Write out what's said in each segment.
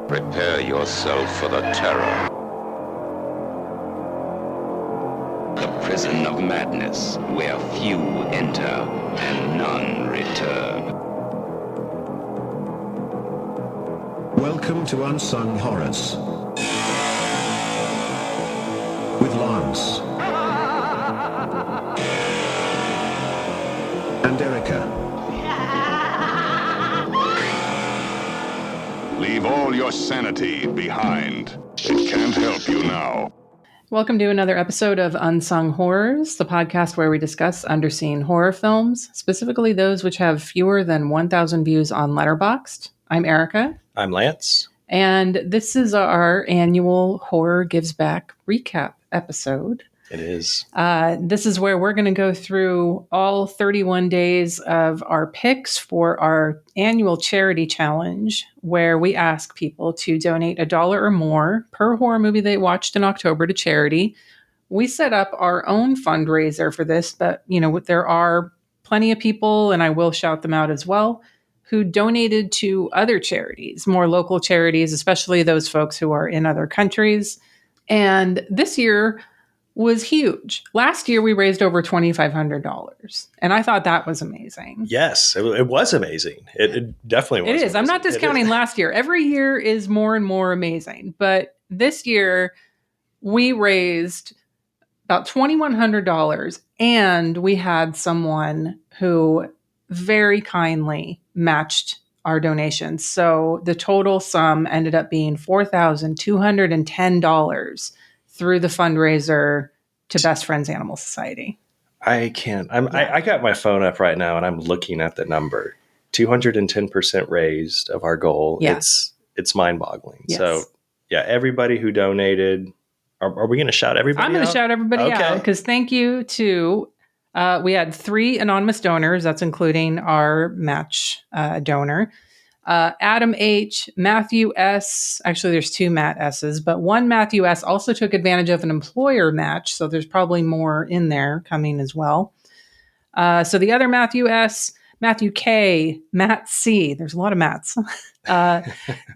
Prepare yourself for the terror. The prison of madness, where few enter and none return. Welcome to Unsung Horrors. With Lance. And Erica. Leave all your sanity behind. It can't help you now. Welcome to another episode of Unsung Horrors, the podcast where we discuss underseen horror films, specifically those which have fewer than 1,000 views on Letterboxd. I'm Erica. I'm Lance. And this is our annual Horror Gives Back recap episode. It is. This is where we're going to go through all 31 days of our picks for our annual charity challenge, where we ask people to donate $1 or more per horror movie they watched in October to charity. We set up our own fundraiser for this, but there are plenty of people, and I will shout them out as well, who donated to other charities, more local charities, especially those folks who are in other countries. And this year was huge. Last year, we raised over $2,500, and I thought that was amazing. Yes, it was amazing. It definitely was. It is. Amazing. I'm not discounting last year. Every year is more and more amazing. But this year, we raised about $2,100, and we had someone who very kindly matched our donations. So the total sum ended up being $4,210 through the fundraiser to Best Friends Animal Society. I can't. I got my phone up right now and I'm looking at the number. 210% raised of our goal. Yeah. It's mind-boggling. Yes. So yeah, everybody who donated. Are we going to shout everybody out? I'm going to shout everybody out because thank you to, we had 3 anonymous donors. That's including our match donor. Adam H., Matthew S., actually there's 2 Matt S's, but one Matthew S. also took advantage of an employer match, so there's probably more in there coming as well. So the other Matthew S., Matthew K., Matt C., there's a lot of Matts,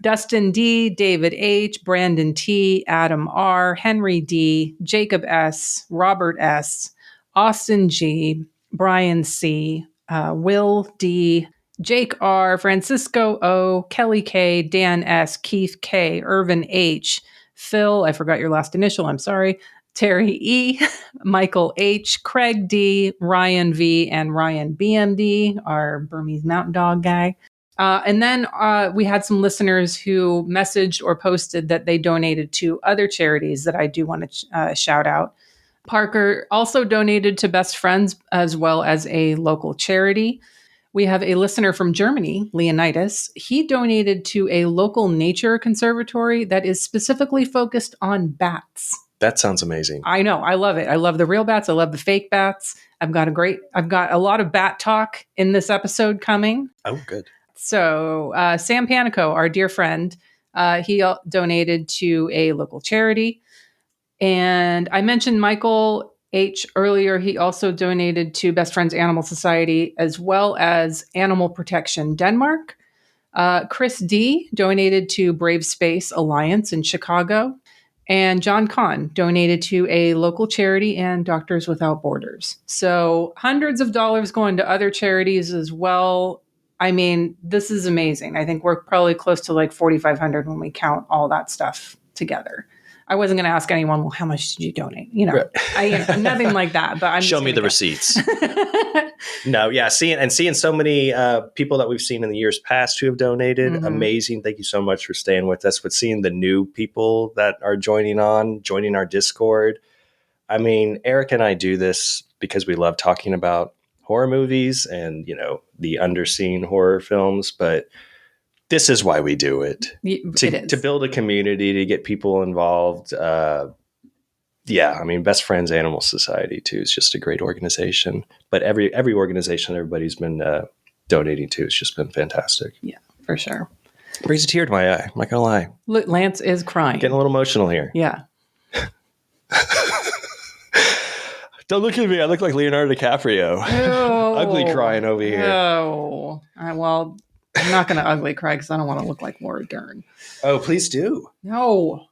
Dustin D., David H., Brandon T., Adam R., Henry D., Jacob S., Robert S., Austin G., Brian C., Will D., Jake R., Francisco O., Kelly K., Dan S., Keith K., Irvin H., Phil, I forgot your last initial, I'm sorry, Terry E., Michael H., Craig D., Ryan V., and Ryan BMD, our Burmese mountain dog guy. And then we had some listeners who messaged or posted that they donated to other charities that I do want to shout out. Parker also donated to Best Friends as well as a local charity. We have a listener from Germany, Leonidas. He donated to a local nature conservatory that is specifically focused on bats. That sounds amazing. I know. I love it. I love the real bats. I love the fake bats. I've got a lot of bat talk in this episode coming. Oh, good. So Sam Panico, our dear friend, he donated to a local charity. And I mentioned Michael H. earlier. He also donated to Best Friends Animal Society as well as Animal Protection Denmark. Chris D. donated to Brave Space Alliance in Chicago. And John Kahn donated to a local charity and Doctors Without Borders. So hundreds of dollars going to other charities as well. I mean, this is amazing. I think we're probably close to like 4,500 when we count all that stuff together. I wasn't going to ask anyone, well, how much did you donate? Right. Nothing like that. But I'm show me the receipts. No, yeah, seeing so many people that we've seen in the years past who have donated, amazing. Thank you so much for staying with us. But seeing the new people that are joining our Discord. I mean, Eric and I do this because we love talking about horror movies and the underseen horror films, but this is why we do it. To build a community, to get people involved. Yeah, I mean, Best Friends Animal Society too is just a great organization. But every organization everybody's been donating to has just been fantastic. Yeah, for sure. Brings a tear to my eye. I'm not gonna lie. Look, Lance is crying. Getting a little emotional here. Yeah. Don't look at me. I look like Leonardo DiCaprio. Oh. Ugly crying over here. Oh. Well, I'm not going to ugly cry because I don't want to look like Laura Dern. Oh, please do. No.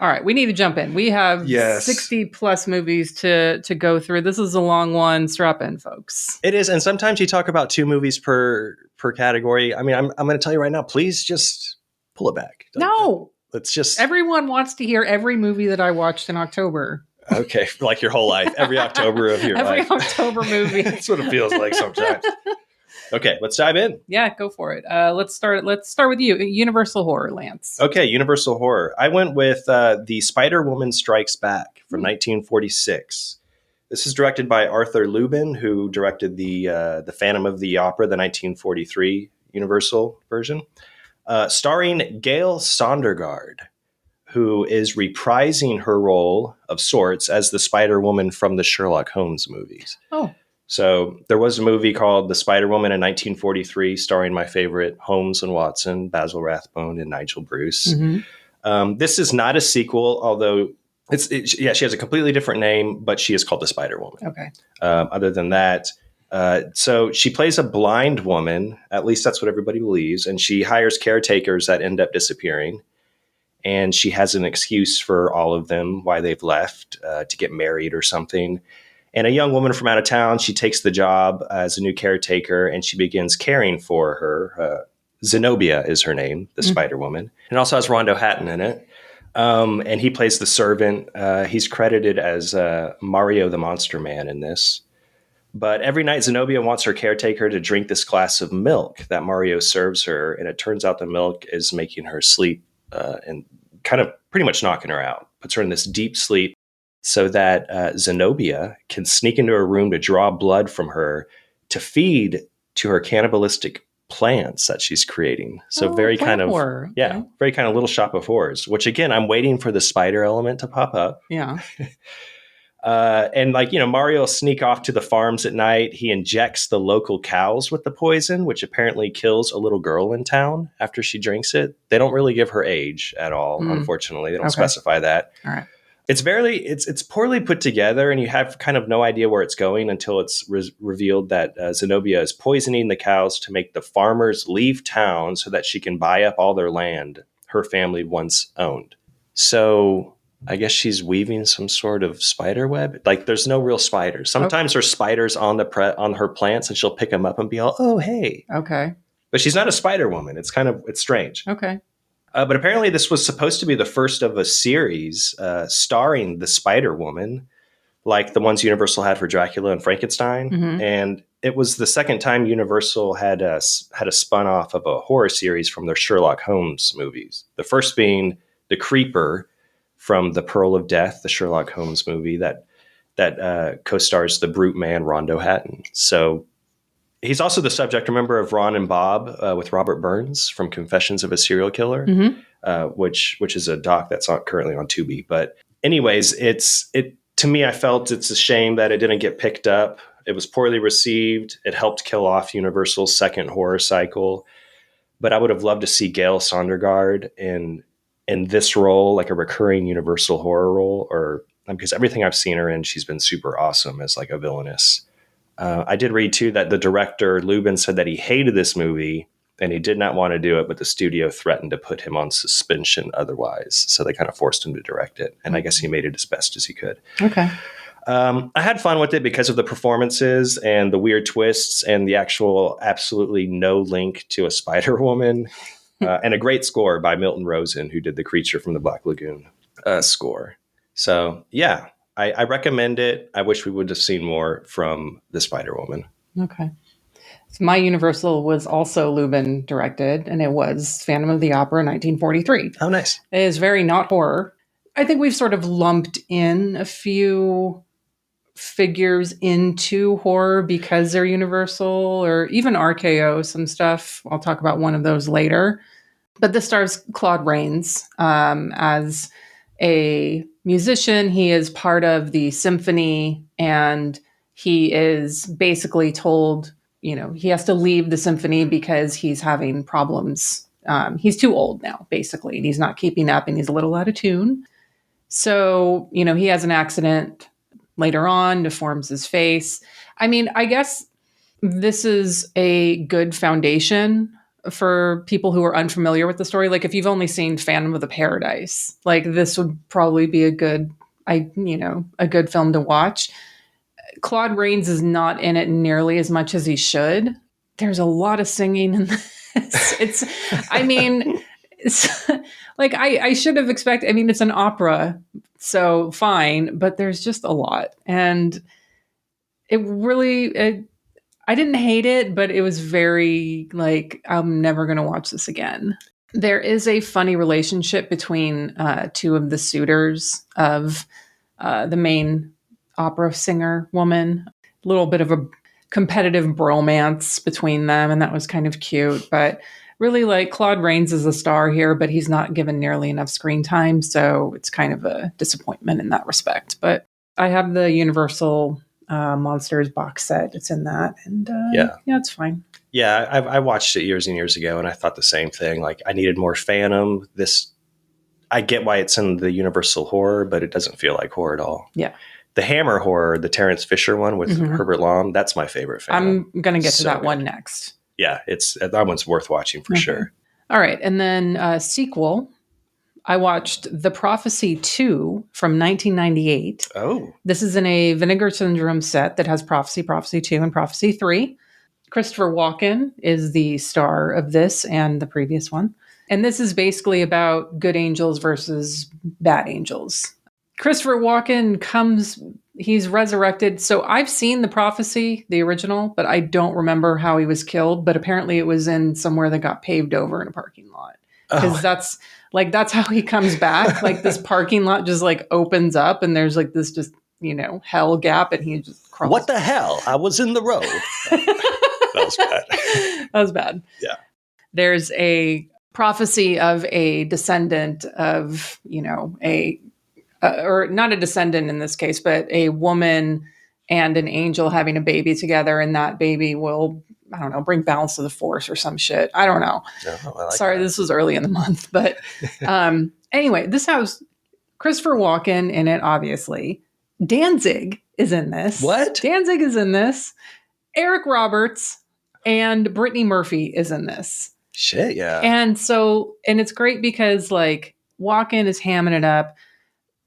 All right, we need to jump in. We have 60 plus movies to go through. This is a long one. Strap in, folks. It is, and sometimes you talk about 2 movies per category. I mean, I'm going to tell you right now, please just pull it back. No. Let's just... Everyone wants to hear every movie that I watched in October. Okay, like your whole life. Every October of your life. Every October movie. That's what it feels like sometimes. Okay, let's dive in. Yeah, go for it. Let's start with you. Universal Horror, Lance. Okay, Universal Horror. I went with The Spider-Woman Strikes Back from 1946. This is directed by Arthur Lubin, who directed the Phantom of the Opera, the 1943 Universal version, starring Gail Sondergaard, who is reprising her role of sorts as the Spider-Woman from the Sherlock Holmes movies. Oh. So there was a movie called The Spider-Woman in 1943, starring my favorite Holmes and Watson, Basil Rathbone and Nigel Bruce. Mm-hmm. This is not a sequel, although she has a completely different name, but she is called The Spider-Woman. Okay. Other than that, so she plays a blind woman, at least that's what everybody believes, and she hires caretakers that end up disappearing. And she has an excuse for all of them why they've left, to get married or something. And a young woman from out of town, she takes the job as a new caretaker, and she begins caring for her. Zenobia is her name, the Spider-Woman. And it also has Rondo Hatton in it. And he plays the servant. He's credited as Mario the Monster Man in this. But every night, Zenobia wants her caretaker to drink this glass of milk that Mario serves her. And it turns out the milk is making her sleep and kind of pretty much knocking her out. Puts her in this deep sleep so that Zenobia can sneak into her room to draw blood from her to feed to her cannibalistic plants that she's creating. So very kind of horror. Yeah, very kind of Little Shop of Horrors, which again, I'm waiting for the spider element to pop up. Yeah. And Mario will sneak off to the farms at night. He injects the local cows with the poison, which apparently kills a little girl in town after she drinks it. They don't really give her age at all, unfortunately. They don't specify that. All right. It's poorly put together, and you have kind of no idea where it's going until it's revealed that Zenobia is poisoning the cows to make the farmers leave town so that she can buy up all their land her family once owned. So I guess she's weaving some sort of spider web. Like, there's no real spiders. Sometimes there's spiders on on her plants, and she'll pick them up and be all, "Oh, hey." Okay. But she's not a spider woman. It's strange. Okay. But apparently this was supposed to be the first of a series starring the Spider-Woman, like the ones Universal had for Dracula and Frankenstein. Mm-hmm. And it was the second time Universal had a spun off of a horror series from their Sherlock Holmes movies. The first being The Creeper from The Pearl of Death, the Sherlock Holmes movie that co-stars the brute man Rondo Hatton. So he's also the subject, remember, of Ron and Bob with Robert Burns from Confessions of a Serial Killer, which is a doc that's currently on Tubi. But anyways, to me, I felt it's a shame that it didn't get picked up. It was poorly received. It helped kill off Universal's second horror cycle. But I would have loved to see Gail Sondergaard in this role, like a recurring Universal horror role, or because everything I've seen her in, she's been super awesome as like a villainess. I did read, too, that the director, Lubin, said that he hated this movie and he did not want to do it, but the studio threatened to put him on suspension otherwise. So they kind of forced him to direct it. And I guess he made it as best as he could. Okay. I had fun with it because of the performances and the weird twists and the actual absolutely no link to a Spider-Woman and a great score by Milton Rosen, who did the Creature from the Black Lagoon score. So, yeah. I recommend it. I wish we would have seen more from the Spider-Woman. Okay. So my Universal was also Lubin directed, and it was Phantom of the Opera 1943. Oh, nice. It is very not horror. I think we've sort of lumped in a few figures into horror because they're Universal, or even RKO, some stuff. I'll talk about one of those later. But this stars Claude Rains as a musician. He is part of the symphony, and he is basically told, he has to leave the symphony because he's having problems. He's too old now, basically, and he's not keeping up, and he's a little out of tune. So, he has an accident later on, deforms his face. I mean, I guess This is a good foundation for people who are unfamiliar with the story. Like if you've only seen Phantom of the Paradise, like this would probably be a good a good film to watch. Claude Rains is not in it nearly as much as he should. There's a lot of singing in this. It's like I should have expected. I mean, it's an opera, so fine, but there's just a lot. And I didn't hate it, but it was very like, I'm never going to watch this again. There is a funny relationship between two of the suitors of the main opera singer woman. A little bit of a competitive bromance between them, and that was kind of cute. But really, like, Claude Rains is a star here, but he's not given nearly enough screen time, so it's kind of a disappointment in that respect. But I have the Universal Monsters box set. It's in that, and yeah, it's fine. Yeah, I watched it years and years ago, and I thought the same thing. Like, I needed more Phantom. I get why it's in the Universal horror, but it doesn't feel like horror at all. Yeah. The Hammer horror, the Terrence Fisher one with Herbert Lom, that's my favorite Phantom. I'm going to get to that one next. Yeah, that one's worth watching for sure. All right, and then sequel, I watched The Prophecy 2 from 1998. Oh. This is in a Vinegar Syndrome set that has Prophecy, Prophecy 2, and Prophecy 3. Christopher Walken is the star of this and the previous one. And this is basically about good angels versus bad angels. Christopher Walken he's resurrected. So I've seen The Prophecy, the original, but I don't remember how he was killed. But apparently it was in somewhere that got paved over in a parking lot. Because that's how he comes back. Like this parking lot just like opens up and there's like this just, hell gap and he just crawls. What the hell? I was in the road. That was bad. That was bad. Yeah. There's a prophecy of a descendant of, or not a descendant in this case, but a woman and an angel having a baby together. And that baby will, I don't know, bring balance to the force or some shit. I don't know. Sorry, this was early in the month. But anyway, this has Christopher Walken in it, obviously. Danzig is in this. What? Danzig is in this. Eric Roberts and Brittany Murphy is in this. Shit, yeah. And it's great because like Walken is hamming it up.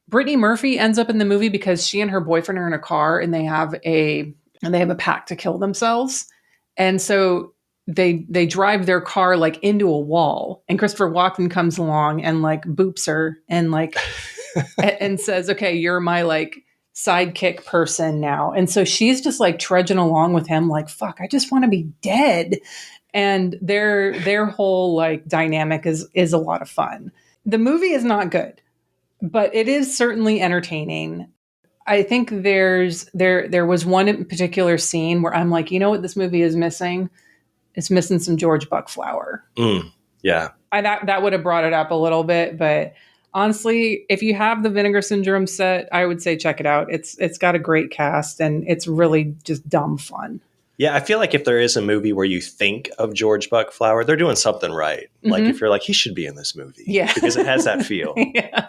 Brittany Murphy ends up in the movie because she and her boyfriend are in a car and they have a pact to kill themselves. And so they drive their car like into a wall and Christopher Walken comes along and like boops her and like and says, "Okay, you're my like sidekick person now." And so she's just like trudging along with him like, "Fuck, I just want to be dead." And their whole like dynamic is a lot of fun. The movie is not good, but it is certainly entertaining. I think there was one in particular scene where I'm like, you know what this movie is missing? It's missing some George Buckflower. Yeah. That would have brought it up a little bit, but honestly, if you have the Vinegar Syndrome set, I would say check it out. It's got a great cast and it's really just dumb fun. Yeah, I feel like if there is a movie where you think of George Buckflower, they're doing something right. Like if you're like, he should be in this movie. Yeah. Because it has that feel. Yeah.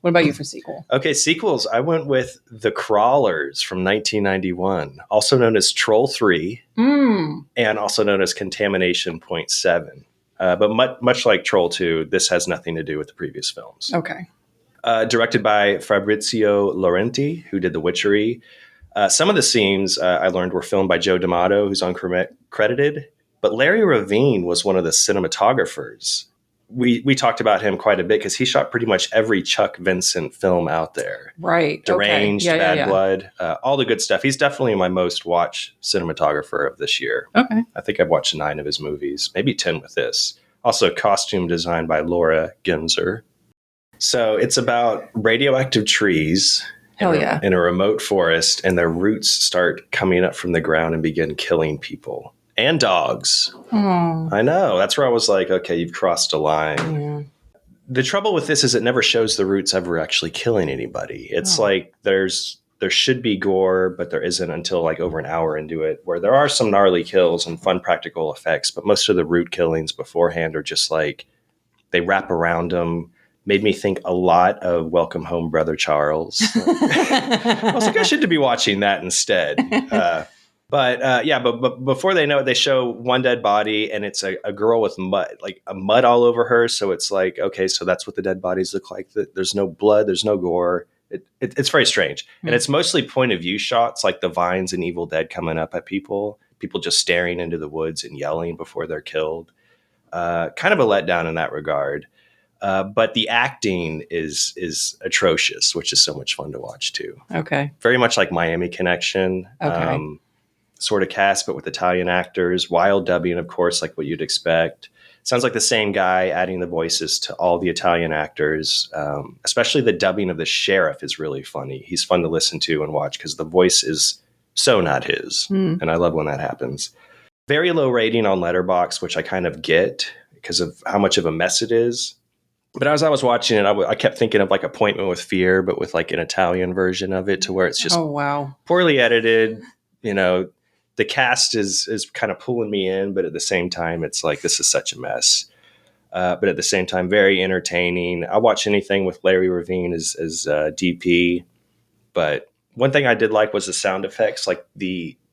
What about you for sequel? Okay, sequels. I went with The Crawlers from 1991, also known as Troll 3, and also known as Contamination Point 7. But much like Troll 2, this has nothing to do with the previous films. Okay. Directed by Fabrizio Laurenti, who did The Witchery. Some of the scenes I learned were filmed by Joe D'Amato, who's uncredited. But Larry Ravine was one of the cinematographers. We talked about him quite a bit because he shot pretty much every Chuck Vincent film out there. Right. Deranged, okay. Bad Blood, all the good stuff. He's definitely my most watched cinematographer of this year. Okay. I think I've watched 9 of his movies, maybe 10 with this. Also costume designed by Laura Ginzer. So it's about radioactive trees in a remote forest, and their roots start coming up from the ground and begin killing people. And dogs. Oh. I know. That's where I was like, okay, you've crossed a line. Yeah. The trouble with this is it never shows the roots ever actually killing anybody. It's like there should be gore, but there isn't until like over an hour into it, where there are some gnarly kills and fun practical effects, but most of the root killings beforehand are just like they wrap around them. Made me think a lot of Welcome Home, Brother Charles. I was like, I should be watching that instead. But before they know it, they show one dead body, and it's a girl with mud, like a mud all over her. So it's like, okay, so that's what the dead bodies look like. There's no blood, there's no gore. It's very strange, and it's mostly point of view shots, like the vines in Evil Dead coming up at people just staring into the woods and yelling before they're killed. Kind of a letdown in that regard. But the acting is atrocious, which is so much fun to watch too. Okay. Very much like Miami Connection. Okay. Sort of cast, but with Italian actors, wild dubbing, of course, like what you'd expect. Sounds like the same guy adding the voices to all the Italian actors. Especially the dubbing of the sheriff is really funny. He's fun to listen to and watch because the voice is so not his. And I love when that happens. Very low rating on Letterboxd, which I kind of get because of how much of a mess it is. But as I was watching it, I kept thinking of like Appointment with Fear, but with like an Italian version of it, to where it's just poorly edited. The cast is kind of pulling me in, but at the same time, it's like, this is such a mess. But at the same time, very entertaining. I'll watch anything with Larry Ravine as DP. But one thing I did like was the sound effects. Like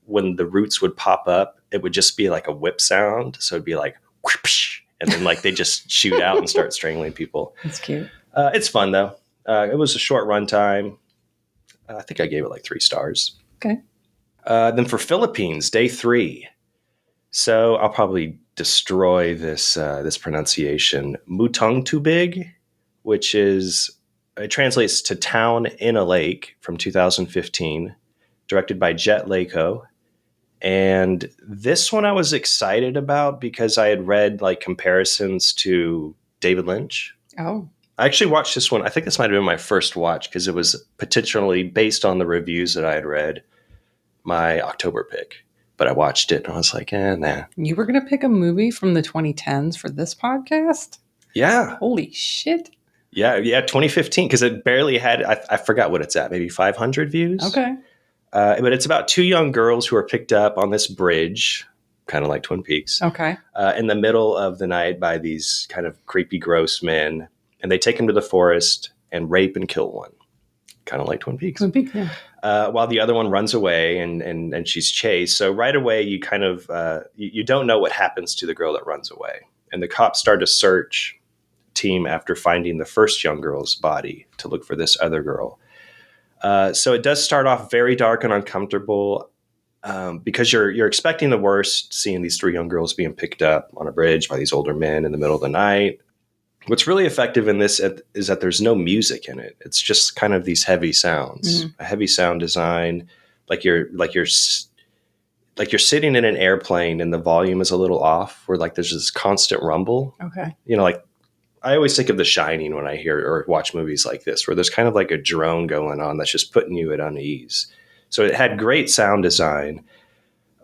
when the roots would pop up, it would just be like a whip sound. So it'd be like, whoosh, and then like they just shoot out and start strangling people. That's cute. It's fun though. It was a short runtime. I think I gave it like 3 stars. Okay. Then for Philippines, day 3. So I'll probably destroy this pronunciation. Mutong Tubig, which it translates to Town in a Lake from 2015, directed by Jet Lako. And this one I was excited about because I had read like comparisons to David Lynch. Oh. I actually watched this one. I think this might have been my first watch because it was potentially based on the reviews that I had read. My October pick, but I watched it and I was like, nah. You were going to pick a movie from the 2010s for this podcast? Yeah. Holy shit. Yeah, 2015, because it barely had, I forgot what it's at, maybe 500 views. Okay. But it's about 2 young girls who are picked up on this bridge, kind of like Twin Peaks. Okay. In the middle of the night by these kind of creepy, gross men, and they take them to the forest and rape and kill one. Kind of like Twin Peaks. Twin Peaks, yeah. While the other one runs away and she's chased. So right away, you kind of, you don't know what happens to the girl that runs away. And the cops start a search team after finding the first young girl's body to look for this other girl. So it does start off very dark and uncomfortable because you're expecting the worst, seeing these 3 young girls being picked up on a bridge by these older men in the middle of the night. What's really effective in this is that there's no music in it. It's just kind of these heavy sounds, a heavy sound design, like you're sitting in an airplane and the volume is a little off, where like there's this constant rumble. Okay. Like I always think of The Shining when I hear or watch movies like this, where there's kind of like a drone going on that's just putting you at unease. So it had great sound design.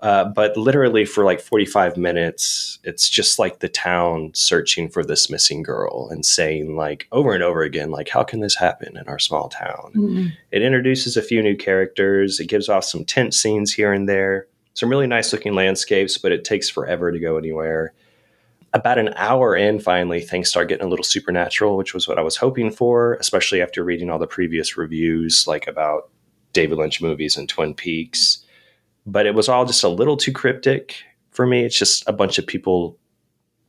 But literally for like 45 minutes, it's just like the town searching for this missing girl and saying like over and over again, like, how can this happen in our small town? Mm-hmm. It introduces a few new characters. It gives off some tense scenes here and there, some really nice looking landscapes, but it takes forever to go anywhere. About an hour in, finally, things start getting a little supernatural, which was what I was hoping for, especially after reading all the previous reviews, like about David Lynch movies and Twin Peaks. But it was all just a little too cryptic for me. It's just a bunch of people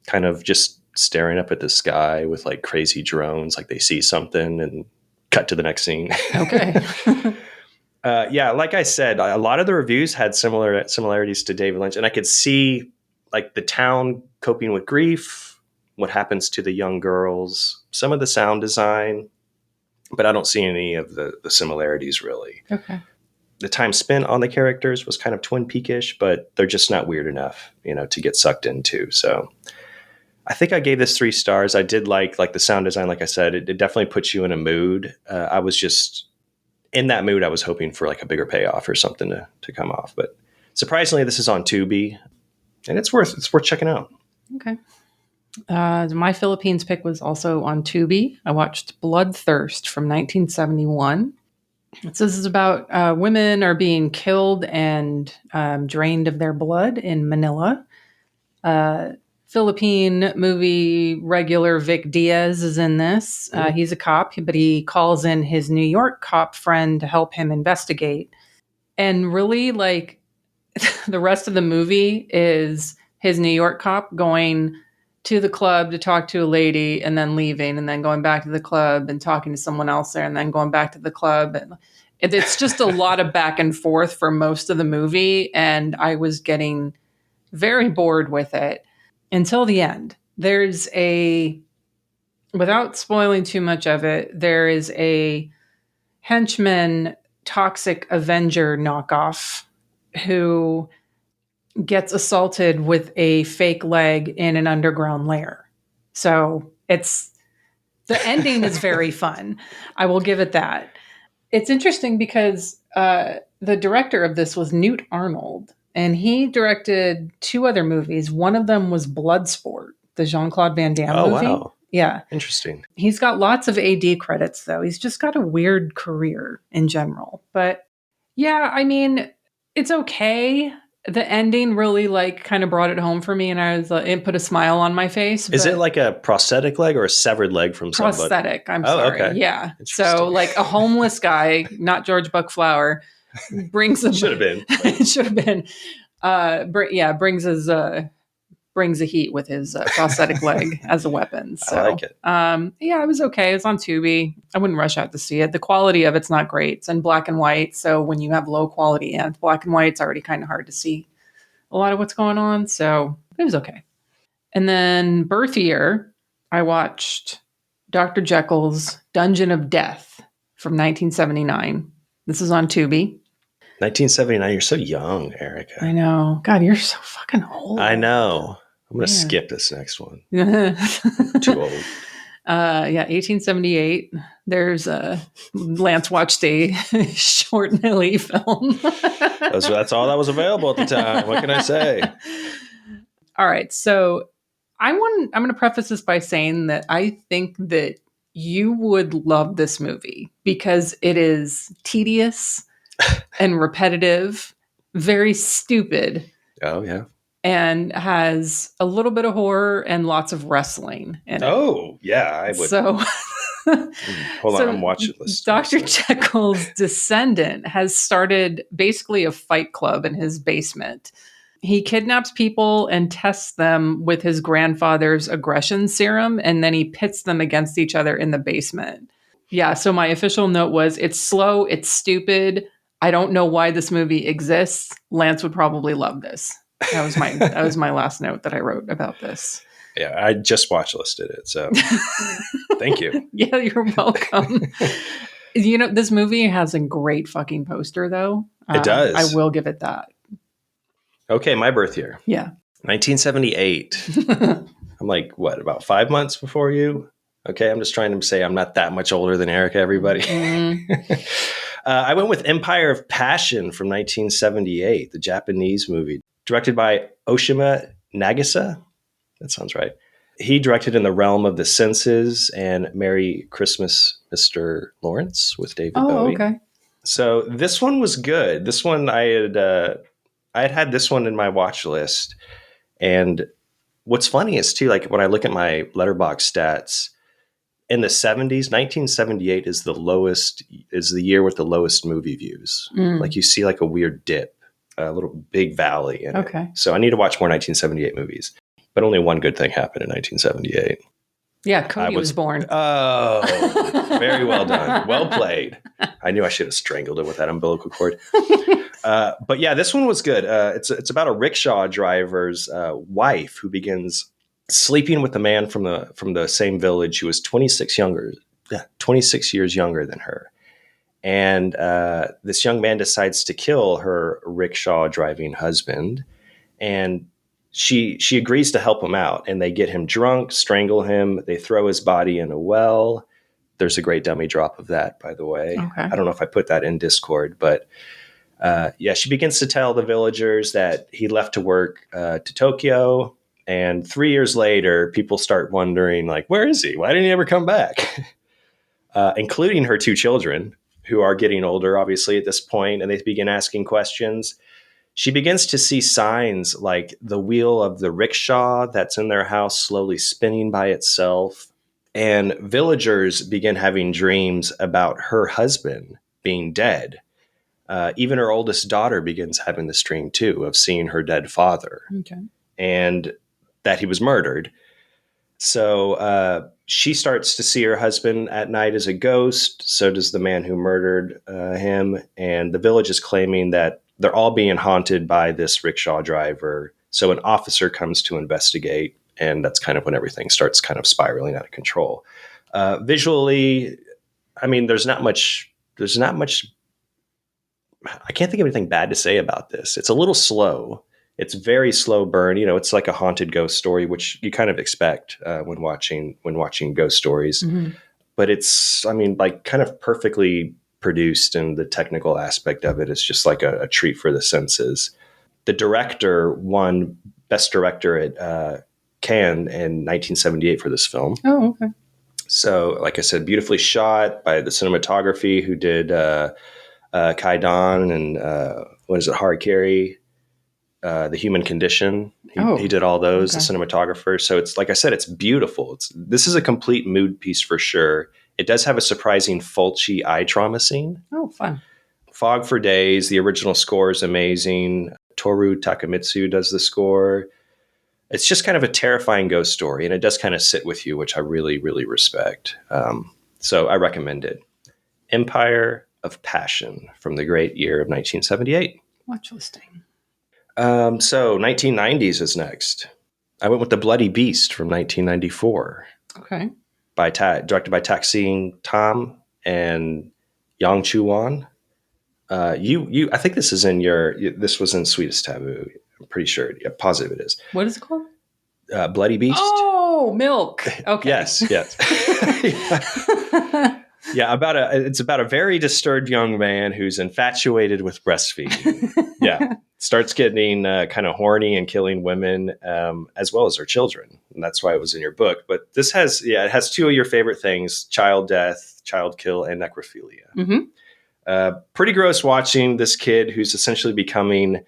kind of just staring up at the sky with like crazy drones, like they see something and cut to the next scene. Okay. Like I said, a lot of the reviews had similarities to David Lynch, and I could see like the town coping with grief, what happens to the young girls, some of the sound design, but I don't see any of the similarities really. Okay. The time spent on the characters was kind of Twin Peak-ish, but they're just not weird enough, to get sucked into. So I think I gave this 3 stars. I did like the sound design. Like I said, it definitely puts you in a mood. I was just in that mood. I was hoping for like a bigger payoff or something to come off. But surprisingly, this is on Tubi, and it's worth checking out. Okay. My Philippines pick was also on Tubi. I watched Bloodthirst from 1971. It says it's about women are being killed and drained of their blood in Manila. Philippine movie regular Vic Diaz is in this. He's a cop, but he calls in his New York cop friend to help him investigate. And really, like, the rest of the movie is his New York cop going to the club to talk to a lady and then leaving and then going back to the club and talking to someone else there and then going back to the club. And it's just a lot of back and forth for most of the movie. And I was getting very bored with it until the end. Without spoiling too much of it, there is a henchman, toxic Avenger knockoff who gets assaulted with a fake leg in an underground lair. So the ending is very fun. I will give it that. It's interesting because the director of this was Newt Arnold, and he directed 2 other movies. One of them was Bloodsport, the Jean-Claude Van Damme movie. Wow. Yeah. Interesting. He's got lots of AD credits, though. He's just got a weird career in general. But yeah, I mean, it's okay. The ending really kind of brought it home for me, and it put a smile on my face. Is it like a prosthetic leg or a severed leg from somebody? Prosthetic. I'm sorry. Okay. Yeah. So a homeless guy, not George Buckflower, brings a should have been. It should have been. Brings the heat with his prosthetic leg as a weapon. So, I like it. It was okay. It's on Tubi. I wouldn't rush out to see it. The quality of it's not great. It's in black and white. So when you have low quality and black and white, it's already kind of hard to see a lot of what's going on. So it was okay. And then birth year, I watched Dr. Jekyll's Dungeon of Death from 1979. This is on Tubi. 1979. You're so young, Erica. I know. God, you're so fucking old. I know. I'm going to skip this next one. Too old. 1878. There's Lance watched a short Nelly film. That's all that was available at the time. What can I say? All right. So I'm going to preface this by saying that I think that you would love this movie because it is tedious and repetitive, very stupid. Oh, yeah. And has a little bit of horror and lots of wrestling in it. Oh, yeah, I would. So, hold on, I'm watching this. Dr. Jekyll's descendant has started basically a fight club in his basement. He kidnaps people and tests them with his grandfather's aggression serum, and then he pits them against each other in the basement. Yeah, so my official note was, it's slow, it's stupid. I don't know why this movie exists. Lance would probably love this. That was my last note that I wrote about this. Yeah, I just watch listed it, so thank you. Yeah, you're welcome. This movie has a great fucking poster, though. It does. I will give it that. Okay, my birth year. Yeah. 1978. I'm like, what, about 5 months before you? Okay, I'm just trying to say I'm not that much older than Erica, everybody. I went with Empire of Passion from 1978, the Japanese movie, directed by Oshima Nagisa. That sounds right. He directed In the Realm of the Senses and Merry Christmas, Mr. Lawrence with David Bowie. Okay. So this one was good. This one I had this one in my watch list. And what's funny is too, like when I look at my Letterboxd stats, in the 70s, 1978 is the year with the lowest movie views. Like you see like a weird dip, a little big valley in it. So I need to watch more 1978 movies. But only one good thing happened in 1978. Yeah, Cody was born. Oh, very well done. Well played. I knew I should have strangled it with that umbilical cord. But yeah, this one was good. It's about a rickshaw driver's wife who begins sleeping with a man from the same village who was 26 years younger than her. And this young man decides to kill her rickshaw driving husband. And she agrees to help him out. And they get him drunk, strangle him. They throw his body in a well. There's a great dummy drop of that, by the way. Okay. I don't know if I put that in Discord, but she begins to tell the villagers that he left to work to Tokyo. And 3 years later, people start wondering, like, where is he? Why didn't he ever come back? Including her 2 children, who are getting older, obviously, at this point, and they begin asking questions. She begins to see signs like the wheel of the rickshaw that's in their house slowly spinning by itself. And villagers begin having dreams about her husband being dead. Even her oldest daughter begins having this dream too of seeing her dead father, and that he was murdered. So she starts to see her husband at night as a ghost. So does the man who murdered him. And the village is claiming that they're all being haunted by this rickshaw driver. So an officer comes to investigate, and that's kind of when everything starts kind of spiraling out of control. Visually, I mean, there's not much. I can't think of anything bad to say about this. It's a little slow. It's very slow burn. You know, it's like a haunted ghost story, which you kind of expect when watching ghost stories. Mm-hmm. But it's, I mean, like kind of perfectly produced, and the technical aspect of it is just like a treat for the senses. The director won Best Director at Cannes in 1978 for this film. Oh, okay. So, like I said, beautifully shot by the cinematography who did Kai Dan and what is it, Harikari, The Human Condition. He did all those, the cinematographer. So it's, like I said, it's beautiful. This is a complete mood piece for sure. It does have a surprising Fulci eye trauma scene. Oh, fun. Fog for Days. The original score is amazing. Toru Takamitsu does the score. It's just kind of a terrifying ghost story, and it does kind of sit with you, which I really, really respect. So I recommend it. Empire of Passion from the great year of 1978. Watch listing. So 1990s is next. I went with The Bloody Beast from 1994. Okay. Directed by Tak-Sing Tam and Yang Chu-won. I think this is this was in Sweetest Taboo. I'm pretty sure. Yeah, positive it is. What is it called? Bloody Beast. Oh, Milk. Okay. Yes. Yeah, it's about a very disturbed young man who's infatuated with breastfeeding. Yeah, starts getting kind of horny and killing women as well as their children, and that's why it was in your book. But it has two of your favorite things: child death, child kill, and necrophilia. Mm-hmm. Pretty gross watching this kid who's essentially becoming,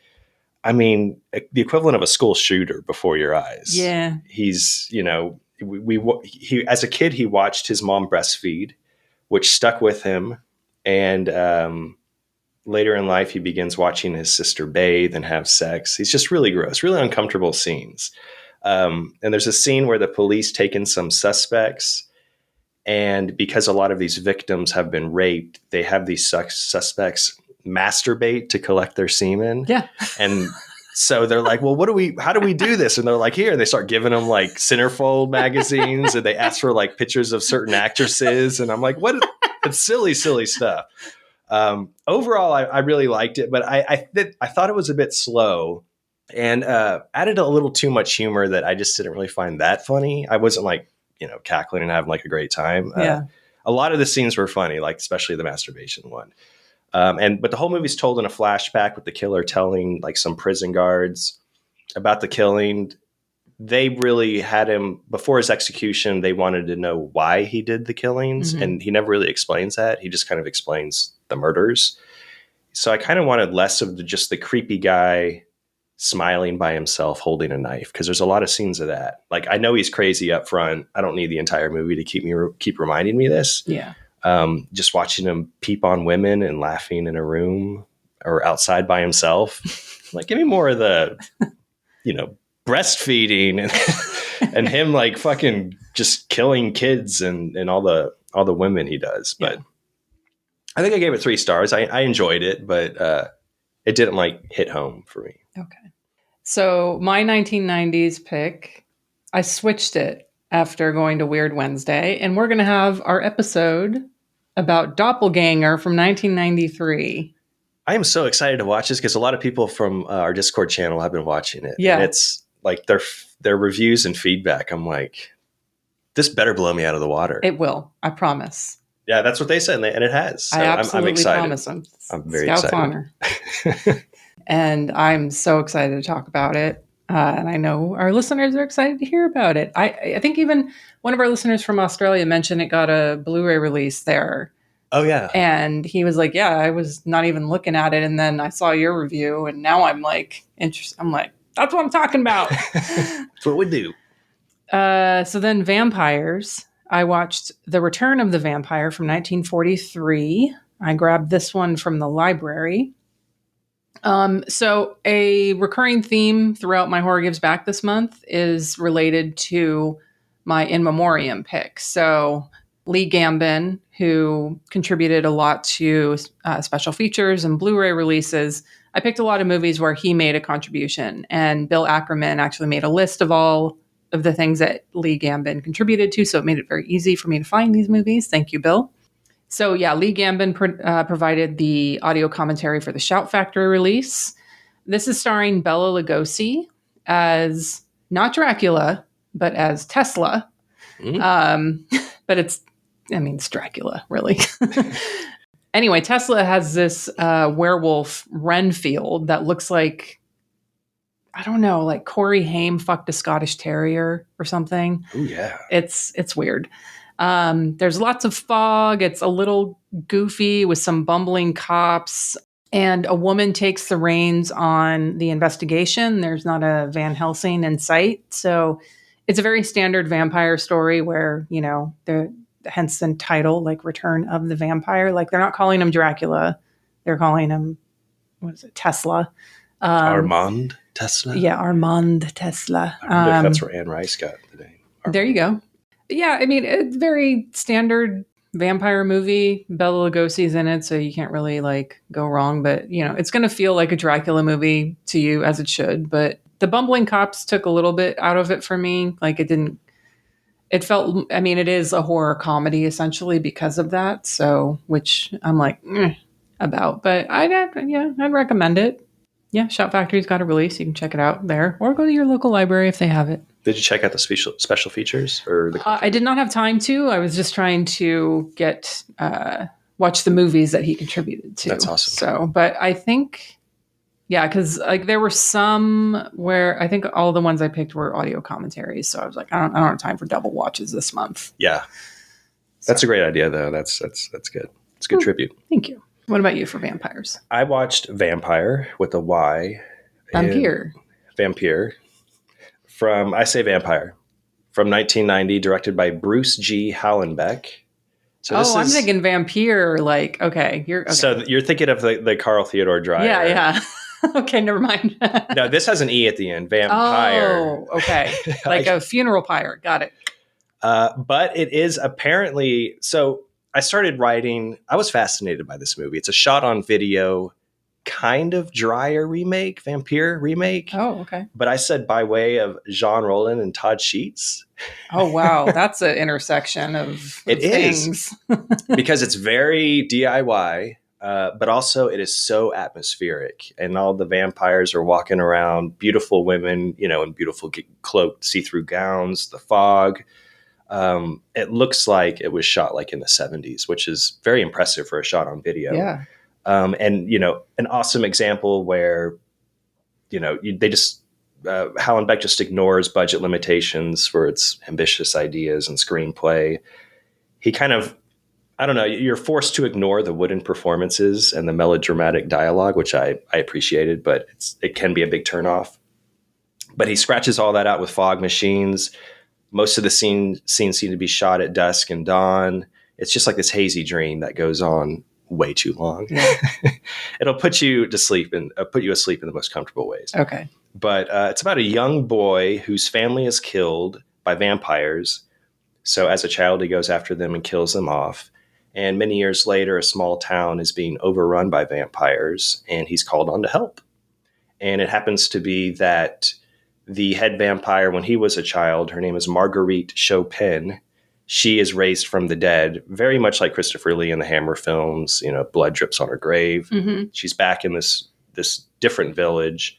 I mean, the equivalent of a school shooter before your eyes. Yeah, he's he as a kid he watched his mom breastfeed, which stuck with him. And later in life, he begins watching his sister bathe and have sex. He's just really gross, really uncomfortable scenes. And there's a scene where the police take in some suspects. And because a lot of these victims have been raped, they have these suspects masturbate to collect their semen. Yeah. And so they're like, well, how do we do this? And they're like, here. And they start giving them like Centerfold magazines, and they ask for like pictures of certain actresses. And I'm like, what? It's silly stuff. Overall, I really liked it, but I thought it was a bit slow and added a little too much humor that I just didn't really find that funny. I wasn't like, cackling and having like a great time. Yeah. A lot of the scenes were funny, like especially the masturbation one. But the whole movie's told in a flashback with the killer telling like some prison guards about the killing. They really had him before his execution. They wanted to know why he did the killings. Mm-hmm. And he never really explains that. He just kind of explains the murders. So I kind of wanted less of just the creepy guy smiling by himself holding a knife, because there's a lot of scenes of that. Like, I know he's crazy up front. I don't need the entire movie to keep reminding me this. Yeah. Just watching him peep on women and laughing in a room or outside by himself. Like, give me more of the, breastfeeding and him like fucking just killing kids and all the women he does. But yeah. I think I gave it 3 stars. I enjoyed it, but it didn't like hit home for me. Okay. So my 1990s pick, I switched it after going to Weird Wednesday, and we're going to have our episode about Doppelganger from 1993. I am so excited to watch this because a lot of people from our Discord channel have been watching it. Yeah. And it's like their reviews and feedback. I'm like, this better blow me out of the water. It will. I promise. Yeah, that's what they said, and it has. So I absolutely I'm excited. promise. I'm very Scout's excited. Honor. And I'm so excited to talk about it. And I know our listeners are excited to hear about it. I think even one of our listeners from Australia mentioned it got a Blu-ray release there. Oh, yeah. And he was like, yeah, I was not even looking at it. And then I saw your review, and now I'm like, interested. I'm like, that's what I'm talking about. That's what we do. So then vampires. I watched The Return of the Vampire from 1943. I grabbed this one from the library. So a recurring theme throughout my Horror Gives Back this month is related to my in memoriam pick. So Lee Gambin, who contributed a lot to special features and Blu-ray releases, I picked a lot of movies where he made a contribution, and Bill Ackerman actually made a list of all of the things that Lee Gambin contributed to, so it made it very easy for me to find these movies. Thank you, Bill. So yeah, Lee Gambin provided the audio commentary for the Shout Factory release. This is starring Bela Lugosi as not Dracula, but as Tesla. But it's Dracula, really. Anyway, Tesla has this werewolf Renfield that looks like, I don't know, like Corey Haim fucked a Scottish Terrier or something. Oh yeah. It's weird. There's lots of fog. It's a little goofy with some bumbling cops, and a woman takes the reins on the investigation. There's not a Van Helsing in sight. So it's a very standard vampire story where, hence the title, like Return of the Vampire. Like, they're not calling him Dracula. They're calling him, Tesla. Armand Tesla? Yeah, Armand Tesla. I wonder if that's where Anne Rice got the name. There you go. Yeah, it's very standard vampire movie. Bela Lugosi's in it, so you can't really go wrong. But it's going to feel like a Dracula movie to you, as it should. But the bumbling cops took a little bit out of it for me. It felt. It is a horror comedy essentially because of that. So, which I'm about, but I'd recommend it. Yeah, Shout Factory's got a release. You can check it out there, or go to your local library if they have it. Did you check out the special features or the? I did not have time to. I was just trying to watch the movies that he contributed to. That's awesome. So, but I think, because there were some where I think all the ones I picked were audio commentaries. So I was like, I don't have time for double watches this month. Yeah, that's a great idea though. That's good. It's a good tribute. Thank you. What about you for vampires? I watched Vampire with a Y. Vampire. From 1990, directed by Bruce G. Hallenbeck. So I'm thinking Vampire. Okay, you're okay. So you're thinking of the Carl Theodor Dreyer. Yeah. Okay, never mind. No, this has an E at the end. Vampire. Oh, okay. Like a funeral pyre. Got it. But it is apparently so. I started writing. I was fascinated by this movie. It's a shot on video kind of Dreyer remake, Vampire remake. Oh, okay. But I said by way of Jean Rollin and Todd Sheets. Oh, wow. That's an intersection of things. Because it's very DIY, but also it is so atmospheric. And all the vampires are walking around, beautiful women, in beautiful cloaked see-through gowns, the fog. It looks like it was shot in the 70s, which is very impressive for a shot on video. Yeah. And, an awesome example where, they just, Hallenbeck just ignores budget limitations for its ambitious ideas and screenplay. He kind of, I don't know, you're forced to ignore the wooden performances and the melodramatic dialogue, which I appreciated, but it can be a big turnoff. But he scratches all that out with fog machines. Most of the scenes seem to be shot at dusk and dawn. It's just like this hazy dream that goes on way too long. Yeah. It'll put you to sleep and put you asleep in the most comfortable ways. Okay. But it's about a young boy whose family is killed by vampires. So as a child, he goes after them and kills them off. And many years later, a small town is being overrun by vampires, and he's called on to help. And it happens to be that the head vampire, when he was a child, her name is Marguerite Chopin. She is raised from the dead, very much like Christopher Lee in the Hammer films. Blood drips on her grave. Mm-hmm. She's back in this different village,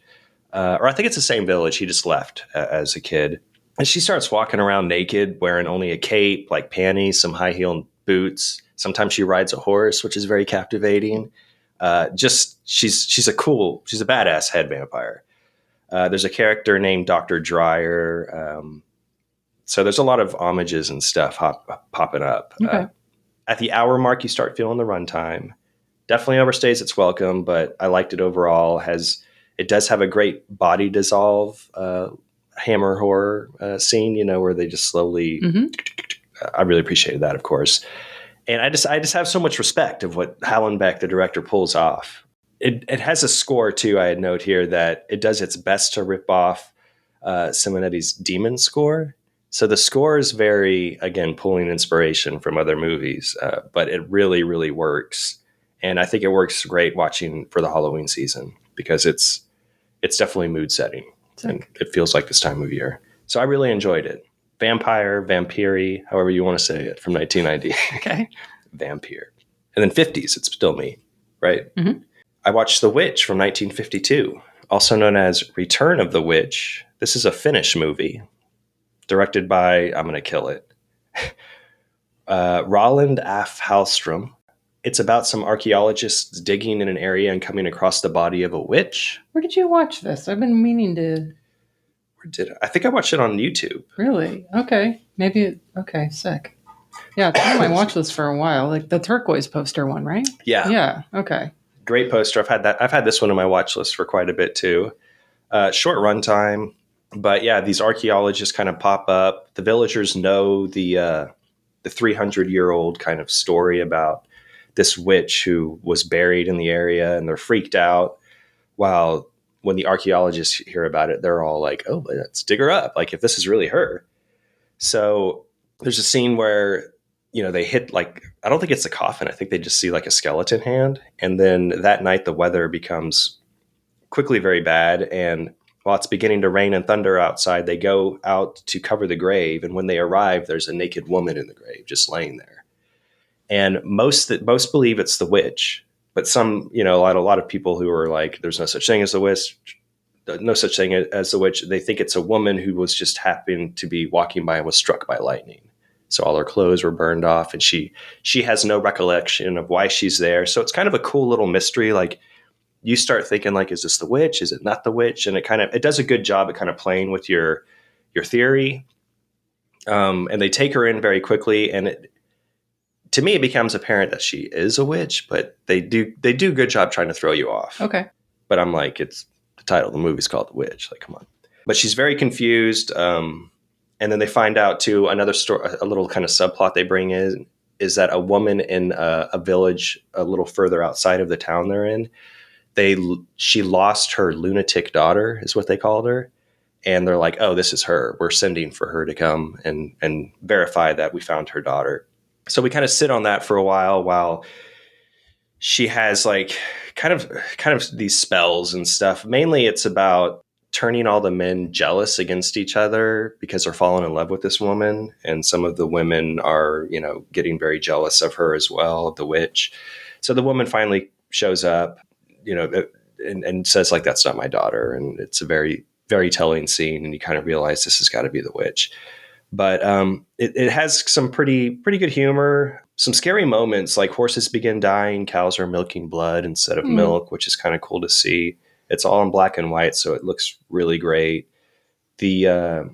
or I think it's the same village. He just left as a kid, and she starts walking around naked, wearing only a cape, like panties, some high heel boots. Sometimes she rides a horse, which is very captivating. She's a badass head vampire. There's a character named Dr. Dreyer. So there's a lot of homages and stuff popping up. Okay. At the hour mark, you start feeling the runtime. Definitely overstays its welcome, but I liked it overall. It does have a great body dissolve hammer horror scene, where they just slowly. Mm-hmm. I really appreciated that, of course. And I just have so much respect of what Hallenbeck, the director, pulls off. It has a score too. I had note here that it does its best to rip off Simonetti's Demon score. So the score is very, again, pulling inspiration from other movies, but it really, really works. And I think it works great watching for the Halloween season because it's definitely mood setting. And it feels like this time of year. So I really enjoyed it. Vampire, Vampiri, however you want to say it, from 1990. Okay. Vampire. And then 50s, it's still me, right? Mm-hmm. I watched The Witch from 1952, also known as Return of the Witch. This is a Finnish movie directed by, I'm going to kill it, Roland af Hallström. It's about some archaeologists digging in an area and coming across the body of a witch. Where did you watch this? I've been meaning to... I think I watched it on YouTube. Really? Okay. Maybe. Okay. Sick. Yeah, it's on my watch list for a while. Like the turquoise poster one, right? Yeah. Yeah. Okay. Great poster. I've had this one on my watch list for quite a bit too. Short runtime, but yeah, these archaeologists kind of pop up. The villagers know the 300-year-old kind of story about this witch who was buried in the area, and they're freaked out. While when the archaeologists hear about it, they're all like, "Oh, let's dig her up! Like if this is really her." So there's a scene where they hit I don't think it's a coffin. I think they just see like a skeleton hand, and then that night the weather becomes quickly very bad, and while it's beginning to rain and thunder outside, they go out to cover the grave, and when they arrive, there's a naked woman in the grave just laying there. And most believe it's the witch. But some, a lot of people who are like, there's no such thing as the witch, no such thing as the witch. They think it's a woman who was just happened to be walking by and was struck by lightning. So all her clothes were burned off, and she has no recollection of why she's there. So it's kind of a cool little mystery. Like you start thinking, like, is this the witch? Is it not the witch? And it does a good job at kind of playing with your theory. And they take her in very quickly, and to me, it becomes apparent that she is a witch, but they do a good job trying to throw you off. Okay. But I'm like, it's the title of the movie is called The Witch. Like, come on. But she's very confused. And then they find out too, another story, a little kind of subplot they bring in is that a woman in a village a little further outside of the town they're in, she lost her lunatic daughter is what they called her. And they're like, oh, this is her. We're sending for her to come and verify that we found her daughter. So we kind of sit on that for a while she has like kind of these spells and stuff. Mainly it's about turning all the men jealous against each other because they're falling in love with this woman. And some of the women are, getting very jealous of her as well, of the witch. So the woman finally shows up, and says like, that's not my daughter. And it's a very, very telling scene. And you kind of realize this has got to be the witch. But it has some pretty good humor, some scary moments, like horses begin dying, cows are milking blood instead of milk, which is kind of cool to see. It's all in black and white, so it looks really great. The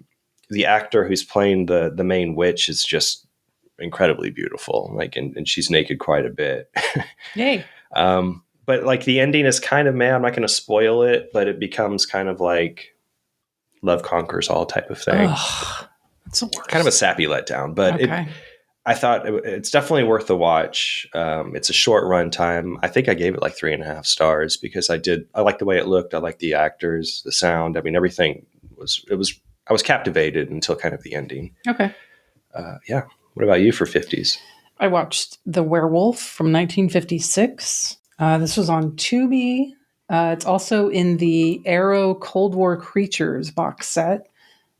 actor who's playing the main witch is just incredibly beautiful, and she's naked quite a bit. Yay. But like the ending is kind of meh. I'm not going to spoil it, but it becomes kind of like love conquers all type of thing. Ugh. That's the worst. Kind of a sappy letdown, but okay. I thought it's definitely worth the watch. It's a short run time. I think I gave it like 3.5 stars because I like the way it looked. I liked the actors, the sound. I mean, everything I was captivated until kind of the ending. Okay. Yeah. What about you for 50s? I watched The Werewolf from 1956. This was on Tubi. It's also in the Arrow Cold War Creatures box set.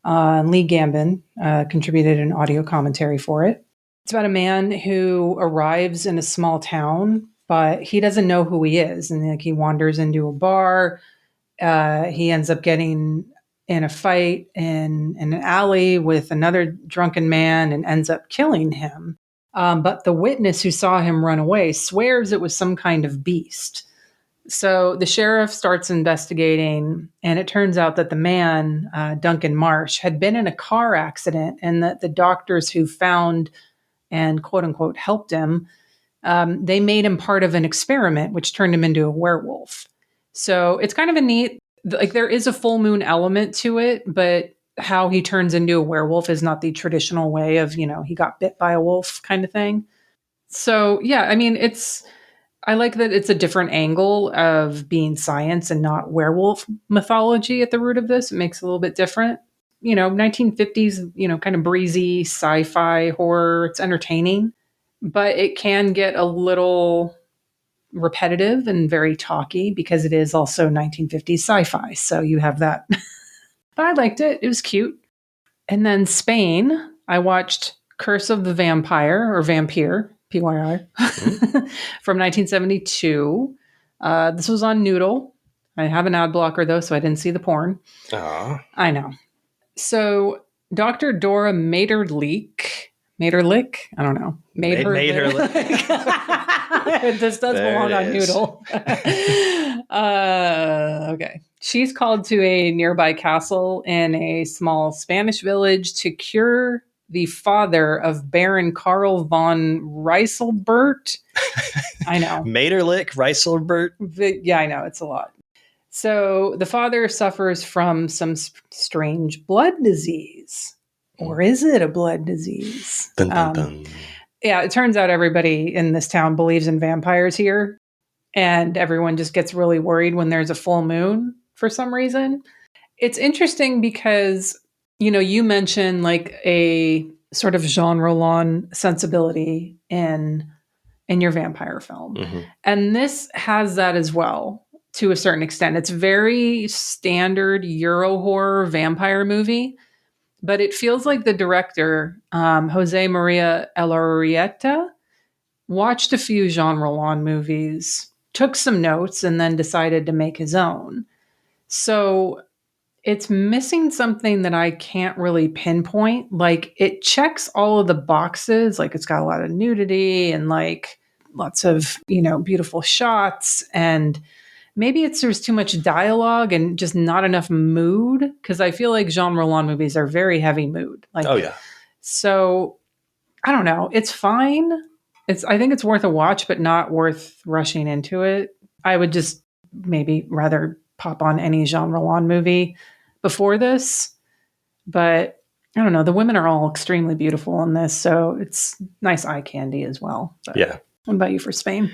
Lee Gambin contributed an audio commentary for it. It's about a man who arrives in a small town, but he doesn't know who he is. And he wanders into a bar. He ends up getting in a fight in an alley with another drunken man and ends up killing him. But the witness who saw him run away swears it was some kind of beast. So the sheriff starts investigating, and it turns out that the man, Duncan Marsh, had been in a car accident, and that the doctors who found and quote unquote helped him, they made him part of an experiment, which turned him into a werewolf. So it's kind of a neat, like there is a full moon element to it, but how he turns into a werewolf is not the traditional way of, he got bit by a wolf kind of thing. So, yeah, I mean, I like that it's a different angle of being science and not werewolf mythology at the root of this. It makes it a little bit different. 1950s, kind of breezy sci-fi horror. It's entertaining, but it can get a little repetitive and very talky because it is also 1950s sci-fi. So you have that. But I liked it. It was cute. And then Spain, I watched Curse of the Vampire or Vampire, PYR, from 1972. This was on Noodle. I have an ad blocker though, so I didn't see the porn. Aw. I know. So Dr. Dora Maeterlinck, I don't know. Maeterlinck. This does There belong it on is. Noodle. Okay. She's called to a nearby castle in a small Spanish village to cure the father of Baron Karl von Reiselbert. I know. Maeterlinck, Reiselbert. Yeah, I know. It's a lot. So the father suffers from some strange blood disease. Or is it a blood disease? Dun, dun, dun. Yeah, it turns out everybody in this town believes in vampires here. And everyone just gets really worried when there's a full moon for some reason. It's interesting because, you mentioned like a sort of Jean Roland sensibility in your vampire film. Mm-hmm. And this has that as well to a certain extent. It's very standard Euro horror vampire movie, but it feels like the director, Jose Maria Elorrieta, watched a few Jean Roland movies, took some notes, and then decided to make his own. So it's missing something that I can't really pinpoint. Like it checks all of the boxes. Like it's got a lot of nudity and like lots of, beautiful shots. And maybe there's too much dialogue and just not enough mood. Cause I feel like Jean Roland movies are very heavy mood. Like, Oh yeah. So I don't know. It's fine. I think it's worth a watch, but not worth rushing into it. I would just maybe rather pop on any Jean Roland movie before this. But I don't know. The women are all extremely beautiful in this, so it's nice eye candy as well. But Yeah. what about you for Spain?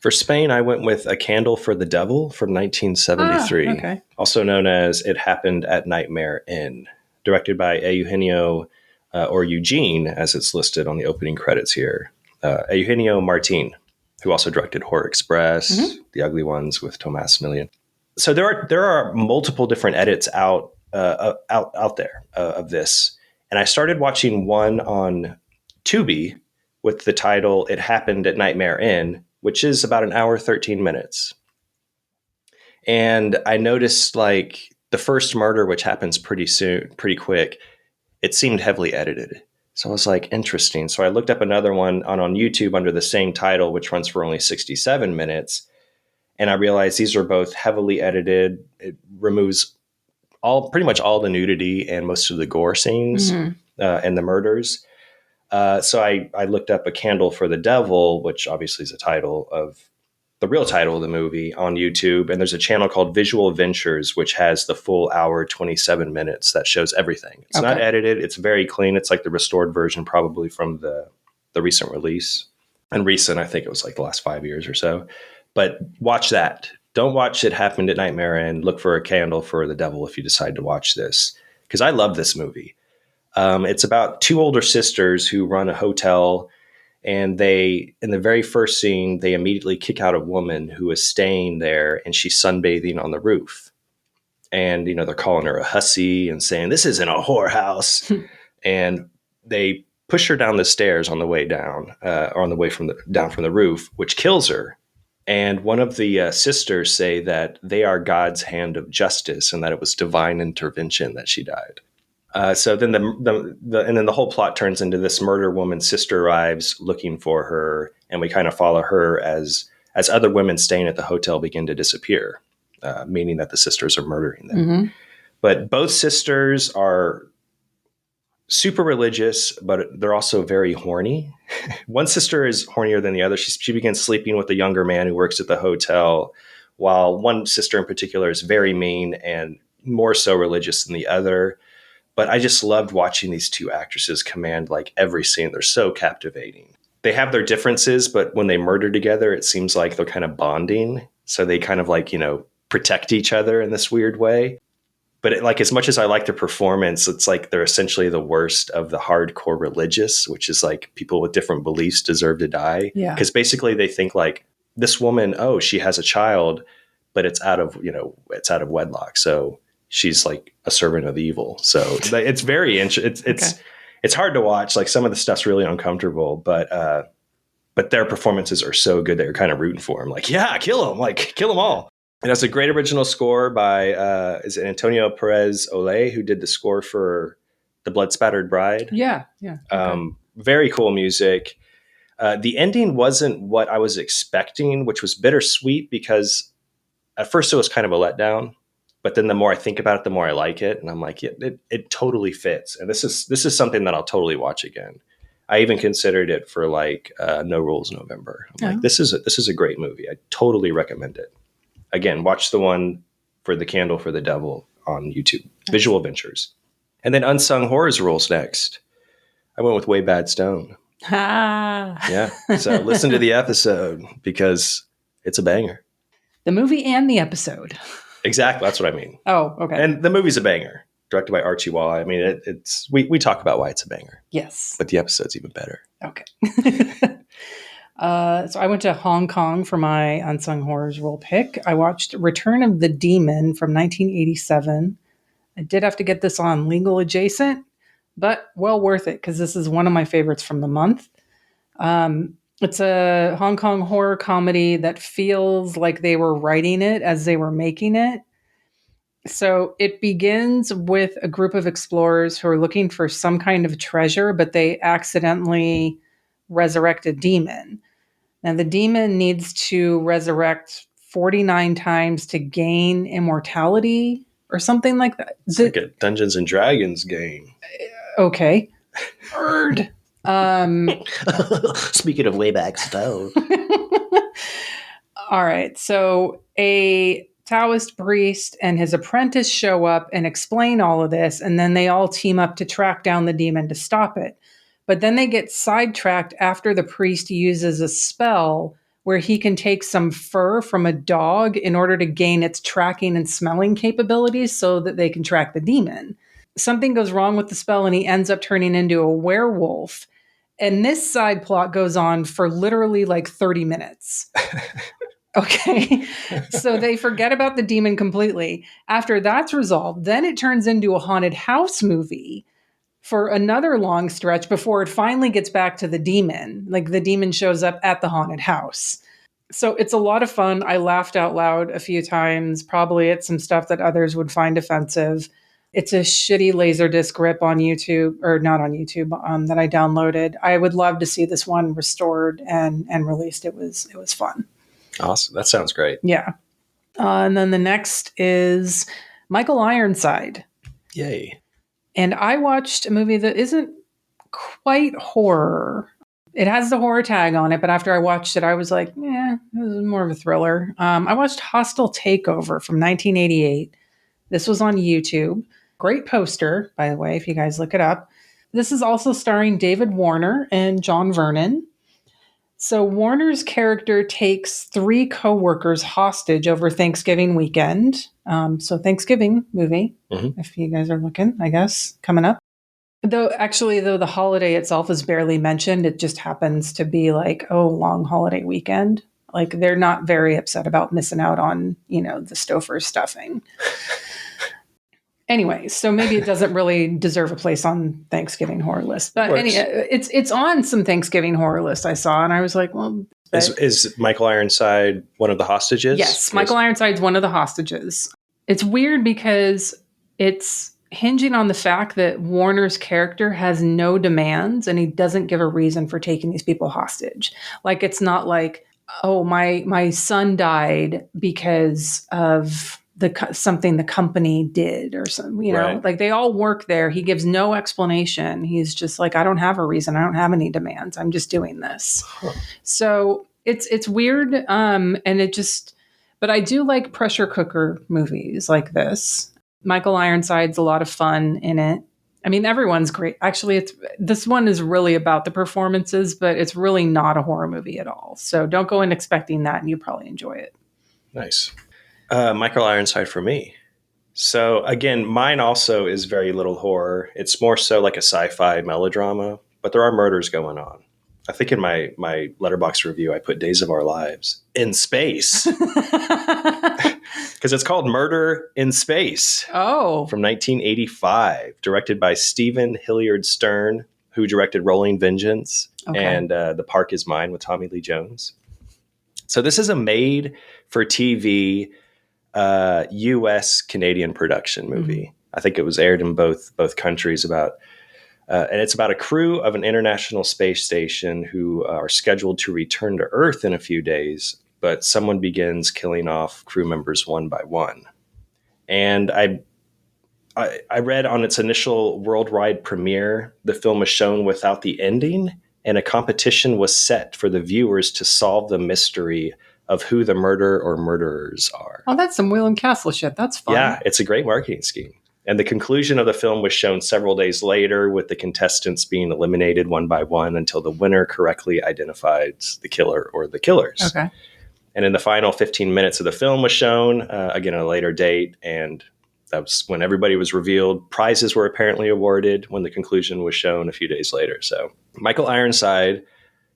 For Spain, I went with A Candle for the Devil from 1973, okay. also known as It Happened at Nightmare Inn, directed by Eugenio, or Eugene, as it's listed on the opening credits here. Eugenio Martin, who also directed Horror Express, The Ugly Ones with Tomas Millian. So there are multiple different edits out there of this, and I started watching one on Tubi with the title "It Happened at Nightmare Inn," which is about an hour 13 minutes. And I noticed like the first murder, which happens pretty quick, it seemed heavily edited. So I was like, interesting. So I looked up another one on YouTube under the same title, which runs for only 67 minutes. And I realized these are both heavily edited. It removes pretty much all the nudity and most of the gore scenes and the murders. So I looked up A Candle for the Devil, which obviously is the real title of the movie, on YouTube. And there's a channel called Visual Ventures, which has the full hour, 27 minutes that shows everything. It's not edited. It's very clean. It's like the restored version, probably from the recent release. And recent, I think it was like the last 5 years or so. But watch that. Don't watch It Happened at Nightmare Inn. Look for A Candle for the Devil if you decide to watch this, because I love this movie. It's about two older sisters who run a hotel, and in the very first scene, they immediately kick out a woman who is staying there, and she's sunbathing on the roof. And, they're calling her a hussy and saying, "This isn't a whorehouse." And they push her down the stairs on the way down, or on the way down from the roof, which kills her. And one of the sisters say that they are God's hand of justice and that it was divine intervention that she died. So then the whole plot turns into this murder woman's sister arrives looking for her, and we kind of follow her as other women staying at the hotel begin to disappear, meaning that the sisters are murdering them. Mm-hmm. But both sisters are super religious, but they're also very horny. One sister is hornier than the other. She begins sleeping with a younger man who works at the hotel, while one sister in particular is very mean and more so religious than the other. But I just loved watching these two actresses command like every scene. They're so captivating. they have their differences, but when they murder together, it seems like they're kind of bonding. So they kind of like, protect each other in this weird way. But like, as much as I like their performance, it's like they're essentially the worst of the hardcore religious, which is like people with different beliefs deserve to die. Yeah. Because basically they think like this woman, oh, she has a child, but it's out of wedlock. So she's like a servant of evil. So it's very interesting. It's hard to watch. Like some of the stuff's really uncomfortable, but their performances are so good that you're kind of rooting for them. Like, yeah, kill them. Like, kill them all. It has a great original score by is it Antonio Perez Ole, who did the score for The Blood Spattered Bride. Yeah. Okay. Very cool music. The ending wasn't what I was expecting, which was bittersweet because at first it was kind of a letdown, but then the more I think about it, the more I like it, and I'm like, yeah, it totally fits. And this is something that I'll totally watch again. I even considered it for like No Rules November. I'm like, this is a great movie. I totally recommend it. Again, watch the one for The Candle for the Devil on YouTube. Visual Ventures. And then Unsung Horrors rolls next. I went with Way Bad Stone. Yeah. So listen to the episode because it's a banger. The movie and the episode. Exactly. That's what I mean. Oh, okay. And the movie's a banger. Directed by Archie Wall. I mean, we talk about why it's a banger. Yes. But the episode's even better. Okay. So I went to Hong Kong for my Unsung Horrors role pick. I watched Return of the Demon from 1987. I did have to get this on legal adjacent, but well worth it because this is one of my favorites from the month. It's a Hong Kong horror comedy that feels like they were writing it as they were making it. So it begins with a group of explorers who are looking for some kind of treasure, but they accidentally resurrect a demon. Now, the demon needs to resurrect 49 times to gain immortality or something like that. It's like a Dungeons and Dragons game. Okay. Bird. Speaking of way back stone. All right. So a Taoist priest and his apprentice show up and explain all of this, and then they all team up to track down the demon to stop it. But then they get sidetracked after the priest uses a spell where he can take some fur from a dog in order to gain its tracking and smelling capabilities so that they can track the demon. Something goes wrong with the spell and he ends up turning into a werewolf. And this side plot goes on for literally like 30 minutes. Okay. So they forget about the demon completely. After that's resolved, then it turns into a haunted house movie for another long stretch before it finally gets back to the demon. Like the demon shows up at the haunted house. So it's a lot of fun. I laughed out loud a few times, probably at some stuff that others would find offensive. It's a shitty Laserdisc rip on YouTube, or not on YouTube, that I downloaded. I would love to see this one restored and released. It was fun. Awesome. That sounds great. Yeah. And then the next is Michael Ironside. Yay. And I watched a movie that isn't quite horror. It has the horror tag on it, but after I watched it, I was like, yeah, this is more of a thriller. I watched Hostile Takeover from 1988. This was on YouTube. Great poster, by the way, if you guys look it up. This is also starring David Warner and John Vernon. So Warner's character takes 3 co-workers hostage over Thanksgiving weekend. So Thanksgiving movie, if you guys are looking, I guess, coming up. Though the holiday itself is barely mentioned. It just happens to be like, oh, long holiday weekend. Like they're not very upset about missing out on, the Stouffer stuffing. Anyway, so maybe it doesn't really deserve a place on Thanksgiving horror list. But anyway, it's on some Thanksgiving horror lists I saw, and I was like, well... Is Michael Ironside one of the hostages? Yes, Michael Ironside's one of the hostages. It's weird because it's hinging on the fact that Warner's character has no demands, and he doesn't give a reason for taking these people hostage. Like, it's not like, oh, my son died because of... something the company did or something, right. Like they all work there. He gives no explanation. He's just like, I don't have a reason. I don't have any demands. I'm just doing this. So it's weird. But I do like pressure cooker movies like this. Michael Ironside's a lot of fun in it. I mean, everyone's great. Actually, this one is really about the performances, but it's really not a horror movie at all. So don't go in expecting that, and you probably enjoy it. Nice. Michael Ironside for me. So again, mine also is very little horror. It's more so like a sci-fi melodrama, but there are murders going on. I think in my Letterboxd review, I put Days of Our Lives in space because it's called Murder in Space. Oh, from 1985, directed by Stephen Hilliard Stern, who directed Rolling Vengeance and The Park Is Mine with Tommy Lee Jones. So this is a made-for-TV U.S. Canadian production movie. Mm-hmm. I think it was aired in both countries and it's about a crew of an international space station who are scheduled to return to Earth in a few days, but someone begins killing off crew members one by one. And I read on its initial worldwide premiere, the film was shown without the ending, and a competition was set for the viewers to solve the mystery of who the murderer or murderers are. Oh, that's some William Castle shit. That's fun. Yeah, it's a great marketing scheme. And the conclusion of the film was shown several days later, with the contestants being eliminated one by one until the winner correctly identifies the killer or the killers. Okay. And in the final 15 minutes of the film was shown, again, at a later date, and that was when everybody was revealed. Prizes were apparently awarded when the conclusion was shown a few days later. So Michael Ironside,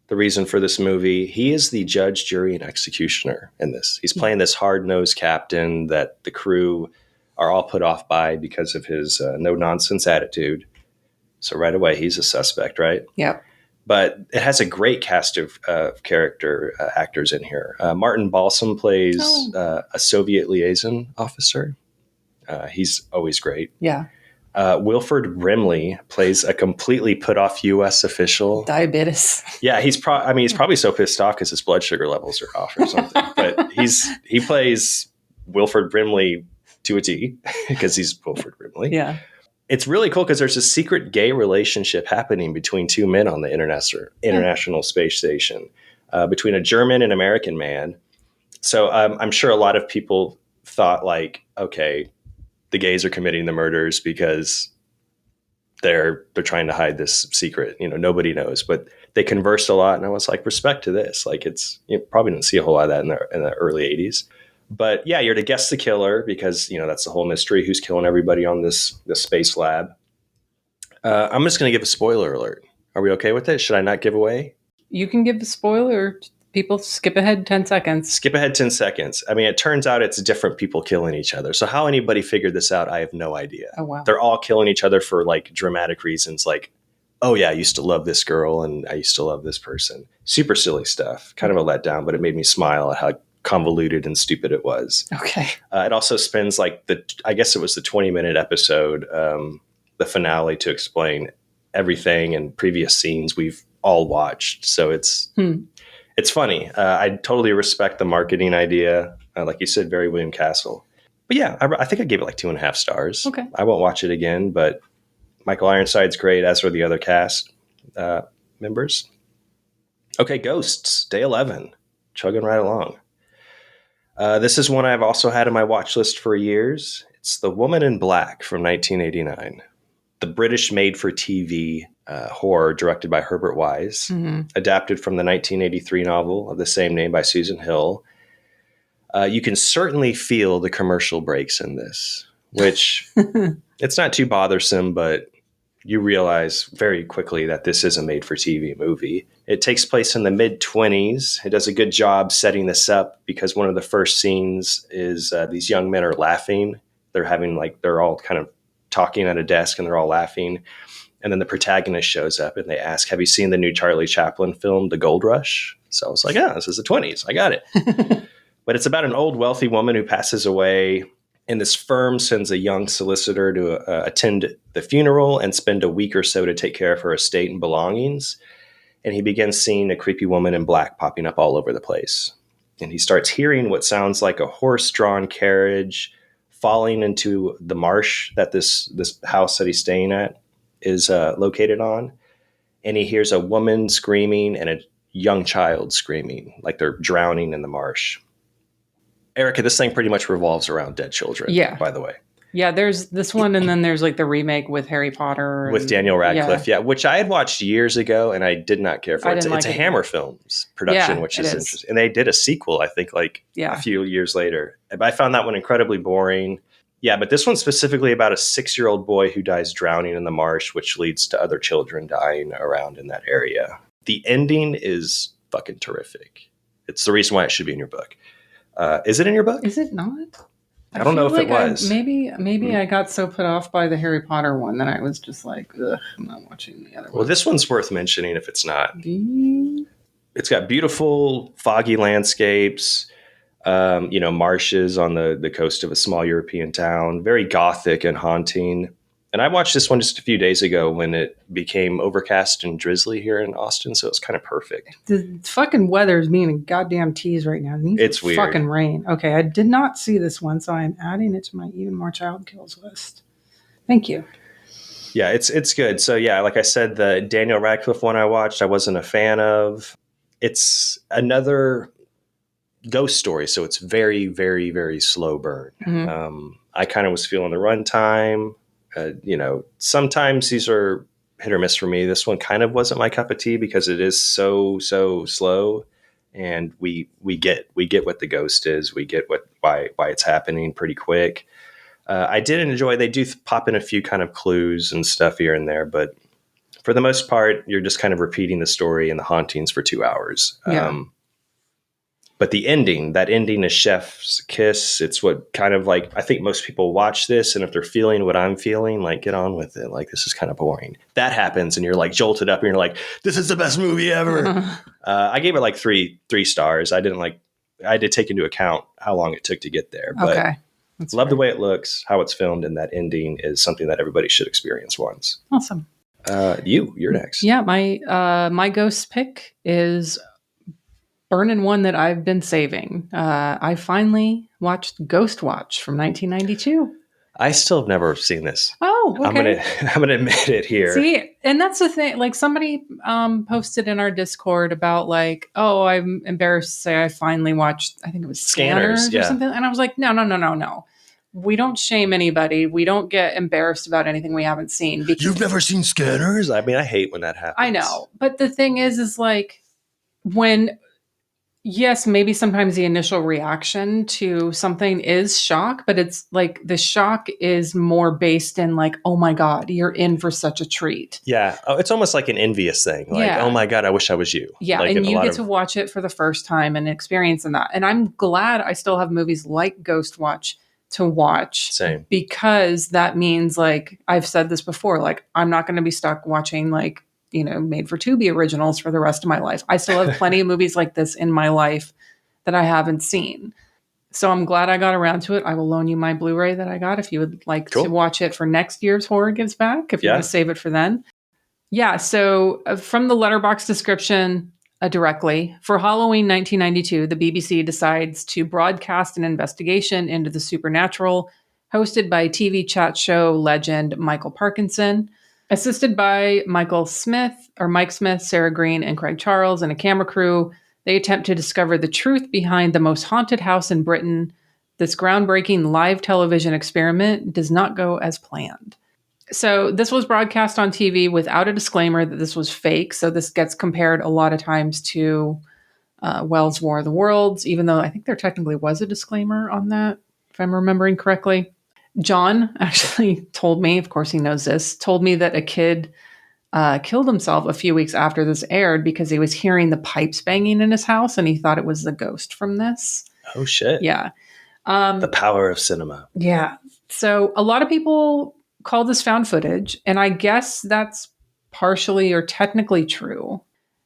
the reason for this movie, he is the judge, jury, and executioner in this. He's playing this hard-nosed captain that the crew are all put off by because of his no-nonsense attitude. So right away, he's a suspect, right? Yep. But it has a great cast of character actors in here. Martin Balsam plays a Soviet liaison officer. He's always great. Yeah. Wilford Brimley plays a completely put off U.S. official. Diabetes. Yeah, he's probably so pissed off because his blood sugar levels are off or something. But he plays Wilford Brimley to a T because he's Wilford Brimley. Yeah. It's really cool because there's a secret gay relationship happening between two men on the International Space Station, between a German and American man. So I'm sure a lot of people thought like, okay, the gays are committing the murders because they're trying to hide this secret. Nobody knows, but they conversed a lot, and I was like, respect to this. Like, you probably didn't see a whole lot of that in the early 80s. But yeah, you're to guess the killer because, that's the whole mystery. Who's killing everybody on this space lab? I'm just going to give a spoiler alert. Are we okay with it? Should I not give away? You can give the spoiler. People skip ahead 10 seconds. Skip ahead 10 seconds. I mean, it turns out it's different people killing each other. So how anybody figured this out, I have no idea. Oh, wow. They're all killing each other for like dramatic reasons. Like, oh yeah, I used to love this girl and I used to love this person. Super silly stuff. Kind of a letdown, but it made me smile at how convoluted and stupid it was. Okay. It also spends like I guess it was the 20-minute episode, the finale, to explain everything and previous scenes we've all watched. So it's funny. I totally respect the marketing idea. Like you said, very William Castle. But yeah, I think I gave it like 2.5 stars. Okay. I won't watch it again, but Michael Ironside's great, as are the other cast members. Okay, Ghosts, day 11. Chugging right along. This is one I've also had on my watch list for years. It's The Woman in Black from 1989. The British made-for-TV horror directed by Herbert Wise, adapted from the 1983 novel of the same name by Susan Hill. You can certainly feel the commercial breaks in this, which it's not too bothersome, but you realize very quickly that this is a made-for-TV movie. It takes place in the mid-20s. It does a good job setting this up because one of the first scenes is these young men are laughing. They're all kind of talking at a desk and they're all laughing. And then the protagonist shows up and they ask, have you seen the new Charlie Chaplin film, The Gold Rush? So I was like, this is the 20s. I got it. But it's about an old wealthy woman who passes away, and this firm sends a young solicitor to attend the funeral and spend a week or so to take care of her estate and belongings. And he begins seeing a creepy woman in black popping up all over the place. And he starts hearing what sounds like a horse-drawn carriage falling into the marsh that this house that he's staying at is located on. And he hears a woman screaming and a young child screaming, like they're drowning in the marsh. Erica, this thing pretty much revolves around dead children, by the way. Yeah, there's this one, and then there's like the remake with Harry Potter. With Daniel Radcliffe, yeah, which I had watched years ago, and I did not care for. It's a Hammer Films production, which is interesting. And they did a sequel, I think, like a few years later. But I found that one incredibly boring. Yeah, but this one's specifically about a 6-year-old boy who dies drowning in the marsh, which leads to other children dying around in that area. The ending is fucking terrific. It's the reason why it should be in your book. Is it in your book? Is it not? I don't know if it was. Maybe I got so put off by the Harry Potter one that I was just like, ugh, I'm not watching the other one. Well, this one's worth mentioning if it's not. It's got beautiful, foggy landscapes. Marshes on the coast of a small European town, very gothic and haunting. And I watched this one just a few days ago when it became overcast and drizzly here in Austin, so it's kind of perfect. The fucking weather is being a goddamn tease right now. It's weird. Fucking rain. Okay, I did not see this one, so I'm adding it to my Even More Child Kills list. Thank you. Yeah, it's good. So yeah, like I said, the Daniel Radcliffe one I watched, I wasn't a fan of. It's another ghost story, so it's very, very, very slow burn. Mm-hmm. I kind of was feeling the runtime. Sometimes these are hit or miss for me. This one kind of wasn't my cup of tea because it is so slow, and we get what the ghost is. We get why it's happening pretty quick. I did enjoy. They do pop in a few kind of clues and stuff here and there, but for the most part, you're just kind of repeating the story and the hauntings for 2 hours. Yeah. But that ending is chef's kiss. It's what kind of like, I think most people watch this, and if they're feeling what I'm feeling, like, get on with it. Like, this is kind of boring. That happens, and you're like jolted up, and you're like, this is the best movie ever. I gave it like three stars. I did take into account how long it took to get there. But okay. Love the way it looks, how it's filmed, and that ending is something that everybody should experience once. Awesome. You're next. Yeah, my ghost pick is burning one that I've been saving. I finally watched Ghost Watch from 1992. I still have never seen this. Oh, okay. I'm gonna admit it here. See, and that's the thing. Like, somebody posted in our Discord about like, oh, I'm embarrassed to say I finally watched. I think it was Scanners or something. And I was like, no. We don't shame anybody. We don't get embarrassed about anything we haven't seen. You've never seen Scanners? I mean, I hate when that happens. I know, but the thing is like when. Yes, maybe sometimes the initial reaction to something is shock, but it's like the shock is more based in like, oh my God, you're in for such a treat. Yeah. Oh, it's almost like an envious thing. Like, oh my God, I wish I was you. Yeah. Like, and you get to watch it for the first time and experience in that. And I'm glad I still have movies like Ghost Watch to watch. Same. Because that means, like, I've said this before, like, I'm not going to be stuck watching like, made for Tubi originals for the rest of my life. I still have plenty of movies like this in my life that I haven't seen. So I'm glad I got around to it. I will loan you my Blu-ray that I got if you would like to watch it for next year's Horror Gives Back, if you want to save it for then. Yeah, so from the Letterboxd description directly, for Halloween 1992, the BBC decides to broadcast an investigation into the supernatural hosted by TV chat show legend Michael Parkinson. Assisted by Mike Smith, Sarah Green, and Craig Charles, and a camera crew, they attempt to discover the truth behind the most haunted house in Britain. This groundbreaking live television experiment does not go as planned. So this was broadcast on TV without a disclaimer that this was fake. So this gets compared a lot of times to Wells' War of the Worlds, even though I think there technically was a disclaimer on that, if I'm remembering correctly. John actually told me, of course he knows this, told me that a kid killed himself a few weeks after this aired because he was hearing the pipes banging in his house and he thought it was the ghost from this. Oh, shit. Yeah. The power of cinema. Yeah. So a lot of people call this found footage, and I guess that's partially or technically true.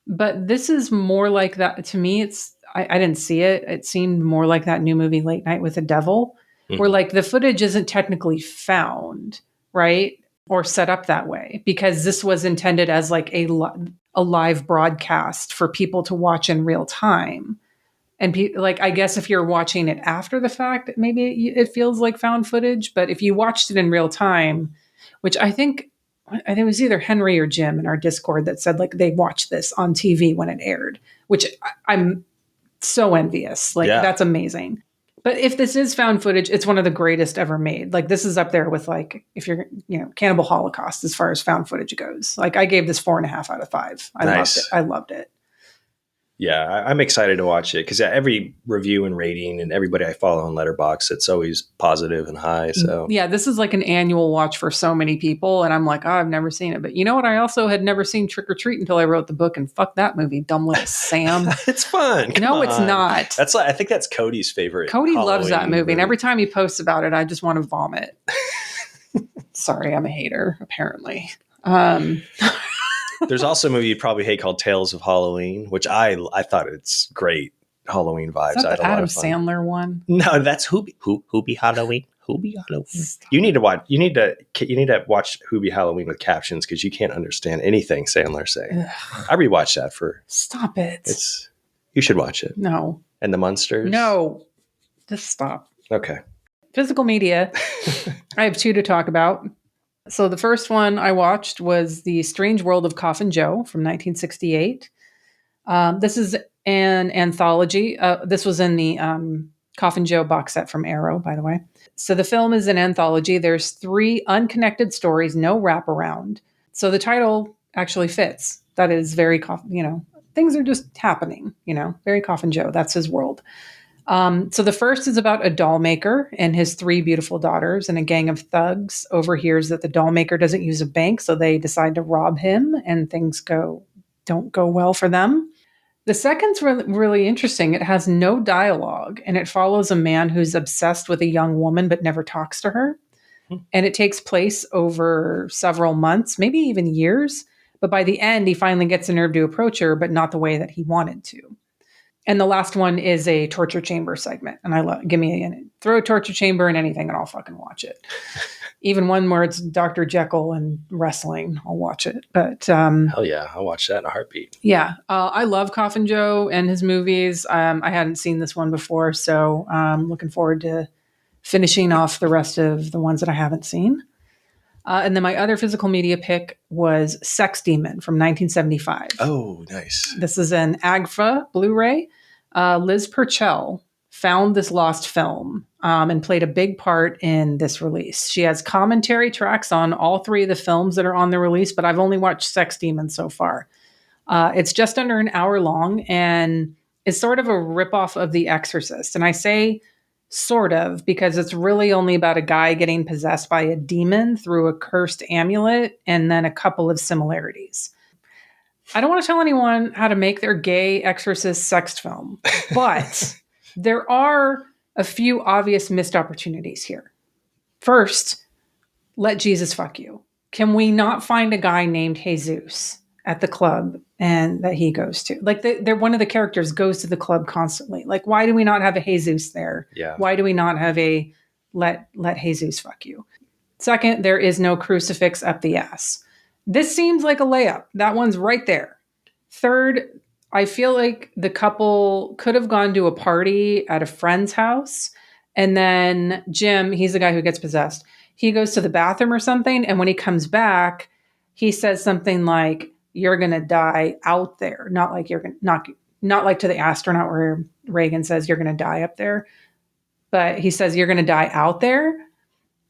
But this is more like that. To me, I didn't see it. It seemed more like that new movie, Late Night with the Devil, where like the footage isn't technically found, right? Or set up that way, because this was intended as like a live broadcast for people to watch in real time. And I guess if you're watching it after the fact, maybe it feels like found footage. But if you watched it in real time, which I think it was either Henry or Jim in our Discord that said like they watched this on TV when it aired, which I'm so envious. Like, that's amazing. But if this is found footage, it's one of the greatest ever made. Like this is up there with like, if you're, Cannibal Holocaust as far as found footage goes. Like I gave this 4.5 out of 5. I loved it. I loved it. Yeah, I'm excited to watch it because every review and rating and everybody I follow on Letterboxd, it's always positive and high. So yeah, this is like an annual watch for so many people, and I'm like, I've never seen it. But you know what? I also had never seen Trick or Treat until I wrote the book, and fuck that movie, dumb little Sam. It's fun. No, it's not. I think that's Cody's favorite. Cody loves that movie, and every time he posts about it, I just want to vomit. Sorry, I'm a hater. Apparently. There's also a movie you'd probably hate called Tales of Halloween, which I thought it's great Halloween vibes. Is that the Adam Sandler one? No, that's Hoobie Halloween. Hoobie Halloween. You need to watch Hoobie Halloween with captions because you can't understand anything Sandler's saying. I rewatched that for. Stop it. You should watch it. No. And the Munsters. No. Just stop. Okay. Physical media. I have 2 to talk about. So the first one I watched was The Strange World of Coffin Joe from 1968. This is an anthology. This was in the Coffin Joe box set from Arrow, by the way. So the film is an anthology. There's 3 unconnected stories, no wraparound. So the title actually fits. That is very, things are just happening, very Coffin Joe. That's his world. So the first is about a doll maker and his 3 beautiful daughters, and a gang of thugs overhears that the doll maker doesn't use a bank, so they decide to rob him, and things don't go well for them. The second's really interesting. It has no dialogue, and it follows a man who's obsessed with a young woman but never talks to her. And it takes place over several months, maybe even years. But by the end, he finally gets the nerve to approach her, but not the way that he wanted to. And the last one is a torture chamber segment. And throw a torture chamber in anything and I'll fucking watch it. Even one where it's Dr. Jekyll and wrestling, I'll watch it. But hell yeah, I'll watch that in a heartbeat. Yeah, I love Coffin Joe and his movies. I hadn't seen this one before, so I'm looking forward to finishing off the rest of the ones that I haven't seen. And then my other physical media pick was Sex Demon from 1975. Oh, nice. This is an AGFA Blu-ray. Liz Purcell found this lost film and played a big part in this release. She has commentary tracks on all 3 of the films that are on the release, but I've only watched Sex Demon so far. It's just under an hour long, and it's sort of a ripoff of The Exorcist. And I say sort of because it's really only about a guy getting possessed by a demon through a cursed amulet, and then a couple of similarities. I don't want to tell anyone how to make their gay exorcist sex film, but there are a few obvious missed opportunities here. First, let Jesus fuck you. Can we not find a guy named Jesus at the club and that he goes to? Like they're one of the characters goes to the club constantly. Like, why do we not have a Jesus there? Yeah. Why do we not have a let Jesus fuck you? Second, there is no crucifix up the ass. This seems like a layup. That one's right there. Third, I feel like the couple could have gone to a party at a friend's house, and then Jim, he's the guy who gets possessed, he goes to the bathroom or something, and when he comes back, he says something like, "You're gonna die out there," not like not like to the astronaut where Reagan says you're gonna die up there, but he says you're gonna die out there.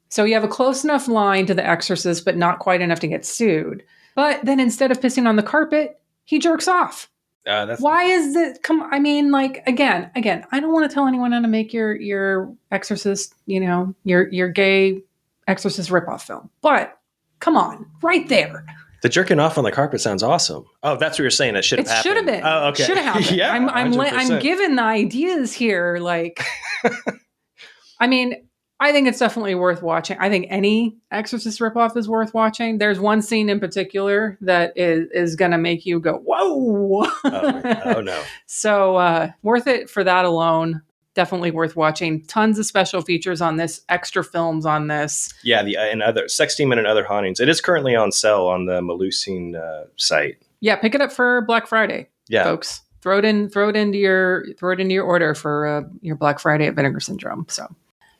So you have a close enough line to The Exorcist, but not quite enough to get sued. But then instead of pissing on the carpet, he jerks off. Why is it? Again, I don't want to tell anyone how to make your Exorcist, your gay Exorcist ripoff film. But come on, right there. The jerking off on the carpet sounds awesome. Oh, that's what you're saying. It should have happened. It should have been. Oh, okay. Should have happened. Yeah, I'm given the ideas here. Like, I think it's definitely worth watching. I think any Exorcist ripoff is worth watching. There's one scene in particular that is going to make you go, whoa. Oh, no. So worth it for that alone. Definitely worth watching. Tons of special features on this, extra films on this. Yeah, and other Sex Demon and Other Hauntings. It is currently on sale on the Malusine site. Yeah, pick it up for Black Friday, folks. Throw it into your order for your Black Friday at Vinegar Syndrome. So.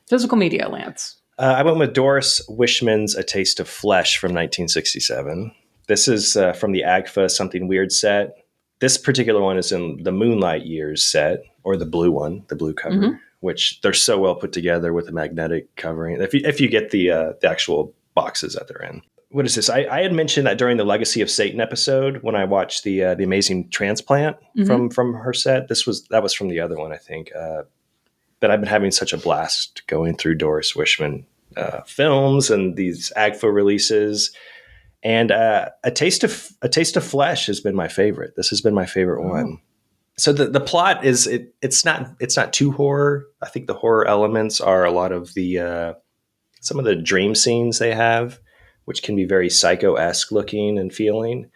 Physical media, Lance. I went with Doris Wishman's A Taste of Flesh from 1967. This is from the AGFA Something Weird set. This particular one is in the Moonlight Years set, or the blue one, the blue cover, which they're so well put together with the magnetic covering. If you get the actual boxes that they're in. What is this? I had mentioned that during the Legacy of Satan episode when I watched the Amazing Transplant from her set. That was from the other one, I think. That I've been having such a blast going through Doris Wishman films and these AGFA releases. And a taste of flesh has been my favorite. This has been my favorite one. So the plot is it's not too horror. I think the horror elements are a lot of the some of the dream scenes they have, which can be very psycho-esque looking and feeling.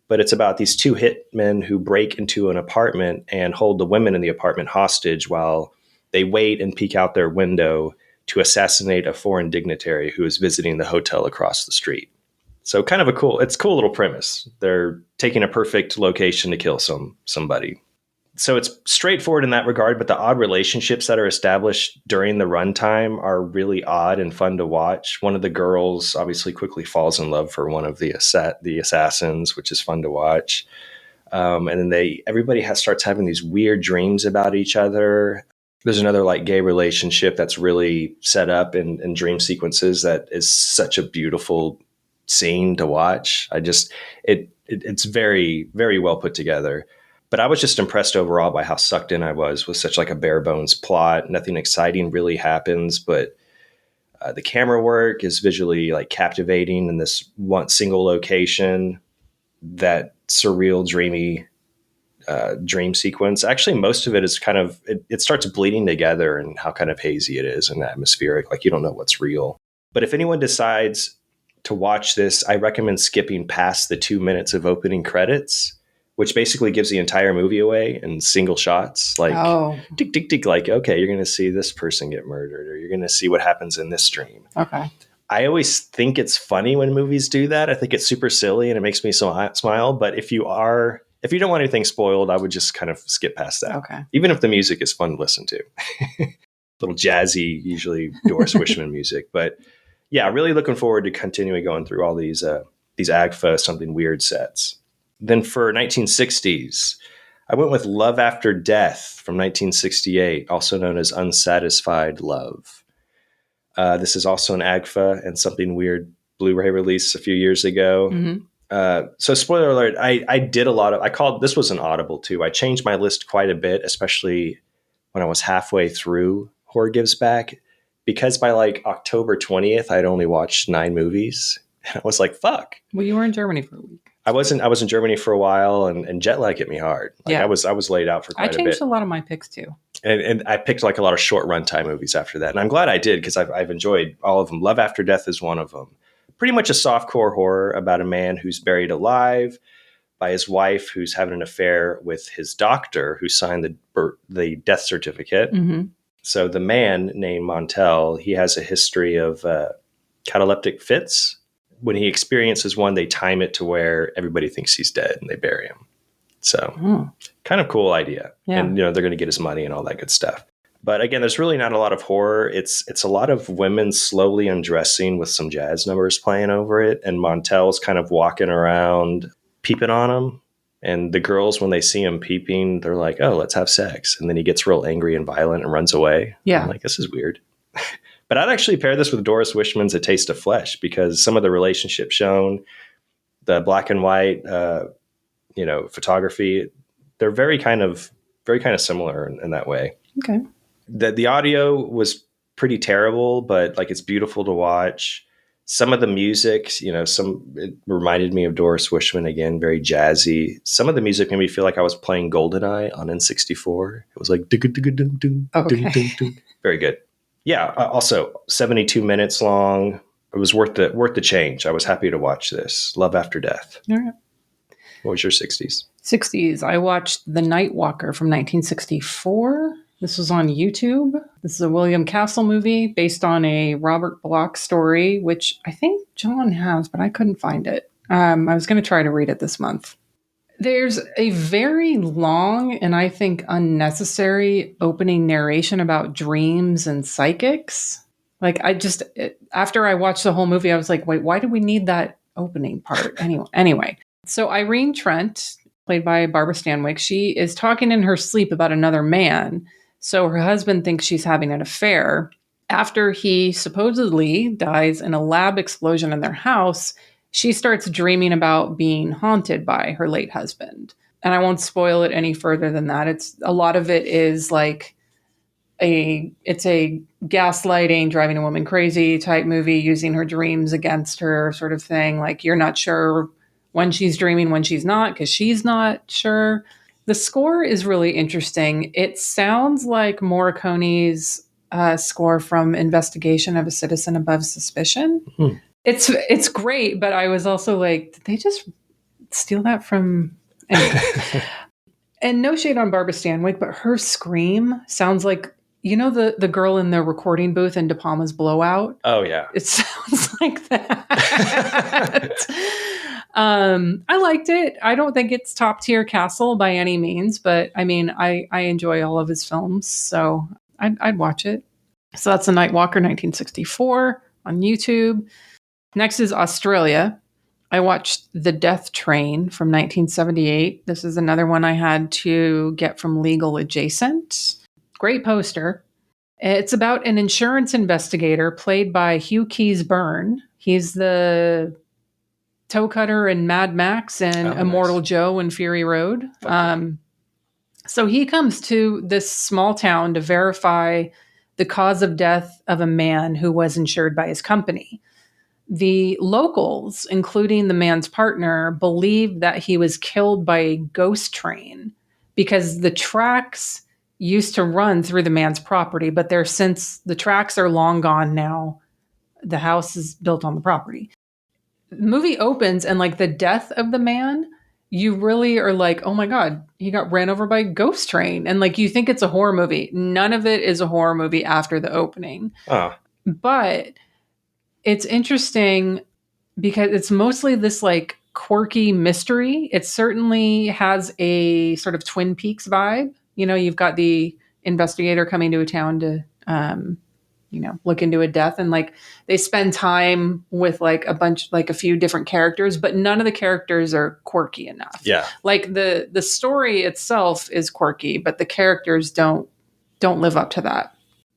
But it's about these two hitmen who break into an apartment and hold the women in the apartment hostage while they wait and peek out their window to assassinate a foreign dignitary who is visiting the hotel across the street. So kind of a cool little premise. They're taking a perfect location to kill somebody. So it's straightforward in that regard, but the odd relationships that are established during the runtime are really odd and fun to watch. One of the girls obviously quickly falls in love for one of the assassins, which is fun to watch. And then everybody starts having these weird dreams about each other. There's another like gay relationship that's really set up in dream sequences that is such a beautiful scene to watch. It's very, very well put together. But I was just impressed overall by how sucked in I was with such like a bare bones plot. Nothing exciting really happens, but the camera work is visually like captivating in this one single location. That surreal, dreamy dream sequence. Actually, most of it is kind of it starts bleeding together and how kind of hazy it is and atmospheric. Like you don't know what's real. But if anyone decides to watch this, I recommend skipping past the 2 minutes of opening credits, which basically gives the entire movie away in single shots. Like, tick, tick, tick. Like, okay, you're going to see this person get murdered or you're going to see what happens in this dream. Okay. I always think it's funny when movies do that. I think it's super silly and it makes me smile. But if you don't want anything spoiled, I would just kind of skip past that. Okay. Even if the music is fun to listen to. Little jazzy, usually Doris Wishman music. But yeah, really looking forward to continuing going through all these AGFA Something Weird sets. Then for 1960s, I went with Love After Death from 1968, also known as Unsatisfied Love. This is also an AGFA and Something Weird Blu-ray release a few years ago. Mm-hmm. So spoiler alert, I did this was an audible too. I changed my list quite a bit, especially when I was halfway through Horror Gives Back, because by like October 20th, I'd only watched 9 movies. And I was like, fuck. Well, you were in Germany for a week. I was in Germany for a while and jet lag hit me hard. Like yeah. I was laid out for quite a bit. I changed a lot of my picks too. And I picked like a lot of short runtime movies after that. And I'm glad I did because I've enjoyed all of them. Love After Death is one of them. Pretty much a softcore horror about a man who's buried alive by his wife who's having an affair with his doctor who signed the death certificate. Mm-hmm. So the man named Montel, he has a history of cataleptic fits. When he experiences one, they time it to where everybody thinks he's dead and they bury him. So kind of cool idea. Yeah. And, they're going to get his money and all that good stuff. But again, there's really not a lot of horror. It's a lot of women slowly undressing with some jazz numbers playing over it. And Montel's kind of walking around peeping on him. And the girls, when they see him peeping, they're like, oh, let's have sex. And then he gets real angry and violent and runs away. Yeah. I'm like, this is weird. But I'd actually pair this with Doris Wishman's A Taste of Flesh because some of the relationships shown, the black and white, photography, they're very kind of similar in that way. Okay. The audio was pretty terrible, but like it's beautiful to watch. Some of the music, it reminded me of Doris Wishman again, very jazzy. Some of the music made me feel like I was playing GoldenEye on N64. It was like, very good. Yeah, also 72 minutes long. It was worth the change. I was happy to watch this. Love After Death. All right. What was your 60s? 60s. I watched The Night Walker from 1964. This was on YouTube. This is a William Castle movie based on a Robert Bloch story, which I think John has, but I couldn't find it. I was going to try to read it this month. There's a very long and I think unnecessary opening narration about dreams and psychics. Like after I watched the whole movie, I was like, wait, why do we need that opening part? Anyway. So Irene Trent, played by Barbara Stanwyck, she is talking in her sleep about another man So her husband thinks she's having an affair. After he supposedly dies in a lab explosion in their house, she starts dreaming about being haunted by her late husband. And I won't spoil it any further than that. It's a lot of it is like it's a gaslighting, driving a woman crazy type movie, using her dreams against her sort of thing. Like you're not sure when she's dreaming, when she's not, because she's not sure. The score is really interesting. It sounds like Morricone's score from Investigation of a Citizen Above Suspicion. It's great, but I was also like, did they just steal that from? Anyway. And no shade on Barbara Stanwyck, but her scream sounds like, you know, the girl in the recording booth in De Palma's Blowout? Oh, yeah. It sounds like that. I liked it. I don't think it's top tier Castle by any means, but I mean, I enjoy all of his films, so I'd watch it. So that's The Night Walker, 1964 on YouTube. Next is Australia. I watched The Death Train from 1978. This is another one I had to get from Legal Adjacent. Great poster. It's about an insurance investigator played by Hugh Keys-Byrne. He's the toe cutter in Mad Max and Immortal Joe in Fury Road. So he comes to this small town to verify the cause of death of a man who was insured by his company. The locals, including the man's partner, believe that he was killed by a ghost train because the tracks used to run through the man's property, but since the tracks are long gone now, the house is built on the property. The movie opens and like the death of the man, you really are like, oh my God, he got ran over by a ghost train. And like, you think it's a horror movie. None of it is a horror movie after the opening. But it's interesting because it's mostly this like quirky mystery. It certainly has a sort of Twin Peaks vibe. You know, you've got the investigator coming to a town to, look into a death, and like they spend time with like a few different characters, but none of the characters are quirky enough. Yeah. Like the story itself is quirky, but the characters don't live up to that.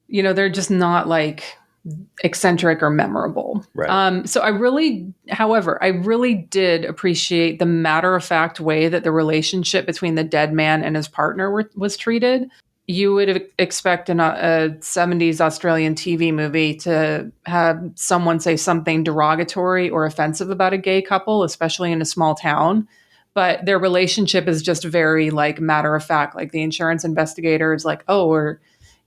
You know, they're just not like eccentric or memorable. Right. So I really did appreciate the matter-of-fact way that the relationship between the dead man and his partner was treated. You would expect in a 70s Australian TV movie to have someone say something derogatory or offensive about a gay couple, especially in a small town. But their relationship is just very like matter-of-fact. Like the insurance investigator is like, oh, are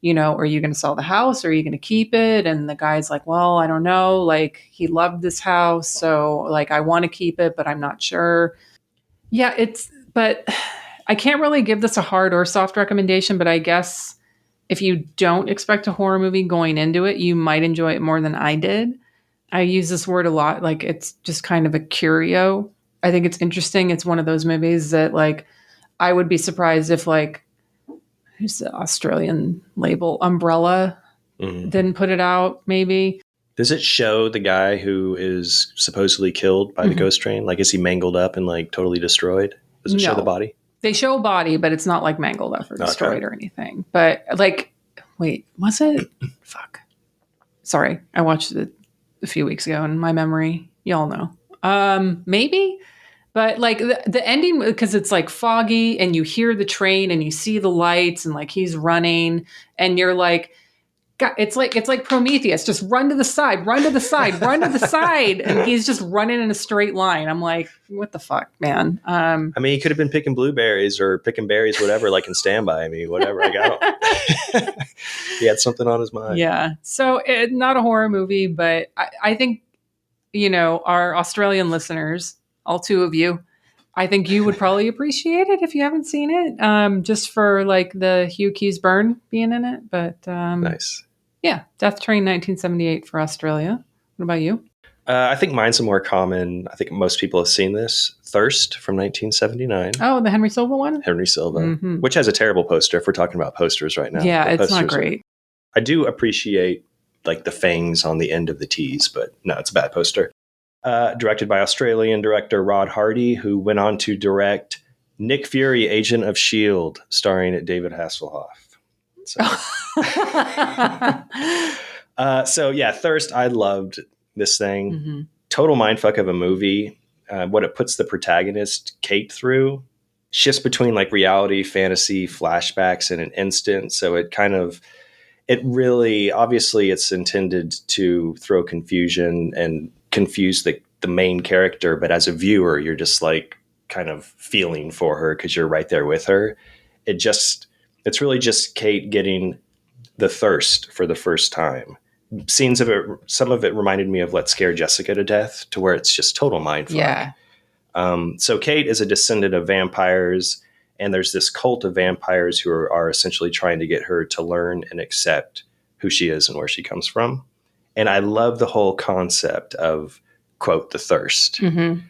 you going to sell the house or are you going to keep it? And the guy's like, well, I don't know. Like he loved this house. So like, I want to keep it, but I'm not sure. Yeah, but I can't really give this a hard or soft recommendation, but I guess if you don't expect a horror movie going into it, you might enjoy it more than I did. I use this word a lot. Like it's just kind of a curio. I think it's interesting. It's one of those movies that like, I would be surprised if like, who's the Australian label? Umbrella didn't put it out, maybe. Does it show the guy who is supposedly killed by the ghost train? Like, is he mangled up and like totally destroyed? Does it show the body? They show a body, but it's not like mangled up or destroyed or anything. But like, wait, was it? Fuck. Sorry. I watched it a few weeks ago and my memory, y'all know. Maybe. But like the ending, because it's like foggy and you hear the train and you see the lights and like he's running and you're like, God, it's like Prometheus, just run to the side, run to the side, run to the side. And he's just running in a straight line. I'm like, what the fuck, man? I mean, he could have been picking blueberries or picking berries, whatever, like in Stand By Me, whatever. Like, I don't. He had something on his mind. Yeah. So not a horror movie, but I think, our Australian listeners, all two of you, I think you would probably appreciate it if you haven't seen it, just for like the Hugh Keys-Byrne being in it. But nice. Yeah, Death Train 1978 for Australia. What about you? I think mine's a more common. I think most people have seen this. Thirst from 1979. Oh, the Henry Silva one? Henry Silva, which has a terrible poster if we're talking about posters right now. Yeah, it's not great. I do appreciate like the fangs on the end of the T's, but no, it's a bad poster. Directed by Australian director Rod Hardy, who went on to direct Nick Fury, Agent of S.H.I.E.L.D., starring David Hasselhoff. So, so yeah, Thirst. I loved this thing. Mm-hmm. Total mindfuck of a movie. What it puts the protagonist Kate through shifts between like reality, fantasy, flashbacks in an instant. So it really, obviously it's intended to throw confusion and confuse the main character. But as a viewer, you're just like kind of feeling for her because you're right there with her. It's really just Kate getting the thirst for the first time. Scenes of it, some of it reminded me of Let's Scare Jessica to Death, to where it's just total mindfuck. Yeah. So Kate is a descendant of vampires, and there's this cult of vampires who are essentially trying to get her to learn and accept who she is and where she comes from. And I love the whole concept of, quote, the thirst. Mm-hmm.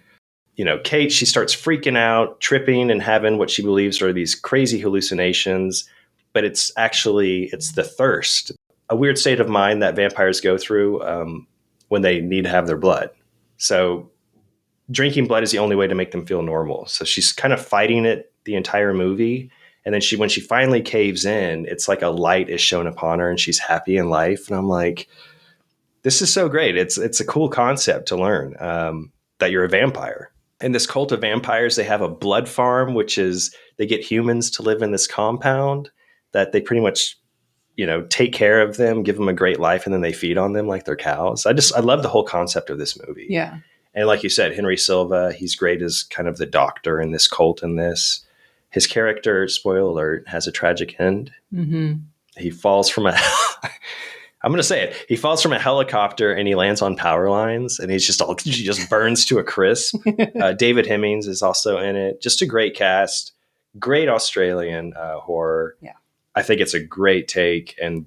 You know, Kate, she starts freaking out, tripping and having what she believes are these crazy hallucinations, but it's the thirst, a weird state of mind that vampires go through when they need to have their blood. So drinking blood is the only way to make them feel normal. So she's kind of fighting it the entire movie. And then when she finally caves in, it's like a light is shown upon her and she's happy in life. And I'm like, this is so great. It's a cool concept to learn that you're a vampire. And this cult of vampires, they have a blood farm, which is they get humans to live in this compound that they pretty much, take care of them, give them a great life, and then they feed on them like they're cows. I love the whole concept of this movie. Yeah. And like you said, Henry Silva, he's great as kind of the doctor in this cult in this. His character, spoiler alert, has a tragic end. Mm-hmm. He falls from I'm going to say it. He falls from a helicopter and he lands on power lines and he just burns to a crisp. David Hemmings is also in it. Just a great cast. Great Australian horror. Yeah. I think it's a great take and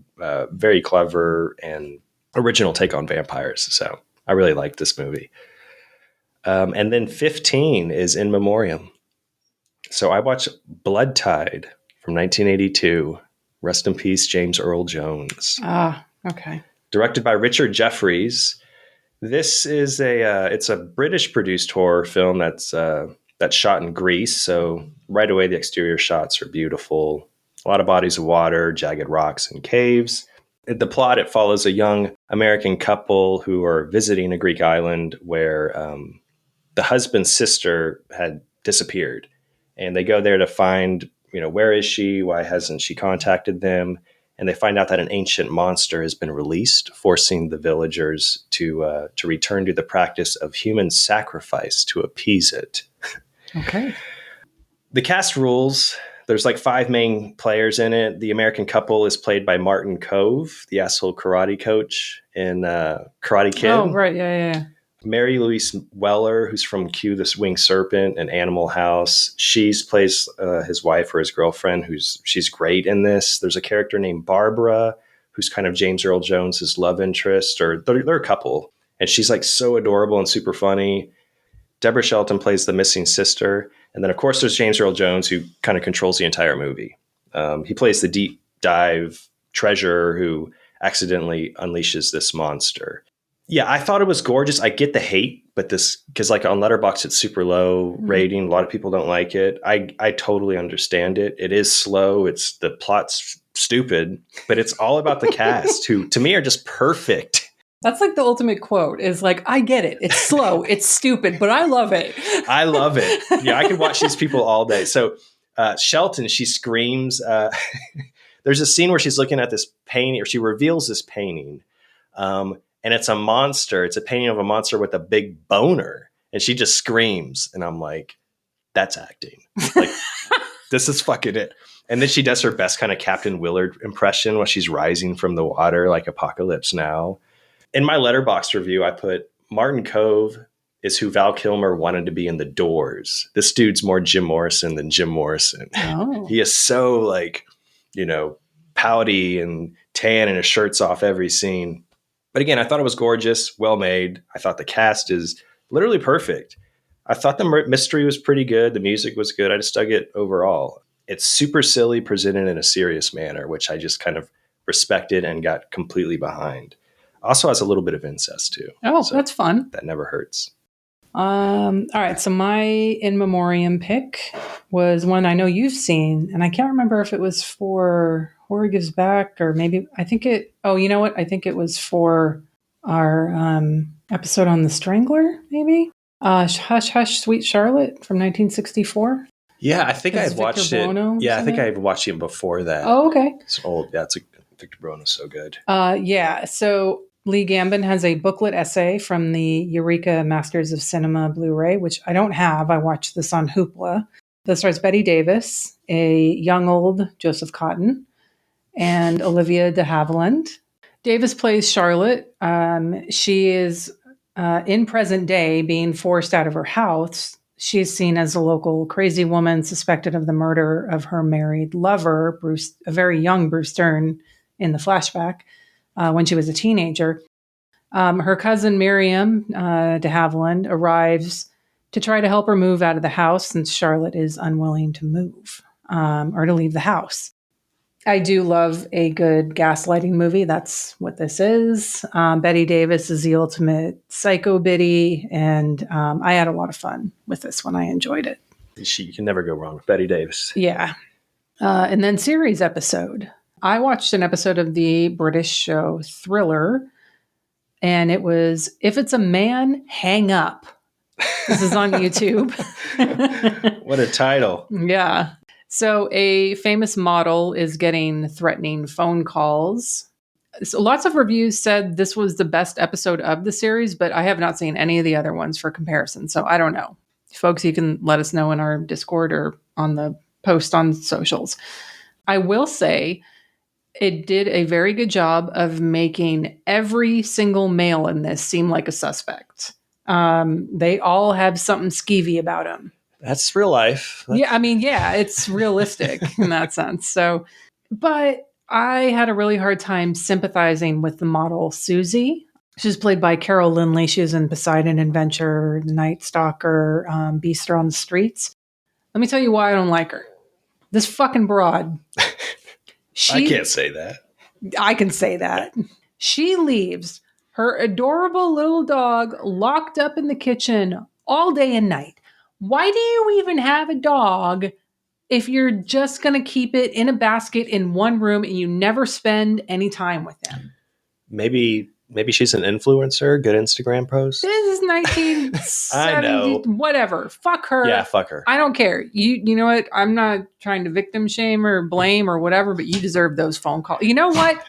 very clever and original take on vampires. So I really like this movie. And then 15 is In Memoriam. So I watched Blood Tide from 1982. Rest in peace, James Earl Jones. Ah, okay. Directed by Richard Jefferies. This is it's a British produced horror film that's shot in Greece. So right away, the exterior shots are beautiful. A lot of bodies of water, jagged rocks, and caves. The plot, it follows a young American couple who are visiting a Greek island where the husband's sister had disappeared. And they go there to find, where is she? Why hasn't she contacted them? And they find out that an ancient monster has been released, forcing the villagers to return to the practice of human sacrifice to appease it. Okay. The cast rules. There's like 5 main players in it. The American couple is played by Martin Kove, the asshole karate coach in Karate Kid. Oh, right. Yeah. Mary Louise Weller, who's from Q, the Winged Serpent and Animal House. She plays his wife or his girlfriend, she's great in this. There's a character named Barbara, who's kind of James Earl Jones's love interest, or they're a couple. And she's like so adorable and super funny. Deborah Shelton plays the missing sister. And then, of course, there's James Earl Jones, who kind of controls the entire movie. He plays the deep dive treasure who accidentally unleashes this monster. Yeah, I thought it was gorgeous. I get the hate, but because like on Letterboxd, it's super low rating. A lot of people don't like it. I totally understand it. It is slow. The plot's stupid, but it's all about the cast who, to me, are just perfect. That's like the ultimate quote is like, I get it. It's slow. It's stupid, but I love it. I love it. Yeah, I could watch these people all day. So Shelton, she screams. There's a scene where she's looking at this painting, or she reveals this painting. And it's a monster. It's a painting of a monster with a big boner. And she just screams. And I'm like, that's acting. Like, this is fucking it. And then she does her best kind of Captain Willard impression while she's rising from the water, like Apocalypse Now. In my Letterboxd review, I put Martin Kove is who Val Kilmer wanted to be in The Doors. This dude's more Jim Morrison than Jim Morrison. Oh. He is so like, pouty and tan and his shirt's off every scene. But again, I thought it was gorgeous, well made. I thought the cast is literally perfect. I thought the mystery was pretty good. The music was good. I just dug it overall. It's super silly, presented in a serious manner, which I just kind of respected and got completely behind. Also has a little bit of incest too. Oh, so that's fun. That never hurts. All right. So my in memoriam pick was one I know you've seen, and I can't remember if it was for Horror Gives Back or maybe I think it. Oh, you know what? I think it was for our episode on the Strangler, maybe. Hush Hush Sweet Charlotte from 1964. Yeah, I think I had watched it. Yeah, I think I had watched it before that. Oh, okay. It's old. Yeah, Victor Buono's so good. Yeah. So Lee Gambin has a booklet essay from the Eureka Masters of Cinema Blu-ray, which I don't have. I watched this on Hoopla. That stars Betty Davis, a young old Joseph Cotton, and Olivia de Havilland. Davis plays Charlotte. She is in present day being forced out of her house. She is seen as a local crazy woman suspected of the murder of her married lover, Bruce, a very young Bruce Dern, in the flashback when she was a teenager. Her cousin Miriam de Havilland arrives to try to help her move out of the house since Charlotte is unwilling to move or to leave the house. I do love a good gaslighting movie. That's what this is. Betty Davis is the ultimate psycho biddy, and I had a lot of fun with this one. I enjoyed it. You can never go wrong with Betty Davis. Yeah. And then series episode. I watched an episode of the British show Thriller, and it was If It's a Man, Hang Up. This is on YouTube. What a title. Yeah. So a famous model is getting threatening phone calls. So lots of reviews said this was the best episode of the series, but I have not seen any of the other ones for comparison. So I don't know. Folks, you can let us know in our Discord or on the post on socials. I will say it did a very good job of making every single male in this seem like a suspect. They all have something skeevy about them. That's real life. Yeah, it's realistic in that sense. So, but I had a really hard time sympathizing with the model Susie. She's played by Carol Lindley. She was in Poseidon Adventure, The Night Stalker, Beaster on the Streets. Let me tell you why I don't like her. This fucking broad. I can't say that. I can say that. She leaves her adorable little dog locked up in the kitchen all day and night. Why do you even have a dog if you're just going to keep it in a basket in one room and you never spend any time with him? Maybe she's an influencer, good Instagram post. This is 1970. I know. Whatever. Fuck her. Yeah, fuck her. I don't care. You know what? I'm not trying to victim shame or blame or whatever, but you deserve those phone calls. You know what?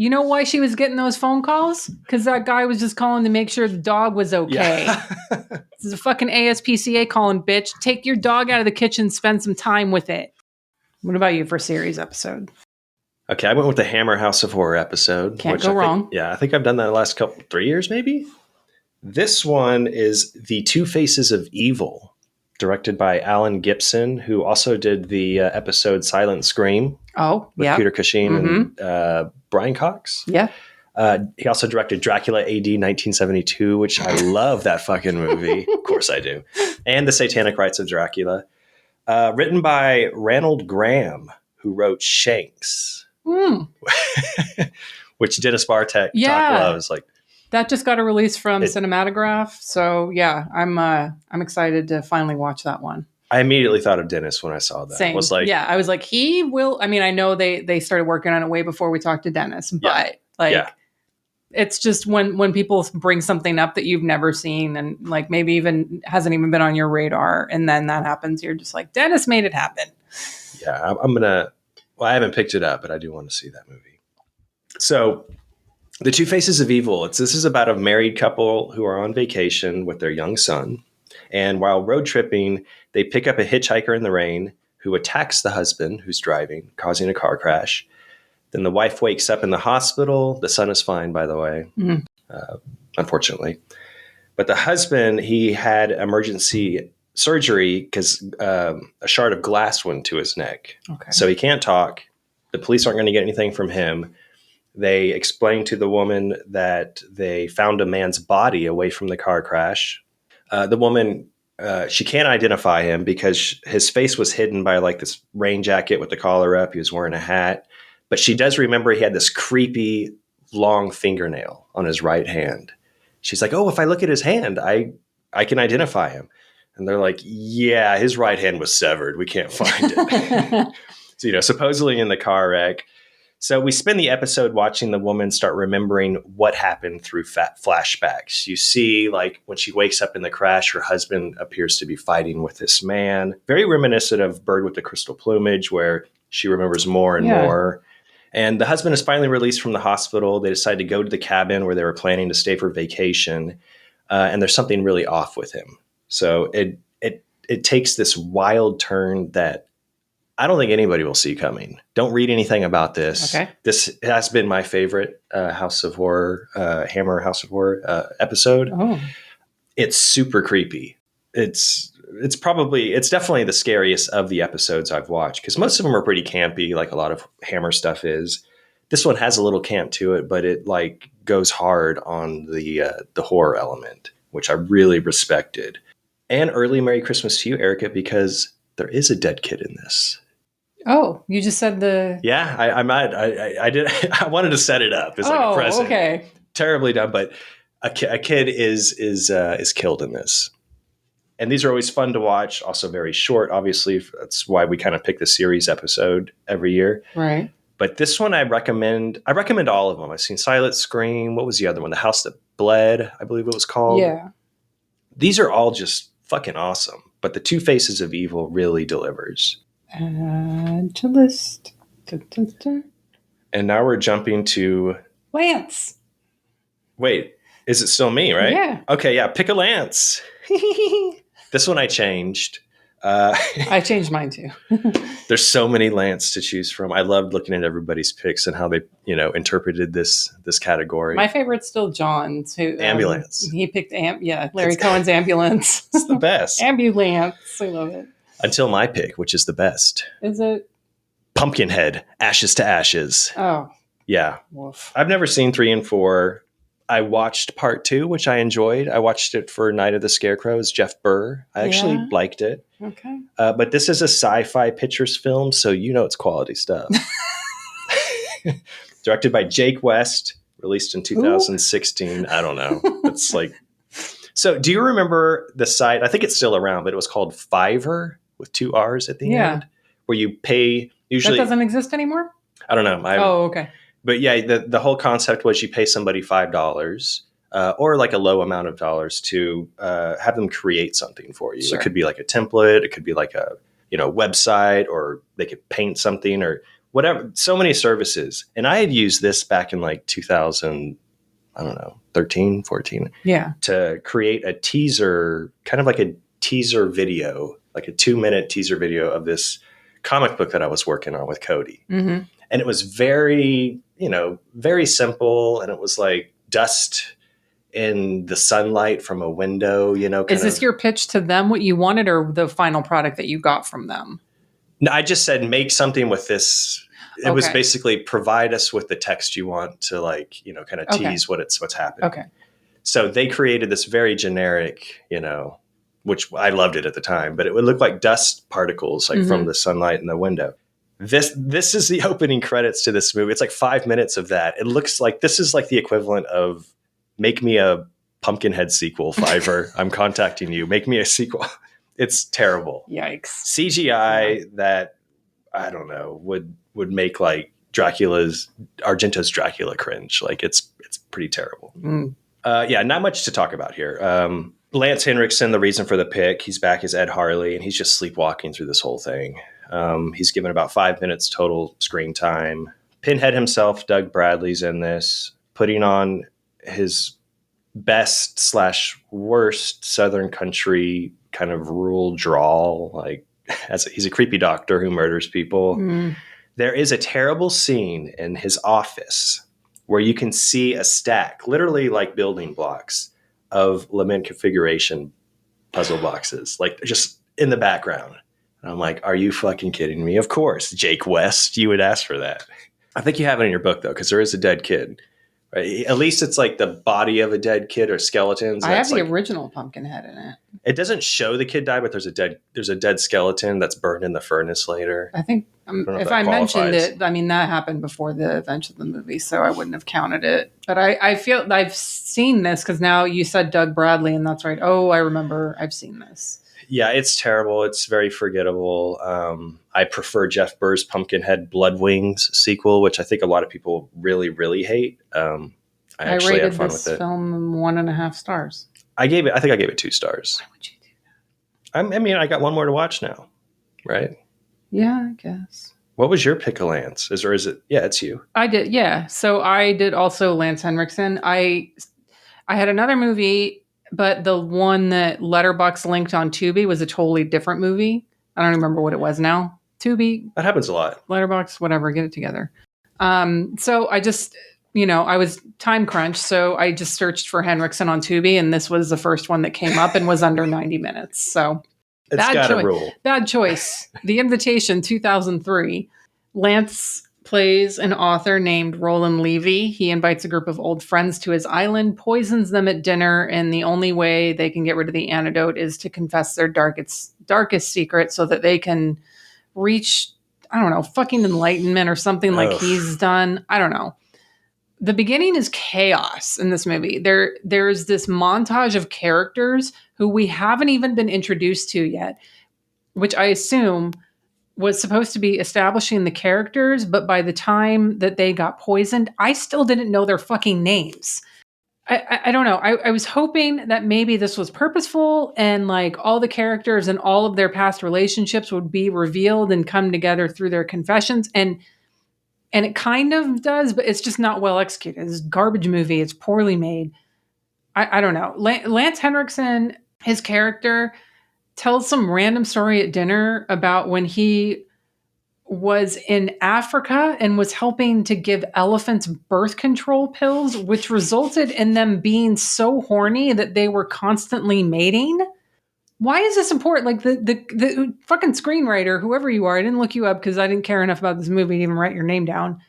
You know why she was getting those phone calls? Because that guy was just calling to make sure the dog was okay. Yeah. This is a fucking ASPCA calling, bitch. Take your dog out of the kitchen, spend some time with it. What about you for series episode? Okay, I went with the Hammer House of Horror episode. Can't go wrong. I think I've done that the last 3 years, maybe. This one is The Two Faces of Evil, directed by Alan Gibson, who also did the episode Silent Scream. Oh, with Peter Cushing and Brian Cox. Yeah. He also directed Dracula AD 1972, which I love that fucking movie. Of course I do. And The Satanic Rites of Dracula. Written by Ranald Graham, who wrote Shanks. Which Dennis Bartek loves. Like that just got a release from Cinematograph. So yeah, I'm excited to finally watch that one. I immediately thought of Dennis when I saw that. Same. I was like, he will. I mean, I know they started working on it way before we talked to Dennis, but it's just when people bring something up that you've never seen and like maybe even hasn't even been on your radar, and then that happens, you're just like, Dennis made it happen. Yeah, I haven't picked it up, but I do want to see that movie. So, The Two Faces of Evil. This is about a married couple who are on vacation with their young son. And while road tripping, they pick up a hitchhiker in the rain who attacks the husband who's driving, causing a car crash. Then the wife wakes up in the hospital. The son is fine, by the way, unfortunately. But the husband, he had emergency surgery because a shard of glass went to his neck. Okay. So he can't talk. The police aren't going to get anything from him. They explain to the woman that they found a man's body away from the car crash. The woman, she can't identify him because his face was hidden by like this rain jacket with the collar up. He was wearing a hat. But she does remember he had this creepy long fingernail on his right hand. She's like, oh, if I look at his hand, I I can identify him. And they're like, yeah, his right hand was severed. We can't find it. So, supposedly in the car wreck. So we spend the episode watching the woman start remembering what happened through flashbacks. You see, like, when she wakes up in the crash, her husband appears to be fighting with this man. Very reminiscent of Bird with the Crystal Plumage, where she remembers more and more. And the husband is finally released from the hospital. They decide to go to the cabin where they were planning to stay for vacation. And there's something really off with him. So it takes this wild turn that I don't think anybody will see coming. Don't read anything about this. Okay. This has been my favorite House of Horror, Hammer House of Horror episode. Oh. It's super creepy. It's definitely the scariest of the episodes I've watched, because most of them are pretty campy, like a lot of Hammer stuff is. This one has a little camp to it, but it like goes hard on the horror element, which I really respected. And early Merry Christmas to you, Erica, because there is a dead kid in this. Oh, you just said the... Yeah, I did. I wanted to set it up as like a present. Okay. Terribly done, but a kid is killed in this. And these are always fun to watch. Also very short, obviously. That's why we kind of pick the series episode every year. Right. But this one I recommend all of them. I've seen Silent Scream. What was the other one? The House That Bled, I believe it was called. Yeah. These are all just fucking awesome. But the Two Faces of Evil really delivers. Add to list. Dun, dun, dun. And now we're jumping to... Lance. Wait, is it still me, right? Yeah. Okay, yeah, pick a Lance. This one I changed. I changed mine too. There's so many Lance to choose from. I loved looking at everybody's picks and how they, interpreted this category. My favorite's still John's. Who Ambulance. He picked Larry Cohen's Ambulance. It's the best. Ambulance. I love it. Until my pick, which is the best. Is it? Pumpkinhead, Ashes to Ashes. Oh. Yeah. Woof. I've never seen 3 and 4. I watched part 2, which I enjoyed. I watched it for Night of the Scarecrows, Jeff Burr. I actually liked it. Okay. But this is a Sci-Fi Pictures film, so it's quality stuff. Directed by Jake West, released in 2016. Ooh. I don't know. It's like... So do you remember the site? I think it's still around, but it was called Fiverr with 2 R's at the end, where you pay usually... That doesn't exist anymore? I don't know. Okay. But yeah, the whole concept was you pay somebody $5 or like a low amount of dollars to have them create something for you. Sure. It could be like a template. It could be like a website, or they could paint something or whatever. So many services. And I had used this back in like 2000, I don't know, 13, 14. Yeah. To create a teaser, kind of like a teaser video, like a 2-minute teaser video of this comic book that I was working on with Cody. Mm-hmm. And it was very, very simple. And it was like dust in the sunlight from a window, Is this your pitch to them, what you wanted, or the final product that you got from them? No, I just said, make something with this. It was basically provide us with the text you want to kind of tease what's happening. Okay. So they created this very generic, which I loved it at the time, but it would look like dust particles from the sunlight in the window. This is the opening credits to this movie. It's like 5 minutes of that. It looks like this is like the equivalent of make me a Pumpkinhead sequel, Fiverr. I'm contacting you. Make me a sequel. It's terrible. Yikes. CGI that, I don't know, would make like Argento's Dracula cringe. Like it's pretty terrible. Mm. Not much to talk about here. Lance Henriksen, the reason for the pick, he's back as Ed Harley, and he's just sleepwalking through this whole thing. He's given about 5 minutes total screen time. Pinhead himself, Doug Bradley's in this, putting on his best/worst Southern country kind of rural drawl. Like, he's a creepy doctor who murders people. Mm. There is a terrible scene in his office where you can see a stack, literally like building blocks, of lament configuration puzzle boxes, like just in the background. And I'm like, are you fucking kidding me? Of course, Jake West, you would ask for that. I think you have it in your book, though, because there is a dead kid. Right? At least it's like the body of a dead kid or skeletons. I have the like, original Pumpkinhead in it. It doesn't show the kid die, but there's a dead skeleton that's burned in the furnace later. I think know if if I that mentioned qualifies. it, I mean, that happened before the event of the movie, so I wouldn't have counted it. But I feel I've seen this because now you said Doug Bradley, and that's right. Oh, I remember. I've seen this. Yeah, it's terrible. It's very forgettable. I prefer Jeff Burr's Pumpkinhead Blood Wings sequel, which I think a lot of people really, really hate. I actually rated had fun this with it. film 1.5 stars. I think I gave it 2 stars. Why would you do that? I mean, I got one more to watch now, right? Yeah, I guess. What was your pick of Lance? Is it? Yeah, it's you. I did. Yeah. So I did also Lance Henriksen. I had another movie, but the one that Letterboxd linked on Tubi was a totally different movie. I don't remember what it was now. Tubi, That happens a lot. Letterboxd, whatever, get it together. So I just, I was time crunched, so I just searched for Henriksen on Tubi, and this was the first one that came up and was under 90 minutes. So It's got a rule. bad choice. The Invitation, 2003. Lance plays an author named Roland Levy. He invites a group of old friends to his island, poisons them at dinner, and the only way they can get rid of the antidote is to confess their darkest secret so that they can reach, I don't know, fucking enlightenment or something like he's done. I don't know. The beginning is chaos in this movie. There's this montage of characters who we haven't even been introduced to yet, which I assume was supposed to be establishing the characters, but by the time that they got poisoned, I still didn't know their fucking names. I don't know. I was hoping that maybe this was purposeful and like all the characters and all of their past relationships would be revealed and come together through their confessions. And it kind of does, but it's just not well executed. It's a garbage movie. It's poorly made. I don't know. Lance Henriksen, his character, tells some random story at dinner about when he was in Africa and was helping to give elephants birth control pills, which resulted in them being so horny that they were constantly mating. Why is this important? Like the fucking screenwriter, whoever you are, I didn't look you up because I didn't care enough about this movie to even write your name down.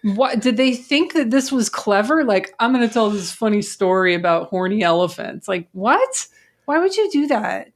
What did they think that this was clever? Like, I'm going to tell this funny story about horny elephants. Like, what? Why would you do that?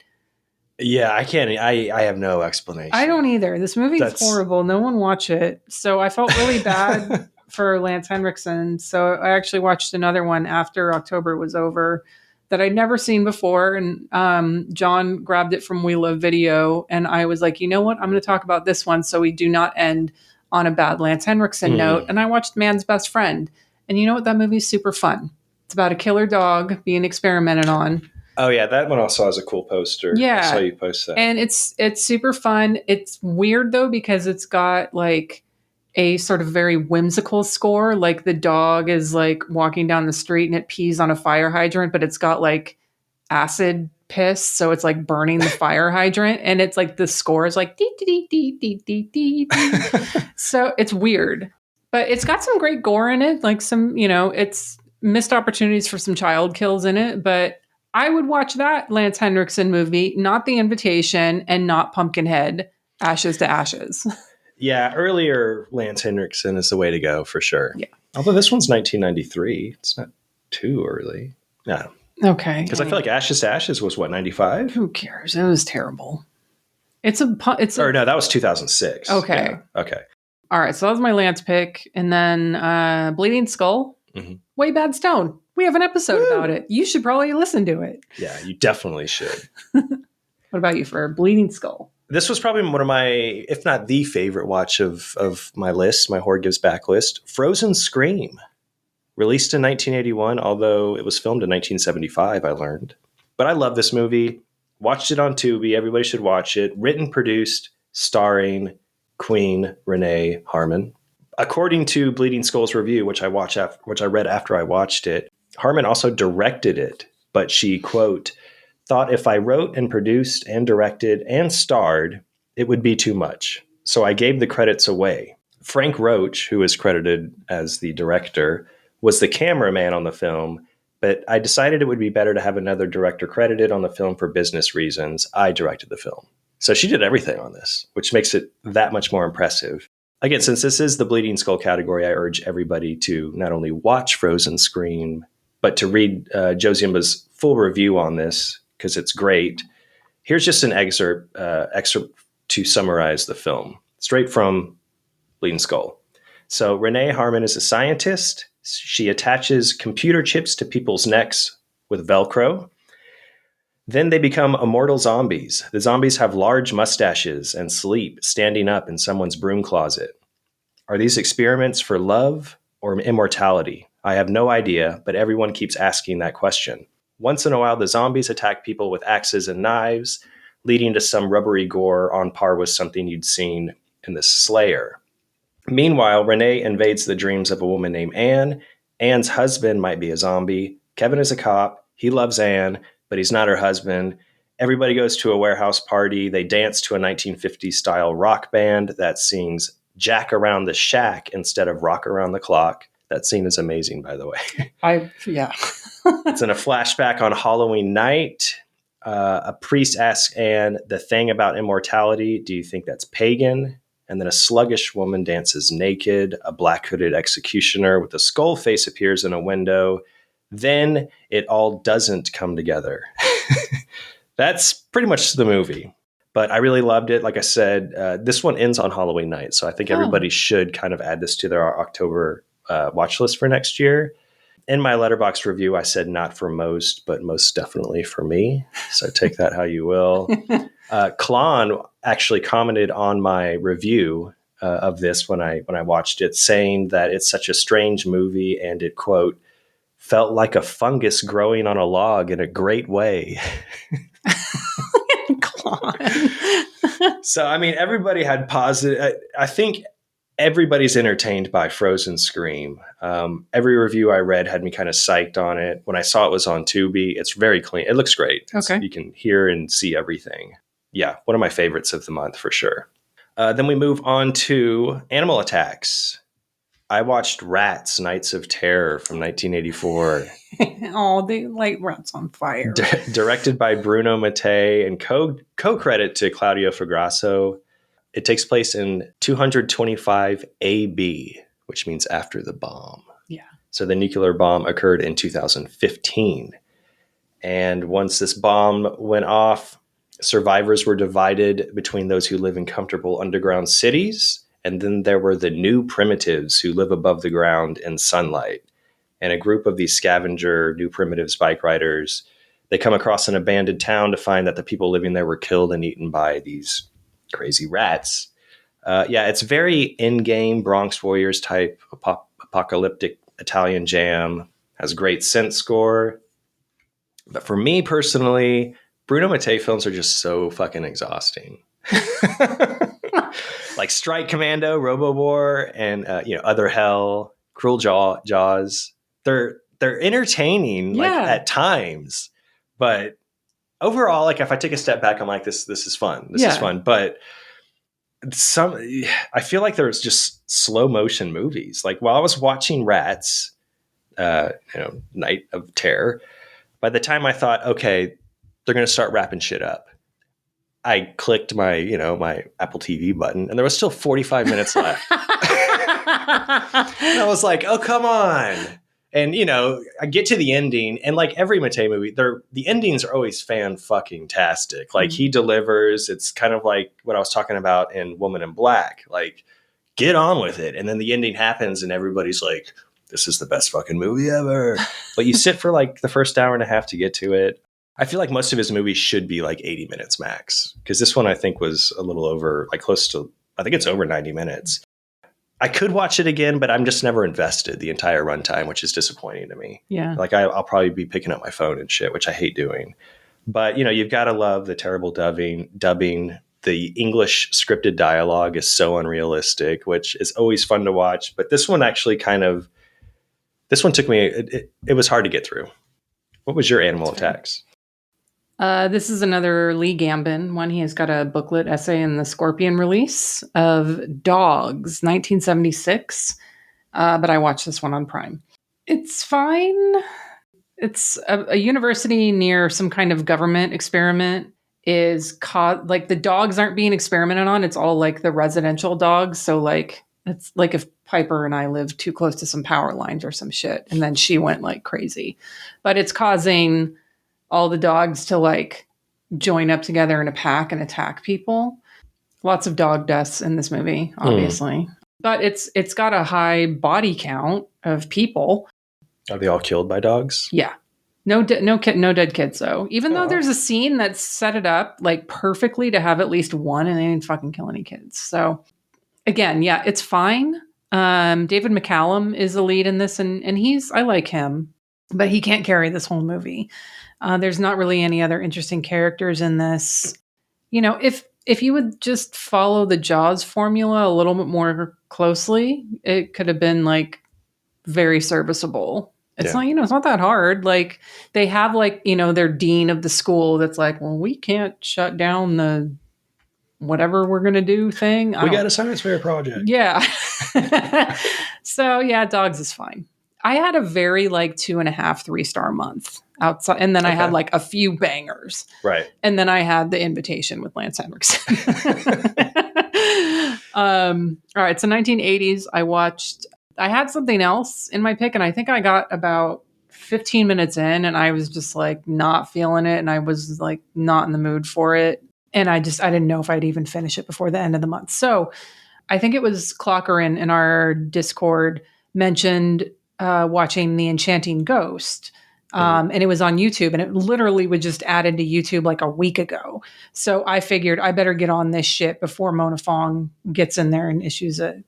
Yeah, I can't. I have no explanation. I don't either. This movie is horrible. No one watch it. So I felt really bad for Lance Henriksen. So I actually watched another one after October was over that I'd never seen before. And John grabbed it from We Love Video. And I was like, you know what? I'm going to talk about this one so we do not end on a bad Lance Henriksen note. And I watched Man's Best Friend. And you know what? That movie is super fun. It's about a killer dog being experimented on. Oh yeah, that one also has a cool poster. Yeah, I saw you post that. And it's super fun. It's weird though because it's got like a sort of very whimsical score. Like the dog is like walking down the street and it pees on a fire hydrant, but it's got like acid piss, so it's like burning the fire hydrant. And it's like the score is like dee dee dee dee dee dee dee. So it's weird, but it's got some great gore in it. Like some, it's missed opportunities for some child kills in it, but I would watch that Lance Henriksen movie, not The Invitation and not Pumpkinhead, Ashes to Ashes. Yeah, earlier Lance Henriksen is the way to go for sure. Yeah. Although this one's 1993. It's not too early. No. Okay. Because I feel like Ashes to Ashes was what, 95? Who cares? It was terrible. Or no, that was 2006. Okay. Yeah. Okay. All right. So that was my Lance pick. And then Bleeding Skull, Way Bad Stone. We have an episode about it. You should probably listen to it. Yeah, you definitely should. What about you for Bleeding Skull? This was probably one of my, if not the favorite watch of my list, my Horror Gives Back list. Frozen Scream. Released in 1981, although it was filmed in 1975, I learned. But I love this movie. Watched it on Tubi. Everybody should watch it. Written, produced, starring Queen Renee Harmon. According to Bleeding Skull's review, which I read after I watched it, Harmon also directed it, but she, quote, thought if I wrote and produced and directed and starred, it would be too much. So I gave the credits away. Frank Roach, who is credited as the director, was the cameraman on the film, but I decided it would be better to have another director credited on the film for business reasons. I directed the film. So she did everything on this, which makes it that much more impressive. Again, since this is the Bleeding Skull category, I urge everybody to not only watch Frozen Scream, but to read Joe Ziemba's full review on this, because it's great. Here's just an excerpt to summarize the film, straight from Bleeding Skull. So Renee Harmon is a scientist. She attaches computer chips to people's necks with Velcro. Then they become immortal zombies. The zombies have large mustaches and sleep standing up in someone's broom closet. Are these experiments for love or immortality? I have no idea, but everyone keeps asking that question. Once in a while, the zombies attack people with axes and knives, leading to some rubbery gore on par with something you'd seen in The Slayer. Meanwhile, Renee invades the dreams of a woman named Anne. Anne's husband might be a zombie. Kevin is a cop. He loves Anne, but he's not her husband. Everybody goes to a warehouse party. They dance to a 1950s style rock band that sings Jack Around the Shack instead of Rock Around the Clock. That scene is amazing, by the way. It's in a flashback on Halloween night. A priest asks Anne the thing about immortality. Do you think that's pagan? And then a sluggish woman dances naked. A black hooded executioner with a skull face appears in a window. Then it all doesn't come together. That's pretty much the movie. But I really loved it. Like I said, this one ends on Halloween night. So I think everybody should kind of add this to their October watch list for next year. In my Letterboxd review, I said not for most, but most definitely for me. So take that how you will. Klon actually commented on my review of this when I watched it, saying that it's such a strange movie and it, quote, felt like a fungus growing on a log in a great way. So, I mean, everybody had positive. I think everybody's entertained by Frozen Scream. Every review I read had me kind of psyched on it. When I saw it was on Tubi, it's very clean. It looks great. Okay. You can hear and see everything. Yeah, one of my favorites of the month for sure. Then we move on to Animal Attacks. I watched Rats, Nights of Terror from 1984. Oh, they light Rats on Fire. Directed by Bruno Mattei and co-credit to Claudio Fragasso. It takes place in 225 AB, which means after the bomb. Yeah. So the nuclear bomb occurred in 2015. And once this bomb went off, survivors were divided between those who live in comfortable underground cities, and then there were the new primitives who live above the ground in sunlight. And a group of these scavenger new primitives bike riders, they come across an abandoned town to find that the people living there were killed and eaten by these crazy rats. It's very in-game Bronx Warriors type apocalyptic Italian jam. Has a great synth score. But for me personally, Bruno Mattei films are just so fucking exhausting. Like Strike Commando, Robo War, and Other Hell, Cruel Jaws. They're entertaining, like at times, but overall, like if I take a step back, I'm like, this is fun. This is fun. But I feel like there's just slow motion movies. Like while I was watching Rats, Night of Terror, by the time I thought, okay, they're going to start wrapping shit up, I clicked my Apple TV button and there was still 45 minutes left. And I was like, oh, come on. And, I get to the ending, and like every Mattei movie, the endings are always fan-fucking-tastic. Like, he delivers. It's kind of like what I was talking about in Woman in Black. Like, get on with it. And then the ending happens, and everybody's like, this is the best fucking movie ever. But you sit for like the first hour and a half to get to it. I feel like most of his movies should be like 80 minutes max, because this one I think was a little over, like close to, I think it's over 90 minutes. I could watch it again, but I'm just never invested the entire runtime, which is disappointing to me. Yeah. Like I'll probably be picking up my phone and shit, which I hate doing. But, you've got to love the terrible dubbing. The English scripted dialogue is so unrealistic, which is always fun to watch. But this one actually this one took me, it was hard to get through. What was your Animal Attacks? This is another Lee Gambin one. He has got a booklet essay in the Scorpion release of Dogs, 1976. But I watched this one on Prime. It's fine. It's a university near some kind of government experiment. is like the dogs aren't being experimented on. It's all like the residential dogs. So like it's like if Piper and I lived too close to some power lines or some shit, and then she went like crazy. But it's causing all the dogs to like join up together in a pack and attack people. Lots of dog deaths in this movie, obviously. But it's got a high body count of people. Are they all killed by dogs? Yeah. No dead kids though. Even though there's a scene that set it up like perfectly to have at least one, and they didn't fucking kill any kids. So again, yeah, it's fine. David McCallum is the lead in this, and I like him, but he can't carry this whole movie. There's not really any other interesting characters in this. You know, if you would just follow the Jaws formula a little bit more closely, it could have been like very serviceable. It's not, it's not that hard. Like they have like, their dean of the school that's like, well, we can't shut down the whatever we're going to do thing. We got a science fair project. Yeah. So yeah, dogs is fine. I had a very like 2.5, 3-star month outside. And then I had like a few bangers. Right. And then I had The Invitation with Lance Henriksen. All right. So 1980s, I had something else in my pick, and I think I got about 15 minutes in and I was just like not feeling it. And I was like not in the mood for it. And I didn't know if I'd even finish it before the end of the month. So I think it was Clocker in our Discord mentioned watching The Enchanting Ghost. And it was on YouTube, and it literally was just added to YouTube like a week ago. So I figured I better get on this shit before Mona Fong gets in there and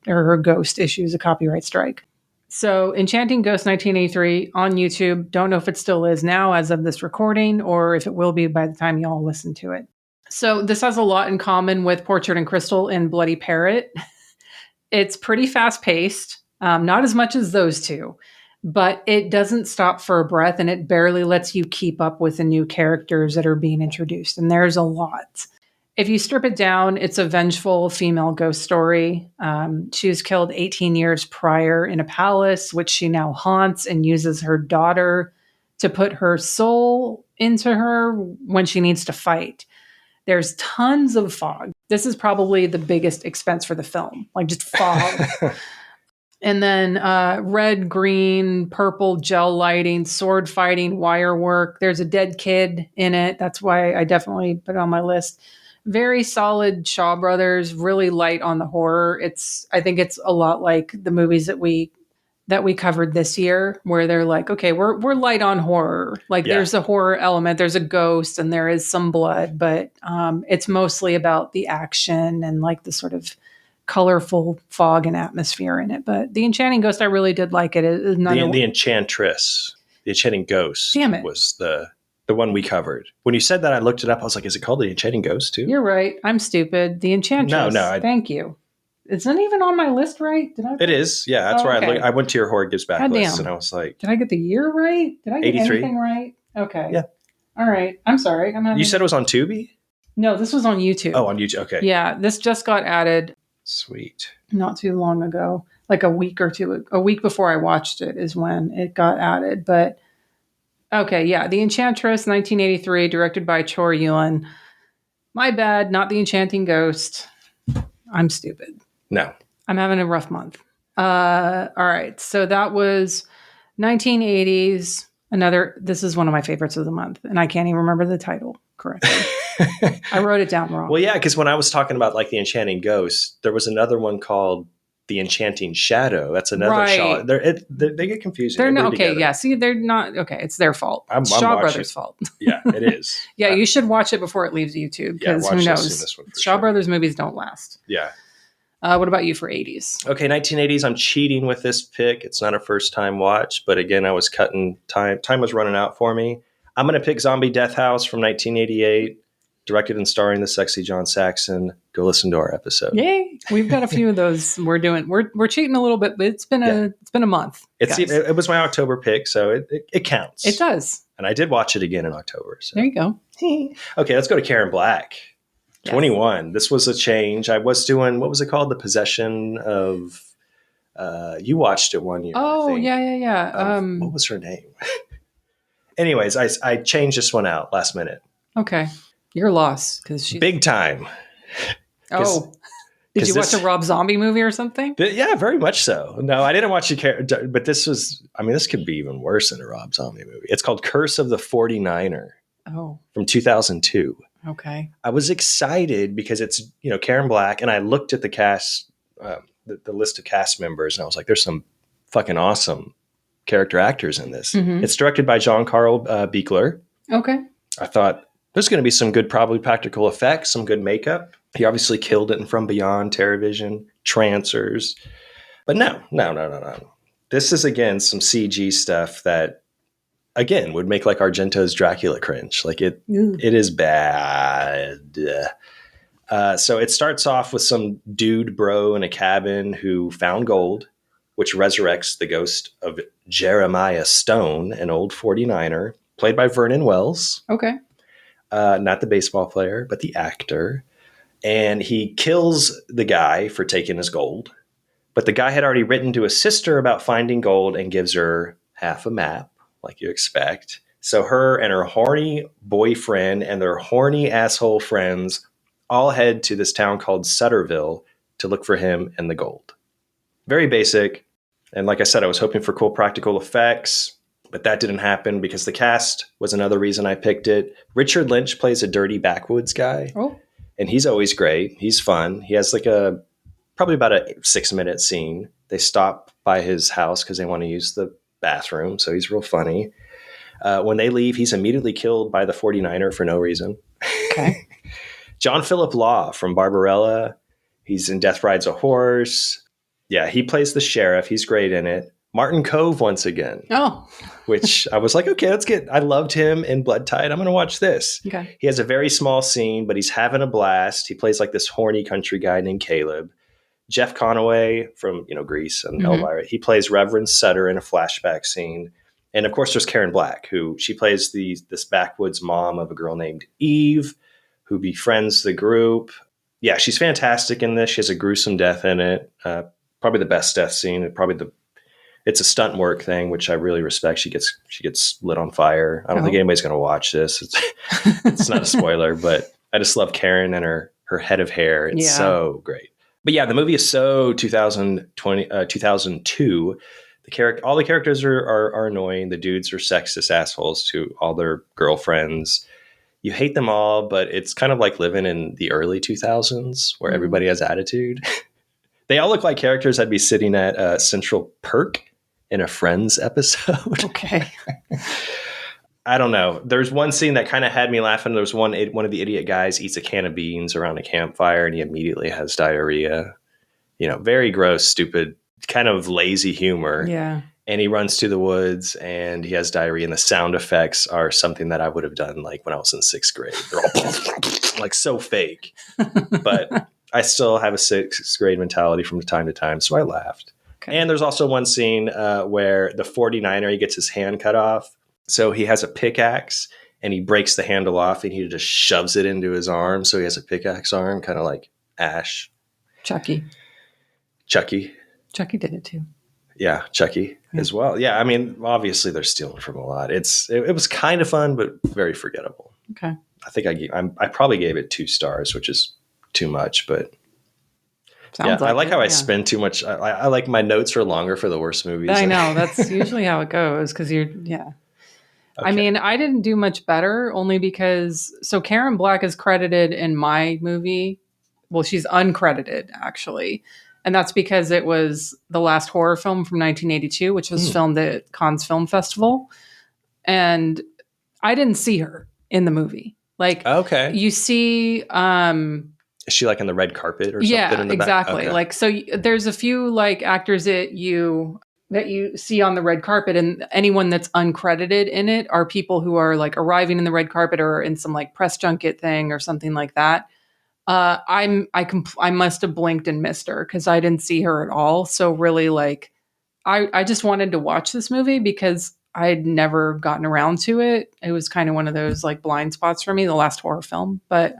her Ghost issues a copyright strike. So Enchanting Ghost 1983 on YouTube. Don't know if it still is now as of this recording, or if it will be by the time y'all listen to it. So this has a lot in common with Portrait and Crystal and Bloody Parrot. It's pretty fast paced, not as much as those two. But it doesn't stop for a breath, and it barely lets you keep up with the new characters that are being introduced. And there's a lot. If you strip it down, it's a vengeful female ghost story. She was killed 18 years prior in a palace, which she now haunts and uses her daughter to put her soul into her when she needs to fight. There's tons of fog. This is probably the biggest expense for the film, like just fog. And then red, green, purple gel lighting, sword fighting, wire work. There's a dead kid in it. That's why I definitely put it on my list. Very solid Shaw Brothers, really light on the horror. I think it's a lot like the movies that we covered this year, where they're like, okay, we're light on horror. Like there's a horror element, there's a ghost, and there is some blood, but it's mostly about the action and like the sort of colorful fog and atmosphere in it. But The Enchanting Ghost, I really did like it. The Enchantress, The Enchanting Ghost. Damn it. Was the one we covered. When you said that, I looked it up. I was like, is it called The Enchanting Ghost too? You're right. I'm stupid. The Enchantress. No. Thank you. It's not even on my list, right? It is. Yeah, that's where I went to your Horror Gives Back list, and I was like, did I get the year right? Did I get 83. anything right? Okay. Yeah. All right. I'm sorry. You said it was on Tubi? No, this was on YouTube. Oh, on YouTube. Okay. Yeah, this just got added. Sweet. Not too long ago, like a week before I watched it is when it got added. But okay, yeah, The Enchantress, 1983, directed by Chor Yuen. My bad, not The Enchanting Ghost. I'm stupid. No. I'm having a rough month. All right, so that was 1980s. This is one of my favorites of the month, and I can't even remember the title correctly. I wrote it down wrong. Well, yeah, because when I was talking about like The Enchanting Ghost, there was another one called The Enchanting Shadow. That's another Shaw. They get confusing. They're not okay. Together. Yeah, see, they're not okay. It's their fault. Shaw Brothers' fault. Yeah, it is. Yeah, you should watch it before it leaves YouTube, because who knows? Shaw Brothers movies don't last. Yeah. What about you for 80s? Okay, 1980s. I'm cheating with this pick. It's not a first time watch, but again, I was cutting time. Time was running out for me. I'm going to pick Zombie Death House from 1988. Directed and starring the sexy John Saxon. Go listen to our episode. Yay! We've got a few of those. We're cheating a little bit, but it's been a month. It was my October pick, so it counts. It does. And I did watch it again in October. So. There you go. Okay, let's go to Karen Black. Yes. 21. This was a change. I was doing, what was it called? The Possession of. You watched it one year. Oh, yeah. What was her name? Anyways, I changed this one out last minute. Okay. You're lost because she's Big time. Oh, did you watch a Rob Zombie movie or something? Yeah, very much so. No, I didn't watch but this was, I mean, this could be even worse than a Rob Zombie movie. It's called Curse of the 49er. Oh. From 2002. Okay. I was excited because it's, Karen Black, and I looked at the cast, the list of cast members, and I was like, there's some fucking awesome character actors in this. Mm-hmm. It's directed by Jean-Carl Buechler. Okay. I thought there's going to be some good, probably practical effects, some good makeup. He obviously killed it in From Beyond, TerraVision, Trancers. But no. This is, again, some CG stuff that, again, would make like Argento's Dracula cringe. Like it is bad. So it starts off with some dude bro in a cabin who found gold, which resurrects the ghost of Jeremiah Stone, an old 49er, played by Vernon Wells. Okay. Not the baseball player, but the actor. And he kills the guy for taking his gold. But the guy had already written to his sister about finding gold and gives her half a map, like you expect. So her and her horny boyfriend and their horny asshole friends all head to this town called Sutterville to look for him and the gold. Very basic. And like I said, I was hoping for cool practical effects, but that didn't happen because the cast was another reason I picked it. Richard Lynch plays a dirty backwoods guy. Oh. And he's always great. He's fun. He has like probably about a 6-minute scene. They stop by his house because they want to use the bathroom. So he's real funny. When they leave, he's immediately killed by the 49er for no reason. Okay. John Philip Law from Barbarella. He's in Death Rides a Horse. Yeah, he plays the sheriff. He's great in it. Martin Cove once again. Oh. Which I was like, okay, let's get. I loved him in Blood Tide. I'm going to watch this. Okay. He has a very small scene, but he's having a blast. He plays like this horny country guy named Caleb. Jeff Conaway from Grease and Elvira. He plays Reverend Sutter in a flashback scene. And of course, there's Karen Black, who she plays this backwoods mom of a girl named Eve, who befriends the group. Yeah, she's fantastic in this. She has a gruesome death in it. Probably the best death scene. It's a stunt work thing, which I really respect. She gets lit on fire. I don't think anybody's going to watch this. It's not a spoiler, but I just love Karen and her head of hair. It's so great. But yeah, the movie is so 2002. All the characters are annoying. The dudes are sexist assholes to all their girlfriends. You hate them all, but it's kind of like living in the early 2000s where everybody has attitude. They all look like characters that'd be sitting at Central Perk in a Friends episode. Okay. I don't know. There's one scene that kind of had me laughing. There's one of the idiot guys eats a can of beans around a campfire and he immediately has diarrhea. Very gross, stupid, kind of lazy humor. Yeah. And he runs to the woods and he has diarrhea, and the sound effects are something that I would have done like when I was in 6th grade. They're all like so fake. But I still have a 6th grade mentality from time to time, so I laughed. Okay. And there's also one scene where the 49er, he gets his hand cut off. So he has a pickaxe and he breaks the handle off and he just shoves it into his arm. So he has a pickaxe arm, kind of like Ash. Chucky did it too. Yeah, Chucky as well. Yeah, I mean, obviously they're stealing from a lot. It was kind of fun, but very forgettable. Okay. I think I probably gave it 2 stars, which is too much, but Sounds I like how I spend too much. I like my notes are longer for the worst movies. I know. That's usually how it goes because Okay. I mean, I didn't do much better only because, Karen Black is credited in my movie. Well, she's uncredited actually. And that's because it was the last horror film from 1982, which was filmed at Cannes Film Festival. And I didn't see her in the movie. Like, okay. You see, is she like on the red carpet or something? Yeah, in the exactly. Back? Okay. Like, so there's a few like actors that you see on the red carpet, and anyone that's uncredited in it are people who are like arriving in the red carpet or in some like press junket thing or something like that. I must have blinked and missed her because I didn't see her at all. So really, like, I just wanted to watch this movie because I'd never gotten around to it. It was kind of one of those like blind spots for me, the last horror film. But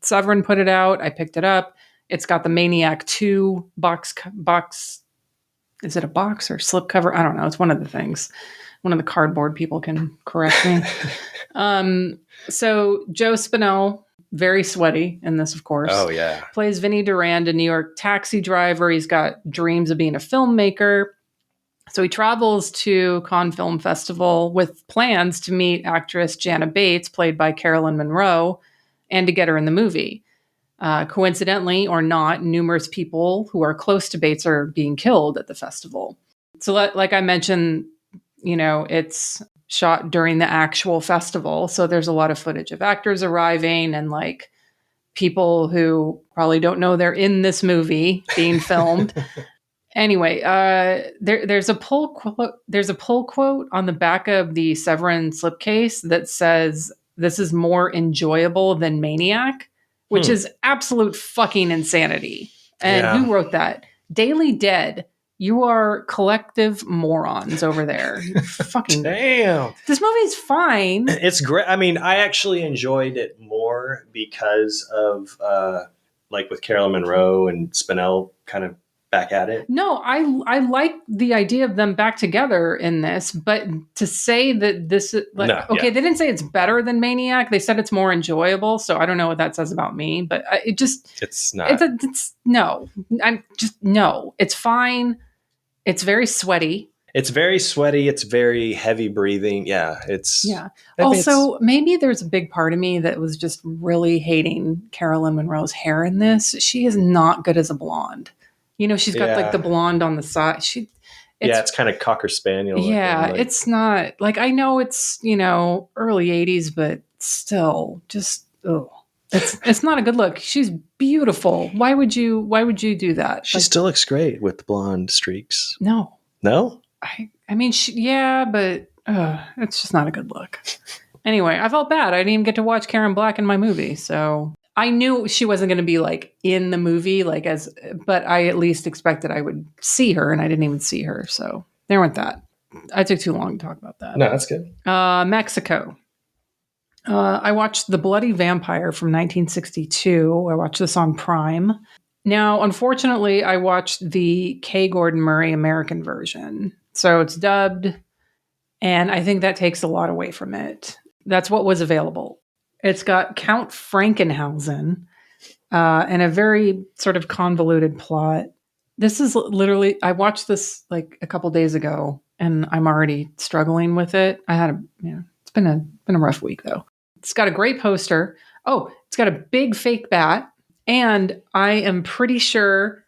Severin put it out. I picked it up. It's got the Maniac 2 box. Is it a box or slip cover? I don't know. It's one of the things. One of the cardboard people can correct me. So Joe Spinell very sweaty in this, of course. Oh, yeah. Plays Vinny Durand, a New York taxi driver. He's got dreams of being a filmmaker. So he travels to Cannes Film Festival with plans to meet actress Jana Bates, played by Carolyn Monroe, and to get her in the movie. Coincidentally or not, numerous people who are close to Bates are being killed at the festival. So like I mentioned, it's shot during the actual festival. So there's a lot of footage of actors arriving and like people who probably don't know they're in this movie being filmed. Anyway, there's a pull quote on the back of the Severin slipcase that says, "This is more enjoyable than Maniac," which is absolute fucking insanity. And who wrote that? Daily Dead. You are collective morons over there. Fucking damn. This movie's fine. It's great. I mean, I actually enjoyed it more because of like with Carolyn Monroe and Spinell kind of back at it. No, I like the idea of them back together in this, but to say that this is they didn't say it's better than Maniac. They said it's more enjoyable. So I don't know what that says about me, but it's not. It's fine. It's very sweaty. It's very sweaty. It's very heavy breathing. Yeah. Also, maybe there's a big part of me that was just really hating Carolyn Monroe's hair in this. She is not good as a blonde. She's got like the blonde on the side. It's kind of Cocker Spaniel. Yeah, it's not like, I know it's, early 80s, but still just, it's not a good look. She's beautiful. Why would you do that? She still looks great with the blonde streaks. No. No? I mean, but it's just not a good look. Anyway, I felt bad. I didn't even get to watch Karen Black in my movie, so I knew she wasn't going to be like in the movie, but I at least expected I would see her, and I didn't even see her. So there went that. I took too long to talk about that. No, that's good. Mexico. I watched The Bloody Vampire from 1962. I watched this on Prime. Now, unfortunately, I watched the K. Gordon Murray American version. So it's dubbed, and I think that takes a lot away from it. That's what was available. It's got Count Frankenhausen and a very sort of convoluted plot. This is literally, I watched this like a couple days ago, and I'm already struggling with it. It's been a rough week though. It's got a great poster. Oh, it's got a big fake bat, and I am pretty sure.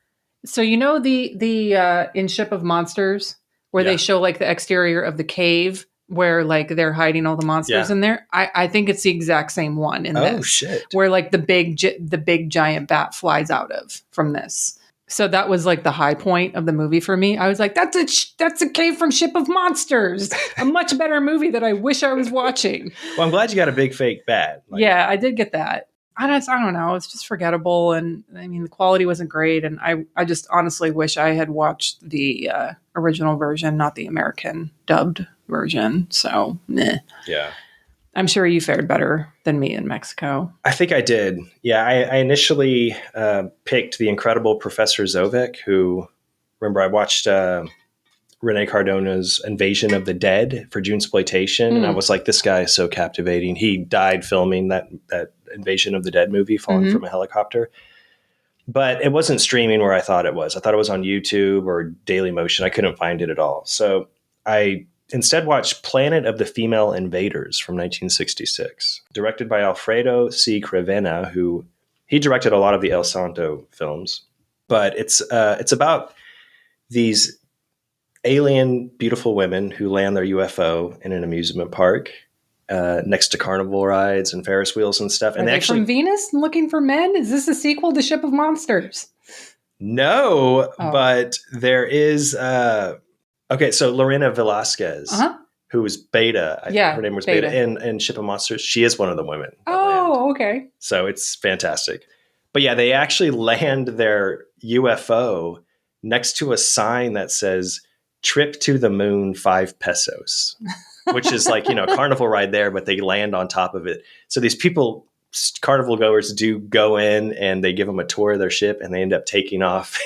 So the in Ship of Monsters where they show like the exterior of the cave where like they're hiding all the monsters in there. I think it's the exact same one in this. Oh shit! Where like the big giant bat flies out of from this. So that was like the high point of the movie for me. I was like, that's a cave from Ship of Monsters, a much better movie that I wish I was watching. Well, I'm glad you got a big fake bat. Yeah, I did get that. I don't know. It's just forgettable. And I mean, the quality wasn't great. And I just honestly wish I had watched the original version, not the American dubbed version. So, meh. Yeah. I'm sure you fared better than me in Mexico. I think I did. Yeah, I initially picked the incredible Professor Zovek, who, remember, I watched Rene Cardona's Invasion of the Dead for Junesploitation, and I was like, this guy is so captivating. He died filming that Invasion of the Dead movie, falling from a helicopter. But it wasn't streaming where I thought it was. I thought it was on YouTube or Daily Motion. I couldn't find it at all. So I instead watched Planet of the Female Invaders from 1966, directed by Alfredo C. Crevena, who he directed a lot of the El Santo films. But it's about these alien beautiful women who land their UFO in an amusement park next to carnival rides and Ferris wheels and stuff. And Are they from Venus looking for men? Is this a sequel to Ship of Monsters? No, but there is. Okay, so Lorena Velasquez, who was Beta. Her name was Beta in Ship of Monsters. She is one of the women. Oh, okay. So it's fantastic. But yeah, they actually land their UFO next to a sign that says "Trip to the Moon, 5 pesos," which is like, carnival ride there, but they land on top of it. So these people, carnival goers, do go in and they give them a tour of their ship, and they end up taking off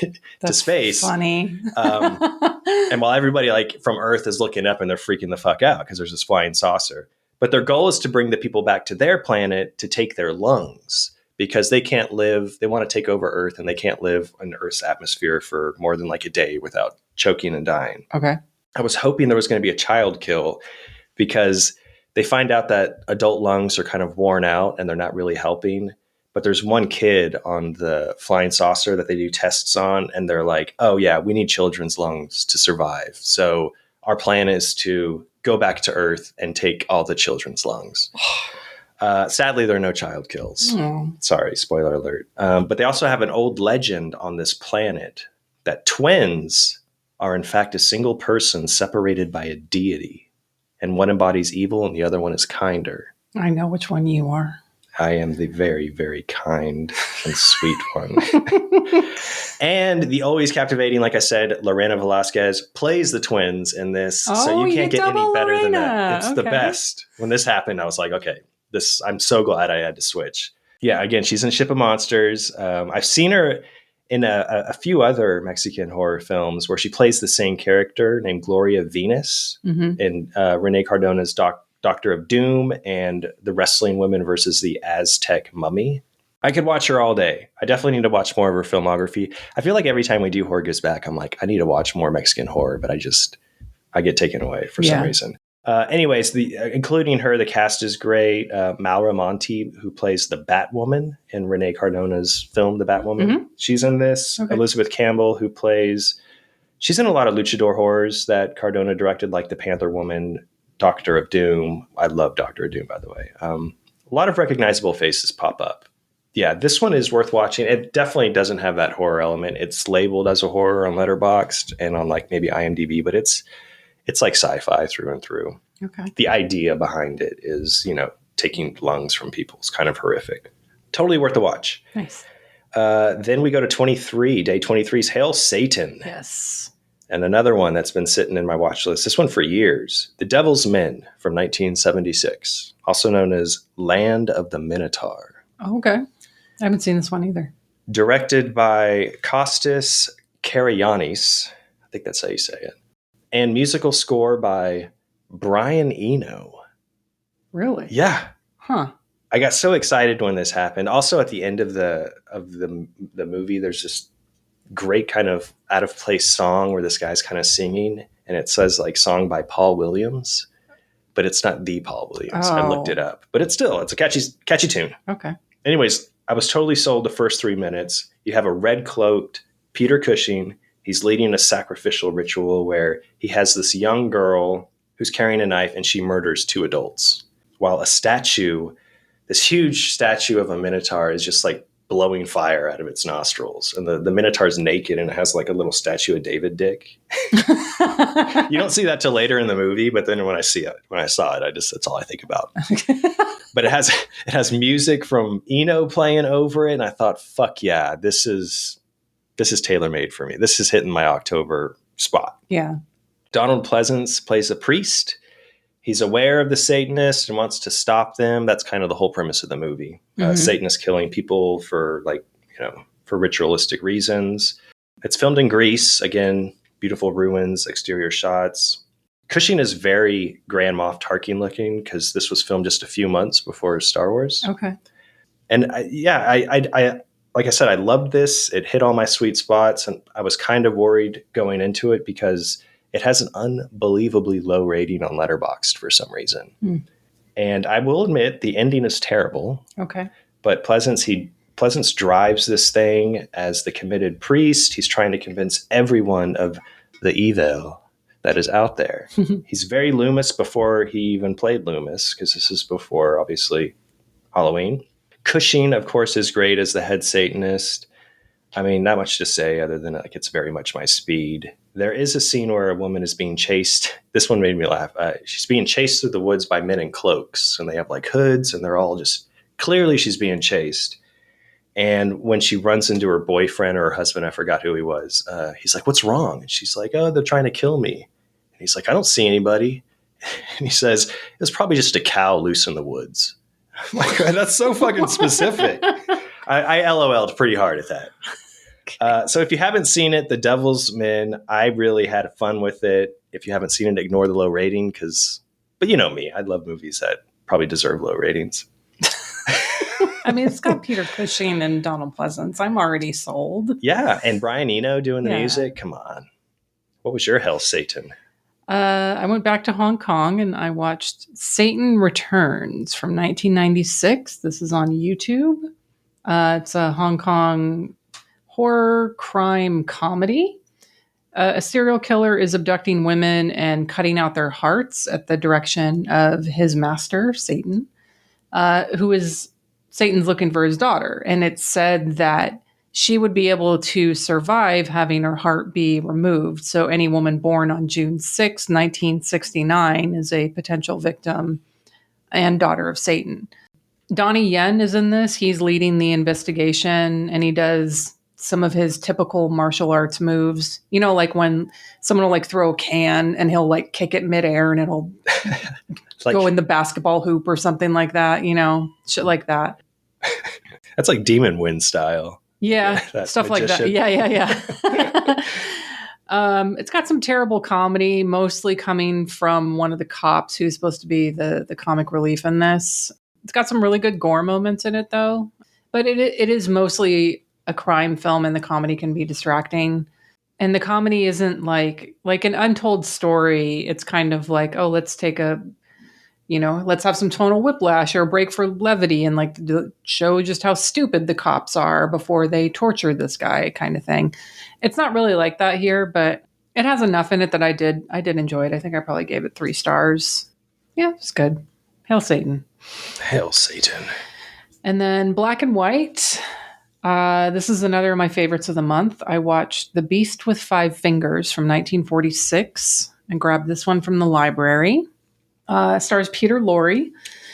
to space. Funny. And while everybody like from Earth is looking up and they're freaking the fuck out because there's this flying saucer, But their goal is to bring the people back to their planet to take their lungs because they can't live. They want to take over Earth and they can't live in Earth's atmosphere for more than like a day without choking and dying. Okay. I was hoping there was going to be a child kill because they find out that adult lungs are kind of worn out and they're not really helping. But there's one kid on the flying saucer that they do tests on, and they're like, oh, yeah, we need children's lungs to survive. So our plan is to go back to Earth and take all the children's lungs. Sadly, there are no child kills. Sorry, spoiler alert. But they also have an old legend on this planet that twins are, in fact, a single person separated by a deity. And one embodies evil and the other one is kinder. I know which one you are. I am the very, very kind and sweet one. And the always captivating, like I said, Lorena Velasquez plays the twins in this. So you can't get any better than that. It's the best. When this happened, I was like, okay, I'm so glad I had to switch. Yeah, again, she's in Ship of Monsters. I've seen her in a few other Mexican horror films where she plays the same character named Gloria Venus in Rene Cardona's Doctor of Doom and The Wrestling Women versus the Aztec Mummy. I could watch her all day. I definitely need to watch more of her filmography. I feel like every time we do Horror Goes Back, I'm like, I need to watch more Mexican horror, but I get taken away for some reason. Anyways, including her, the cast is great. Maura Monti, who plays the Batwoman in Rene Cardona's film, The Batwoman. She's in this. Okay. Elizabeth Campbell, who she's in a lot of luchador horrors that Cardona directed, like The Panther Woman, Doctor of Doom. I love Doctor of Doom, by the way. A lot of recognizable faces pop up. Yeah, this one is worth watching. It definitely doesn't have that horror element. It's labeled as a horror on Letterboxd and on like maybe IMDb, but it's like sci-fi through and through. Okay. The idea behind it is, taking lungs from people. It's kind of horrific. Totally worth the watch. Nice. Then we go to 23. Day 23's Hail Satan. Yes. And another one that's been sitting in my watch list, this one for years, The Devil's Men from 1976, also known as Land of the Minotaur. Oh, okay. I haven't seen this one either. Directed by Kostas Karagiannis. I think that's how you say it. And musical score by Brian Eno. Really? Yeah. Huh. I got so excited when this happened. Also, at the end of the movie, there's this great kind of out of place song where this guy's kind of singing, and it says like song by Paul Williams, but it's not the Paul Williams. I looked it up, but it's a catchy tune. Okay. Anyways, I was totally sold the first 3 minutes. You have a red cloaked Peter Cushing. He's leading a sacrificial ritual where he has this young girl who's carrying a knife and she murders 2 adults, while this huge statue of a Minotaur is just like blowing fire out of its nostrils. And the Minotaur's naked and it has like a little statue of David Dick. You don't see that till later in the movie, but then when I saw it, that's all I think about. But it has music from Eno playing over it. And I thought, fuck yeah, this is tailor-made for me. This is hitting my October spot. Yeah. Donald Pleasance plays a priest. He's aware of the Satanists and wants to stop them. That's kind of the whole premise of the movie. Satanists killing people for ritualistic reasons. It's filmed in Greece. Again, beautiful ruins, exterior shots. Cushing is very Grand Moff Tarkin looking because this was filmed just a few months before Star Wars. Okay. And I like I said, I loved this. It hit all my sweet spots, and I was kind of worried going into it because it has an unbelievably low rating on Letterboxd for some reason. And I will admit the ending is terrible. Okay. But Pleasance drives this thing as the committed priest. He's trying to convince everyone of the evil that is out there. He's very Loomis before he even played Loomis, because this is before, obviously, Halloween. Cushing, of course, is great as the head Satanist. I mean, not much to say other than like it's very much my speed. There is a scene where a woman is being chased. This one made me laugh. She's being chased through the woods by men in cloaks, and they have like hoods, and they're all just clearly she's being chased. And when she runs into her boyfriend or her husband, I forgot who he was. He's like, "What's wrong?" And she's like, "Oh, they're trying to kill me." And he's like, "I don't see anybody." And he says, "It was probably just a cow loose in the woods." I'm like, that's so fucking specific. I LOL'd pretty hard at that. So if you haven't seen it, The Devil's Men, I really had fun with it. If you haven't seen it, ignore the low rating but you know me, I love movies that probably deserve low ratings. I mean, it's got Peter Cushing and Donald Pleasance. I'm already sold. Yeah, and Brian Eno doing the music. Come on. What was your hell, Satan? I went back to Hong Kong and I watched Satan Returns from 1996. This is on YouTube. It's a Hong Kong horror crime comedy. A serial killer is abducting women and cutting out their hearts at the direction of his master, Satan, who is Satan's looking for his daughter. And it's said that she would be able to survive having her heart be removed. So any woman born on June 6, 1969 is a potential victim and daughter of Satan. Donnie Yen is in this. He's leading the investigation and he does some of his typical martial arts moves. You know, like when someone will like throw a can and he'll like kick it midair and it'll go in the basketball hoop or something like that, you know, shit like that. That's like Demon Wind style. Yeah, stuff magician. Like that. Yeah. It's got some terrible comedy, mostly coming from one of the cops who's supposed to be the comic relief in this. It's got some really good gore moments in it, though. But it is mostly a crime film, and the comedy can be distracting. And the comedy isn't like an untold story. It's kind of like, oh, let's have some tonal whiplash or a break for levity and like show just how stupid the cops are before they torture this guy kind of thing. It's not really like that here, but it has enough in it that I did enjoy it. I think I probably gave it 3 stars. Yeah, it's good. Hail Satan. Hail Satan. And then Black and White. This is another of my favorites of the month. I watched The Beast with 5 Fingers from 1946 and grabbed this one from the library. Stars Peter Lorre.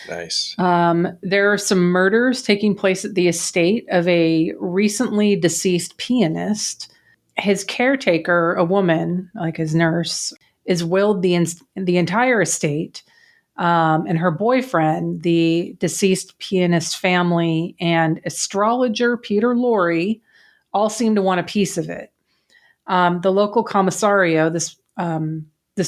Nice. There are some murders taking place at the estate of a recently deceased pianist. His caretaker, a woman, like his nurse, is willed the entire estate. And her boyfriend, the deceased pianist family, and astrologer Peter Lorre all seem to want a piece of it. The local commissario, this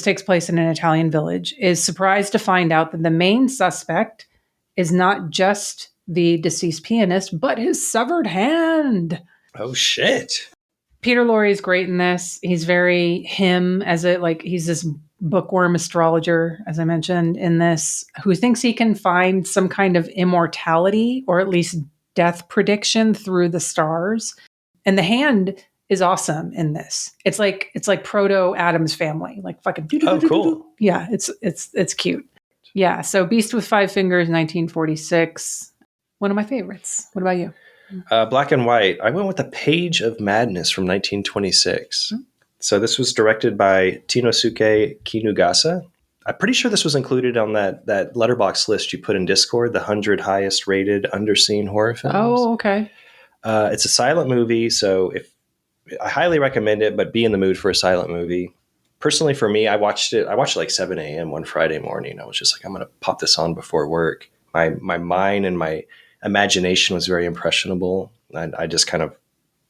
takes place in an Italian village, is surprised to find out that the main suspect is not just the deceased pianist, but his severed hand. Oh, shit. Peter Lorre is great in this. He's very he's this bookworm astrologer, as I mentioned in this, who thinks he can find some kind of immortality or at least death prediction through the stars. And the hand is awesome in this. It's like proto Addams Family, like fucking. Oh, cool. Yeah, it's cute. Yeah. So Beast with 5 Fingers, 1946. One of my favorites. What about you? Black and White. I went with The Page of Madness from 1926. Mm-hmm. So this was directed by Tinosuke Kinugasa. I'm pretty sure this was included on that Letterboxd list you put in Discord, the 100 highest rated underseen horror films. Oh, okay. It's a silent movie, so I highly recommend it, but be in the mood for a silent movie. Personally, for me, I watched it like 7 a.m. one Friday morning. I was just like, I'm going to pop this on before work. My mind and my imagination was very impressionable. And I just kind of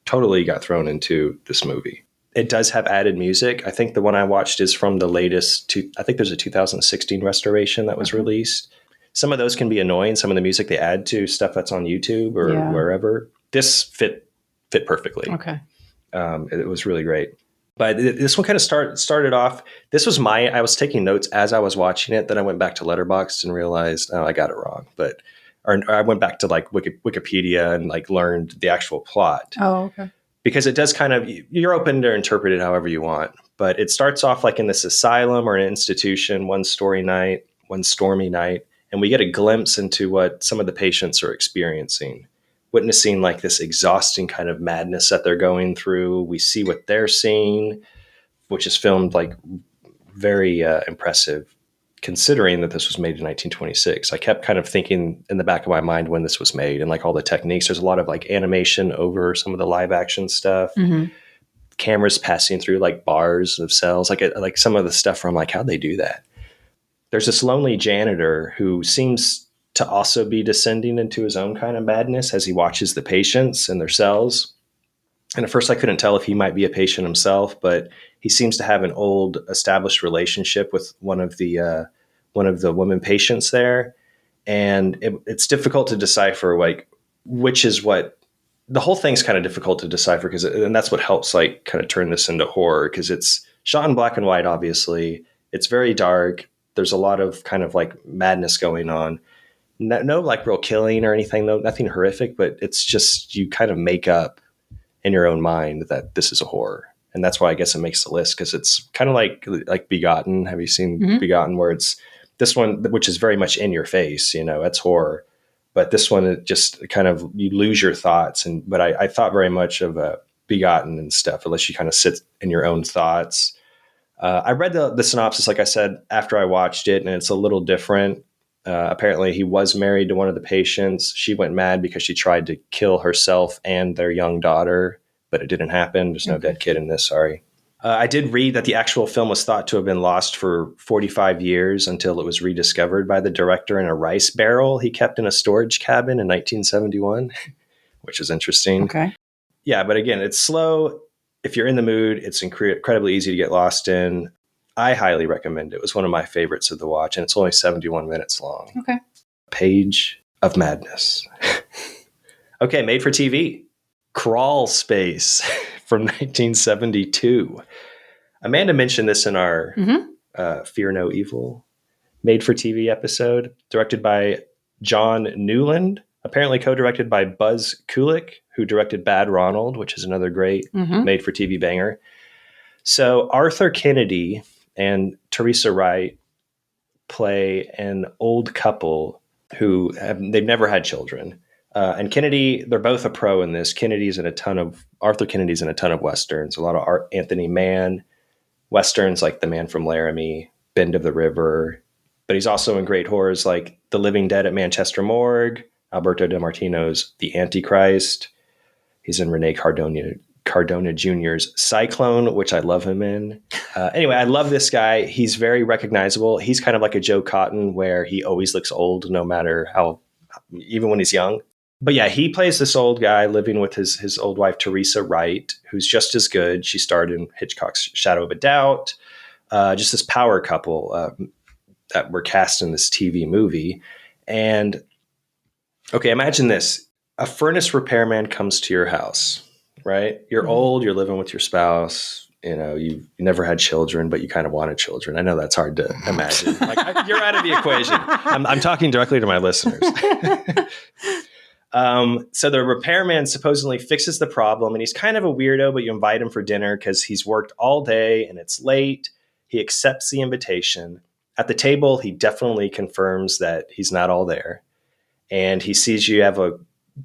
totally got thrown into this movie. It does have added music. I think the one I watched is from the latest, I think there's a 2016 restoration that was released. Some of those can be annoying. Some of the music they add to stuff that's on YouTube or wherever. This fit perfectly. Okay. It was really great. But this one kind of started off. This was I was taking notes as I was watching it. Then I went back to Letterboxd and realized, I got it wrong. Or I went back to like Wikipedia and like learned the actual plot. Oh, okay. Because it does you're open to interpret it however you want. But it starts off like in this asylum or an institution, one stormy night. And we get a glimpse into what some of the patients are experiencing. Witnessing like this exhausting kind of madness that they're going through. We see what they're seeing, which is filmed like very impressive, considering that this was made in 1926. I kept kind of thinking in the back of my mind when this was made and like all the techniques. There's a lot of like animation over some of the live action stuff. Mm-hmm. Cameras passing through like bars of cells, like some of the stuff from like, how'd they do that? There's this lonely janitor who seems to also be descending into his own kind of madness as he watches the patients in their cells. And at first I couldn't tell if he might be a patient himself, but he seems to have an old established relationship with one of the women patients there. And it's difficult to decipher like which is what. The whole thing's kind of difficult to decipher and that's what helps like kind of turn this into horror, because it's shot in black and white. Obviously, it's very dark. There's a lot of kind of like madness going on. No like real killing or anything. No, nothing horrific, but it's just you kind of make up in your own mind that this is a horror, and that's why I guess it makes the list, because it's kind of like Begotten. Have you seen Begotten, where it's this one, which is very much in your face? It's horror. But this one, it just kind of, you lose your thoughts. But I thought very much of Begotten and stuff, unless you kind of sit in your own thoughts. I read the synopsis, like I said, after I watched it, and it's a little different. Apparently, he was married to one of the patients. She went mad because she tried to kill herself and their young daughter, but it didn't happen. There's no dead kid in this, sorry. I did read that the actual film was thought to have been lost for 45 years until it was rediscovered by the director in a rice barrel he kept in a storage cabin in 1971, which is interesting. Okay. Yeah, but again, it's slow. If you're in the mood, it's incredibly easy to get lost in. I highly recommend it. It was one of my favorites of the watch, and it's only 71 minutes long. Okay. Page of Madness. Okay, made for TV. Crawl Space from 1972. Amanda mentioned this in our Fear No Evil made for TV episode, directed by John Newland, apparently co-directed by Buzz Kulik, who directed Bad Ronald, which is another great made for TV banger. So Arthur Kennedy and Teresa Wright play an old couple who they've never had children. And Kennedy, they're both a pro in this. Arthur Kennedy's in a ton of Westerns, a lot of Anthony Mann Westerns, like The Man from Laramie, Bend of the River. But he's also in great horrors like The Living Dead at Manchester Morgue, Alberto De Martino's The Antichrist. He's in Rene Cardona Jr.'s Cyclone, which I love him in. Anyway, I love this guy. He's very recognizable. He's kind of like a Joe Cotton, where he always looks old, no matter how, even when he's young. But yeah, he plays this old guy living with his old wife, Teresa Wright, who's just as good. She starred in Hitchcock's Shadow of a Doubt. Just this power couple that were cast in this TV movie. And okay, imagine this. A furnace repairman comes to your house, right? You're old, you're living with your spouse. You never had children, but you kind of wanted children. I know that's hard to imagine. You're out of the equation. I'm talking directly to my listeners. So the repairman supposedly fixes the problem, and he's kind of a weirdo, but you invite him for dinner because he's worked all day and it's late. He accepts the invitation. At the table, he definitely confirms that he's not all there. And he sees you have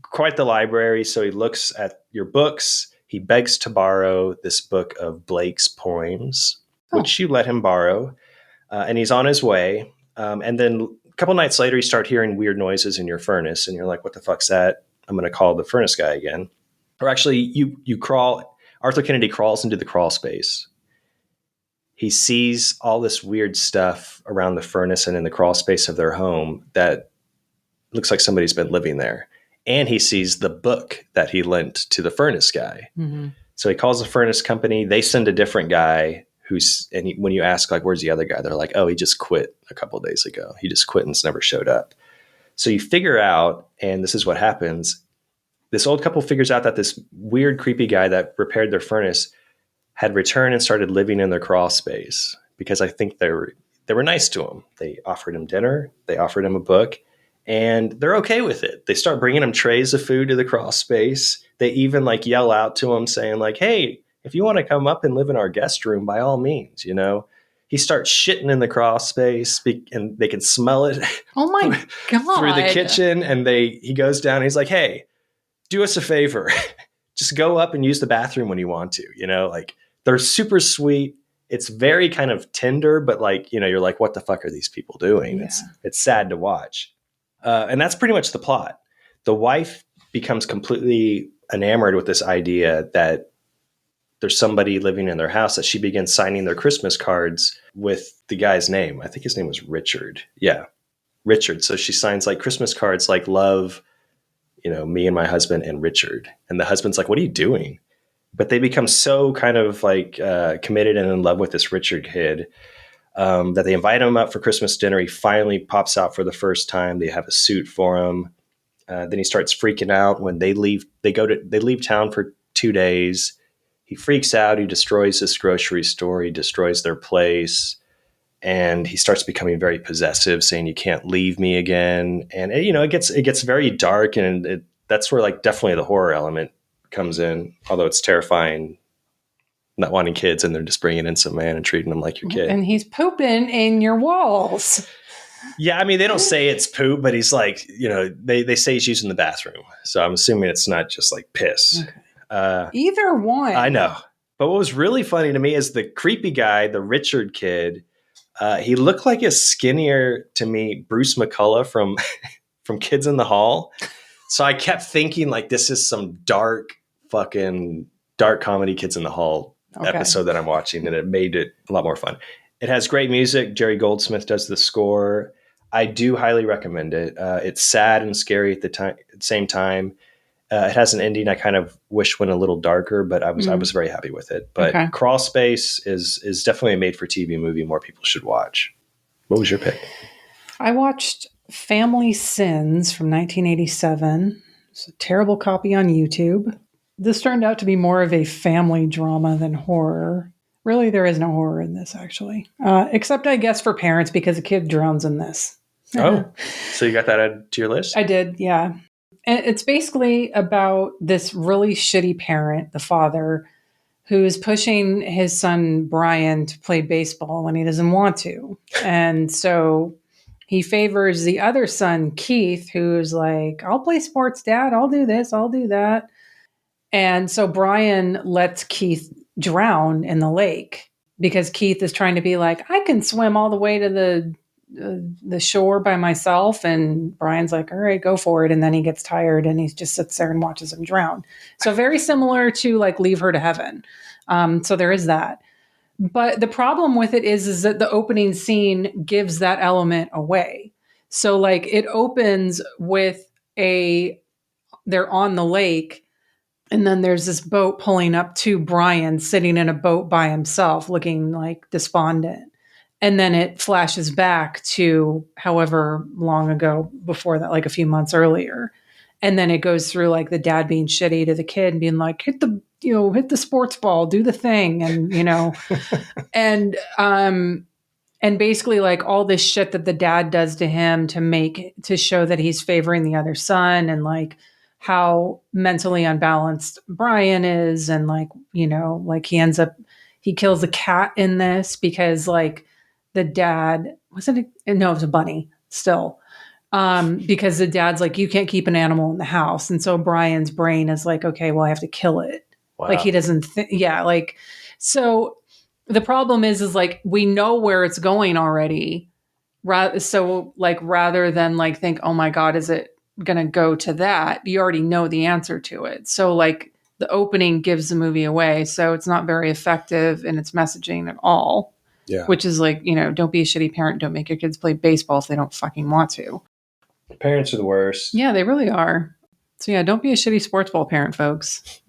quite the library. So he looks at your books. He begs to borrow this book of Blake's poems, which you let him borrow. And he's on his way. And then a couple nights later, you start hearing weird noises in your furnace, and you're like, what the fuck's that? I'm going to call the furnace guy again. Or actually, you crawl. Arthur Kennedy crawls into the crawl space. He sees all this weird stuff around the furnace and in the crawl space of their home that looks like somebody's been living there. And he sees the book that he lent to the furnace guy. Mm-hmm. So he calls the furnace company. They send a different guy when you ask, like, where's the other guy? They're like, oh, he just quit a couple of days ago. He just quit and's never showed up. So you figure out, and this is what happens. This old couple figures out that this weird, creepy guy that repaired their furnace had returned and started living in their crawl space, because I think they were nice to him. They offered him dinner. They offered him a book, and they're okay with it. They start bringing him trays of food to the crawl space. They even yell out to him saying hey, if you want to come up and live in our guest room, by all means, He starts shitting in the crawl space, and they can smell it. Oh my God. Through the kitchen. And he goes down and he's like, hey, do us a favor. Just go up and use the bathroom when you want to, they're super sweet. It's very kind of tender, but you're like, what the fuck are these people doing? Yeah. It's sad to watch. And that's pretty much the plot. The wife becomes completely enamored with this idea that there's somebody living in their house, that she begins signing their Christmas cards with the guy's name. I think his name was Richard. Yeah, Richard. So she signs Christmas cards love, me and my husband and Richard. And the husband's like, what are you doing? But they become so kind of committed and in love with this Richard kid. that they invite him up for Christmas dinner. He finally pops out for the first time. They have a suit for him. Then he starts freaking out when they leave. They leave town for 2 days. He freaks out. He destroys this grocery store. He destroys their place. And he starts becoming very possessive, saying, "You can't leave me again." And it gets very dark, and that's where like definitely the horror element comes in. Although it's terrifying, not wanting kids, and they're just bringing in some man and treating them like your kid. And he's pooping in your walls. Yeah, I mean, they don't say it's poop, but he's like, they say he's using the bathroom, so I'm assuming it's not just like piss. Okay. Either one. I know. But what was really funny to me is the creepy guy, the Richard kid. He looked like a skinnier, to me, Bruce McCullough from from Kids in the Hall. So I kept thinking like this is some dark comedy Kids in the Hall episode that I'm watching, and it made it a lot more fun. It has great music. Jerry Goldsmith does the score. I do highly recommend it. It's sad and scary at the same time. It has an ending I kind of wish went a little darker, but I was very happy with it. But Crawl Space is definitely a made-for-TV movie more people should watch. What was your pick? I watched Family Sins from 1987. It's a terrible copy on YouTube. This turned out to be more of a family drama than horror. Really, there is no horror in this, actually. Except, I guess, for parents, because a kid drowns in this. Oh, so you got that added to your list? I did, yeah. And it's basically about this really shitty parent, the father, who's pushing his son, Brian, to play baseball when he doesn't want to. And so he favors the other son, Keith, who's like, "I'll play sports, Dad. I'll do this. I'll do that." And so Brian lets Keith drown in the lake because Keith is trying to be like, "I can swim all the way to the shore by myself." And Brian's like, "All right, go for it." And then he gets tired and he just sits there and watches him drown. So very similar to like Leave Her to Heaven. So there is that. But the problem with it is that the opening scene gives that element away. So like it opens with they're on the lake. And then there's this boat pulling up to Brian sitting in a boat by himself, looking like despondent. And then it flashes back to however long ago before that, like a few months earlier. And then it goes through like the dad being shitty to the kid and being like, hit the sports ball, do the thing. And, and basically like all this shit that the dad does to him to show that he's favoring the other son, and like how mentally unbalanced Brian is. And like, like he kills a cat in this because like the dad, it was a bunny still. Because the dad's like, "You can't keep an animal in the house." And so Brian's brain is like, "Okay, well I have to kill it." Wow. Like he doesn't so the problem is like, we know where it's going already. So like, rather than like think, "Oh my God, is it going to go to that?" You already know the answer to it. So like the opening gives the movie away. So it's not very effective in its messaging at all. Yeah. Which is like, don't be a shitty parent. Don't make your kids play baseball if they don't fucking want to. Parents are the worst. Yeah, they really are. So yeah, don't be a shitty sports ball parent, folks.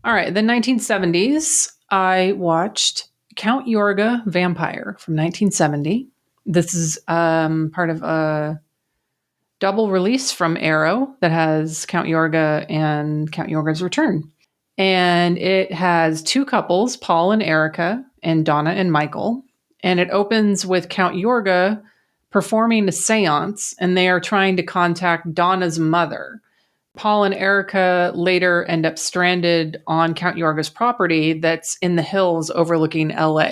All right, the 1970s, I watched Count Yorga Vampire from 1970. This is part of a double release from Arrow that has Count Yorga and Count Yorga's Return. And it has two couples, Paul and Erica, and Donna and Michael. And it opens with Count Yorga performing a seance, and they are trying to contact Donna's mother. Paul and Erica later end up stranded on Count Yorga's property that's in the hills overlooking LA.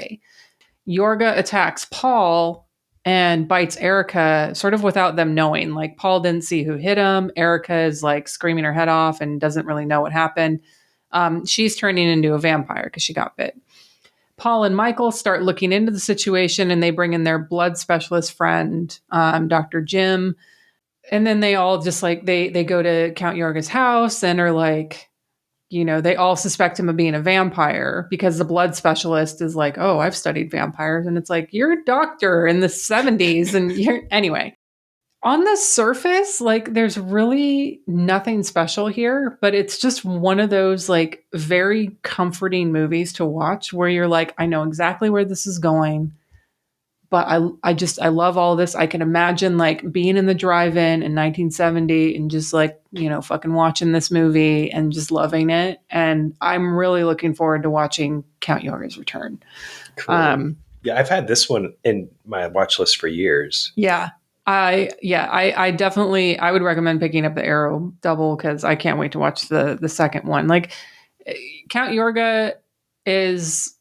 Yorga attacks Paul and bites Erica sort of without them knowing. Like, Paul didn't see who hit him. Erica is like screaming her head off and doesn't really know what happened. She's turning into a vampire because she got bit. Paul and Michael start looking into the situation, and they bring in their blood specialist friend, Dr. Jim. And then they all just like, they go to Count Yorga's house and are like, they all suspect him of being a vampire because the blood specialist is like, "Oh, I've studied vampires." And it's like, you're a doctor in the 70s. And anyway, on the surface, like, there's really nothing special here, but it's just one of those like very comforting movies to watch where you're like, I know exactly where this is going, but I love all this. I can imagine like being in the drive-in in 1970 and just like, fucking watching this movie and just loving it. And I'm really looking forward to watching Count Yorga's Return. Cool. Yeah, I've had this one in my watch list for years. Yeah. I definitely, I would recommend picking up the Arrow double because I can't wait to watch the second one. Like Count Yorga is,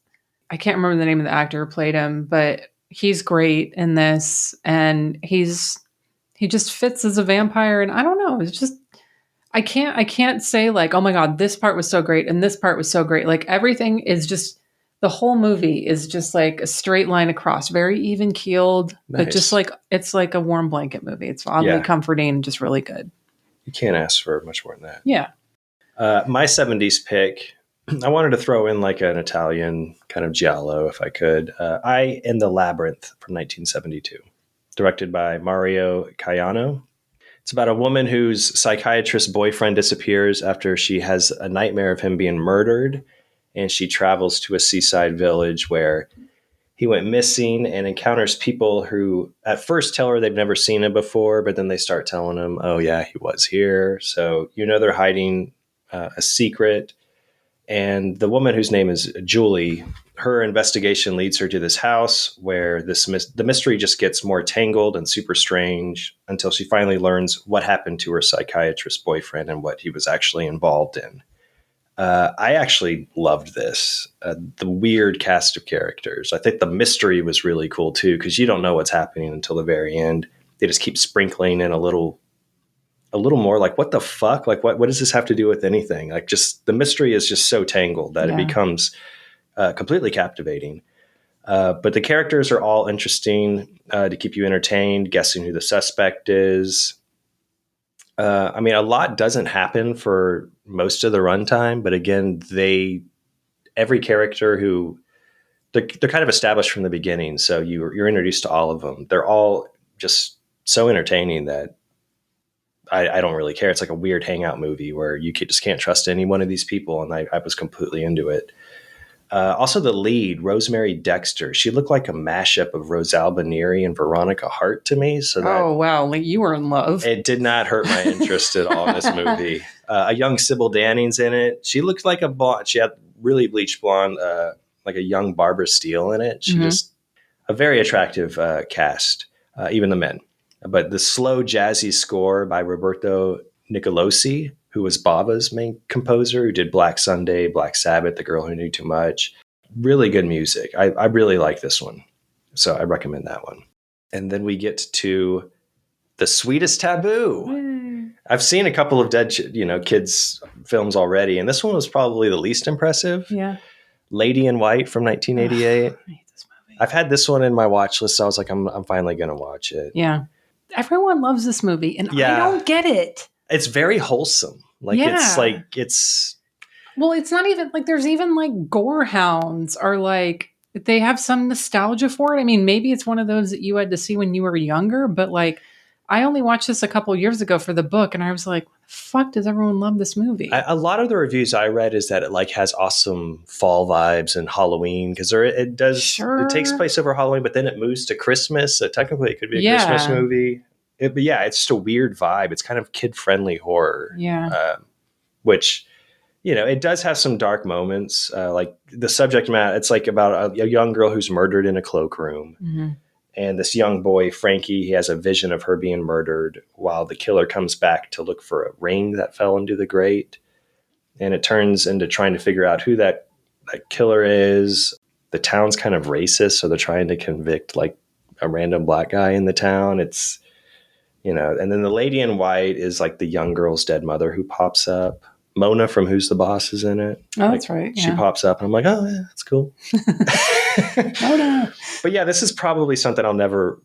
I can't remember the name of the actor who played him, but he's great in this, and he just fits as a vampire. And I don't know, it's just, I can't say like, oh my God, this part was so great and this part was so great. Like everything is just, the whole movie is just like a straight line across, very even keeled, but just like, it's like a warm blanket movie. It's oddly comforting and just really good. You can't ask for much more than that. Yeah. My 70s pick, I wanted to throw in like an Italian kind of giallo if I could. I in the Labyrinth from 1972, directed by Mario Caiano. It's about a woman whose psychiatrist boyfriend disappears after she has a nightmare of him being murdered, and she travels to a seaside village where he went missing and encounters people who at first tell her they've never seen him before, but then they start telling him, oh yeah, he was here. So, they're hiding a secret. And the woman whose name is Julie, her investigation leads her to this house where the mystery just gets more tangled and super strange until she finally learns what happened to her psychiatrist boyfriend and what he was actually involved in. I actually loved this. The weird cast of characters. I think the mystery was really cool too, because you don't know what's happening until the very end. They just keep sprinkling in a little more like, what the fuck? Like, what does this have to do with anything? Like, just the mystery is just so tangled that it becomes completely captivating. But the characters are all interesting to keep you entertained, guessing who the suspect is. I mean, a lot doesn't happen for most of the runtime, but again, every character they're kind of established from the beginning. So you're introduced to all of them. They're all just so entertaining that I don't really care. It's like a weird hangout movie where you just can't trust any one of these people. And I was completely into it. Also the lead, Rosemary Dexter, she looked like a mashup of Rosalba Neary and Veronica Hart to me. So oh, wow. Like you were in love. It did not hurt my interest at all in this movie. A young Sybil Danning's in it. She looked like a blonde. She had really bleached blonde, like a young Barbara Steele in it. She just a very attractive cast, even the men. But the slow jazzy score by Roberto Nicolosi, who was Bava's main composer, who did Black Sunday, Black Sabbath, The Girl Who Knew Too Much. Really good music. I really like this one. So I recommend that one. And then we get to The Sweetest Taboo. I've seen a couple of dead kids films already, and this one was probably the least impressive. Yeah. Lady in White from 1988. I hate this movie. I've had this one in my watch list, so I was like, I'm finally going to watch it. Yeah. Everyone loves this movie, and I don't get it. It's very wholesome. Like it's well, it's not even like there's even like gore hounds are like they have some nostalgia for it. I mean, maybe it's one of those that you had to see when you were younger, but like I only watched this a couple years ago for the book, and I was like, what the fuck does everyone love this movie? A lot of the reviews I read is that it like has awesome fall vibes and Halloween because it does. It takes place over Halloween, but then it moves to Christmas. So technically, it could be a Christmas movie. But it's just a weird vibe. It's kind of kid-friendly horror. Yeah, which it does have some dark moments. Like the subject matter, it's like about a young girl who's murdered in a cloakroom. Mm-hmm. And this young boy, Frankie, he has a vision of her being murdered while the killer comes back to look for a ring that fell into the grate. And it turns into trying to figure out who that killer is. The town's kind of racist, so they're trying to convict like a random black guy in the town. It's, and then the Lady in White is like the young girl's dead mother who pops up. Mona from Who's the Boss is in it. Oh, that's right. She pops up and I'm like, oh, yeah, that's cool. Mona. But yeah, this is probably something I'll never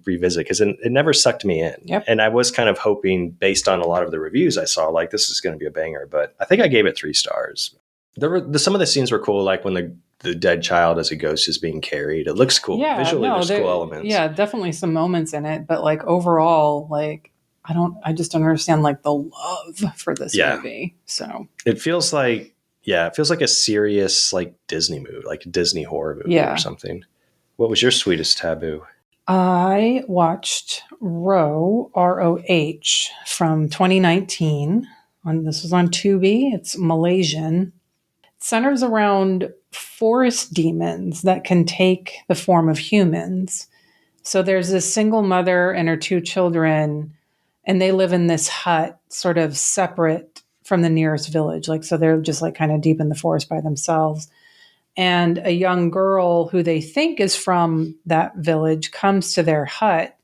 revisit because it never sucked me in. Yep. And I was kind of hoping based on a lot of the reviews I saw, like this is going to be a banger, but I think I gave it 3 stars. Some of the scenes were cool, like when the dead child as a ghost is being carried. It looks cool. Yeah, visually, there's cool elements. Yeah, definitely some moments in it, but like overall, like I just don't understand like the love for this movie. So it feels like a serious like Disney movie, like a Disney horror movie or something. What was your sweetest taboo? I watched Roh, ROH, from 2019. This was on Tubi. It's Malaysian. It centers around forest demons that can take the form of humans. So there's this single mother and her two children, and they live in this hut, sort of separate from the nearest village. Like, so they're just like kind of deep in the forest by themselves. And a young girl who they think is from that village comes to their hut,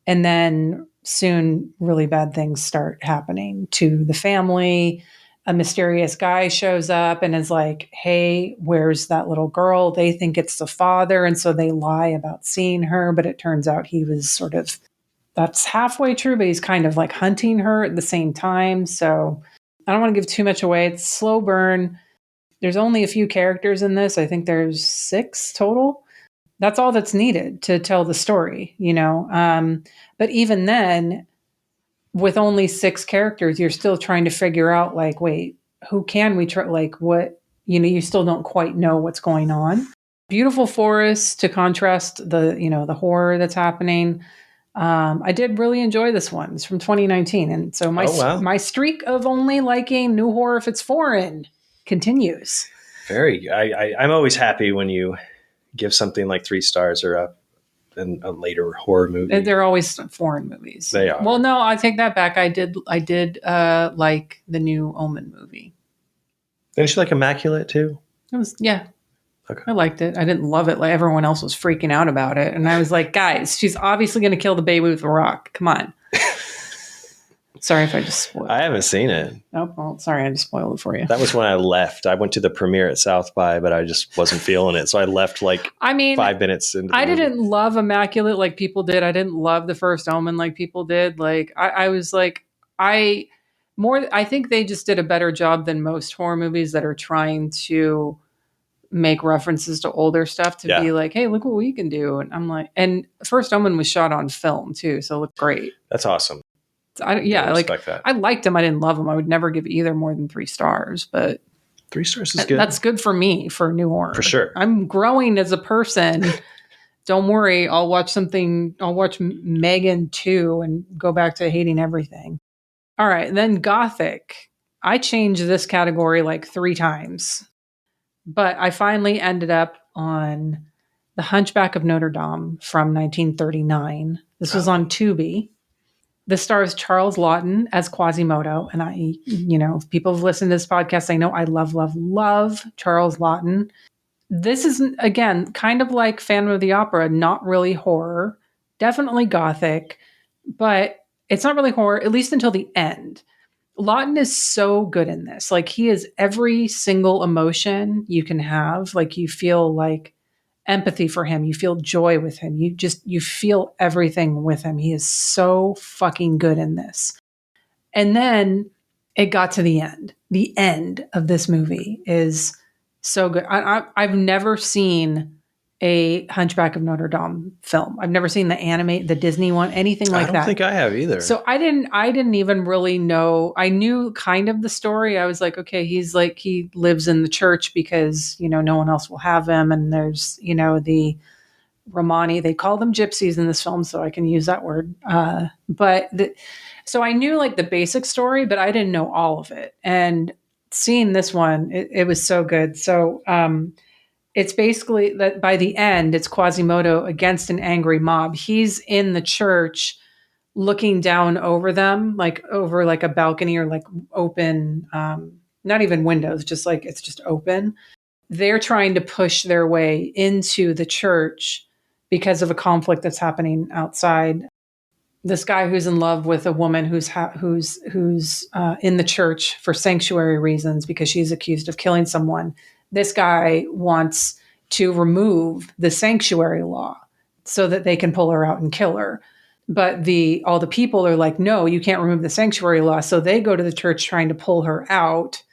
and then soon really bad things start happening to the family. A mysterious guy shows up and is like, hey, where's that little girl? They think it's the father, and so they lie about seeing her, but it turns out he was sort of, that's halfway true, but he's kind of like hunting her at the same time. So I don't want to give too much away. It's slow burn. There's only a few characters in this. I think there's 6 total. That's all that's needed to tell the story, you know? But even then, with only 6 characters, you're still trying to figure out, like, wait, who can we try? Like, what, you know, you still don't quite know what's going on. Beautiful forest to contrast the, you know, the horror that's happening. I did really enjoy this one. It's from 2019. And so my streak of only liking new horror if it's foreign continues. I'm always happy when you give something like 3 stars or a later horror movie. They're always foreign movies. They are. Well, no, I take that back. I did like the new Omen movie. Didn't you like Immaculate too? It was, yeah. Okay. I liked it. I didn't love it like everyone else was freaking out about it. And I was like, guys, she's obviously going to kill the baby with a rock. Come on. Sorry if I just spoiled it. I haven't seen it. Oh, well, sorry, I just spoiled it for you. That was when I left. I went to the premiere at South by, but I just wasn't feeling it. So I left 5 minutes into the movie. Didn't love Immaculate like people did. I didn't love the first Omen like people did. Like I was like, I think they just did a better job than most horror movies that are trying to make references to older stuff to be like, hey, look what we can do. And I'm like, and First Omen was shot on film too, so it looked great. That's awesome. I liked him. I didn't love him. I would never give either more than 3 stars, but 3 stars is good. That's good for me for new horror. For sure. I'm growing as a person. Don't worry. I'll watch Megan 2 and go back to hating everything. All right. Then Gothic. I changed this category like 3 times, but I finally ended up on The Hunchback of Notre Dame from 1939. This was on Tubi. This stars Charles Laughton as Quasimodo. And if people have listened to this podcast, they know I love, love, love Charles Laughton. This is, again, kind of like Phantom of the Opera, not really horror, definitely Gothic, but it's not really horror, at least until the end. Laughton is so good in this. Like, he is every single emotion you can have. Like, you feel like empathy for him. You feel joy with him. You feel everything with him. He is so fucking good in this. And then it got to the end. The end of this movie is so good. I've never seen a Hunchback of Notre Dame film. I've never seen the Disney one, anything like that. I don't think I have either. So I didn't even really know. I knew kind of the story. I was like, okay, he lives in the church because, no one else will have him. And there's, the Romani, they call them gypsies in this film, so I can use that word. So I knew like the basic story, but I didn't know all of it. And seeing this one, it was so good. So, it's basically that by the end, it's Quasimodo against an angry mob. He's in the church looking down over them, like over like a balcony or like open, not even windows, just like it's just open. They're trying to push their way into the church because of a conflict that's happening outside. This guy who's in love with a woman who's in the church for sanctuary reasons because she's accused of killing someone. This guy wants to remove the sanctuary law so that they can pull her out and kill her. But all the people are like, no, you can't remove the sanctuary law. So they go to the church trying to pull her out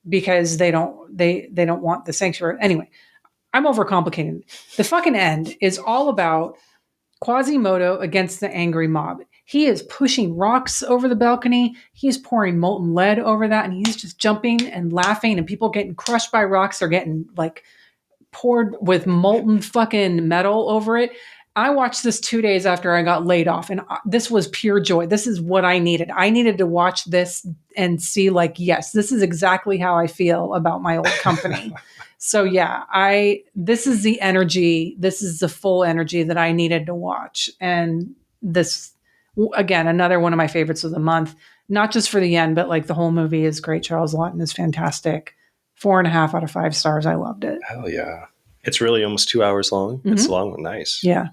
because they don't want the sanctuary. Anyway, I'm overcomplicating. The fucking end is all about Quasimodo against the angry mob. He is pushing rocks over the balcony. He's pouring molten lead over that. And he's just jumping and laughing and people getting crushed by rocks are getting like poured with molten fucking metal over it. I watched this 2 days after I got laid off, and this was pure joy. This is what I needed. I needed to watch this and see, like, yes, this is exactly how I feel about my old company. So yeah, this is the energy. This is the full energy that I needed to watch. And this, again, another one of my favorites of the month, not just for the end, but like the whole movie is great. Charles Lawton is fantastic. 4.5 out of 5 stars. I loved it. Hell yeah. It's really almost 2 hours long. Mm-hmm. It's long, nice. Yeah.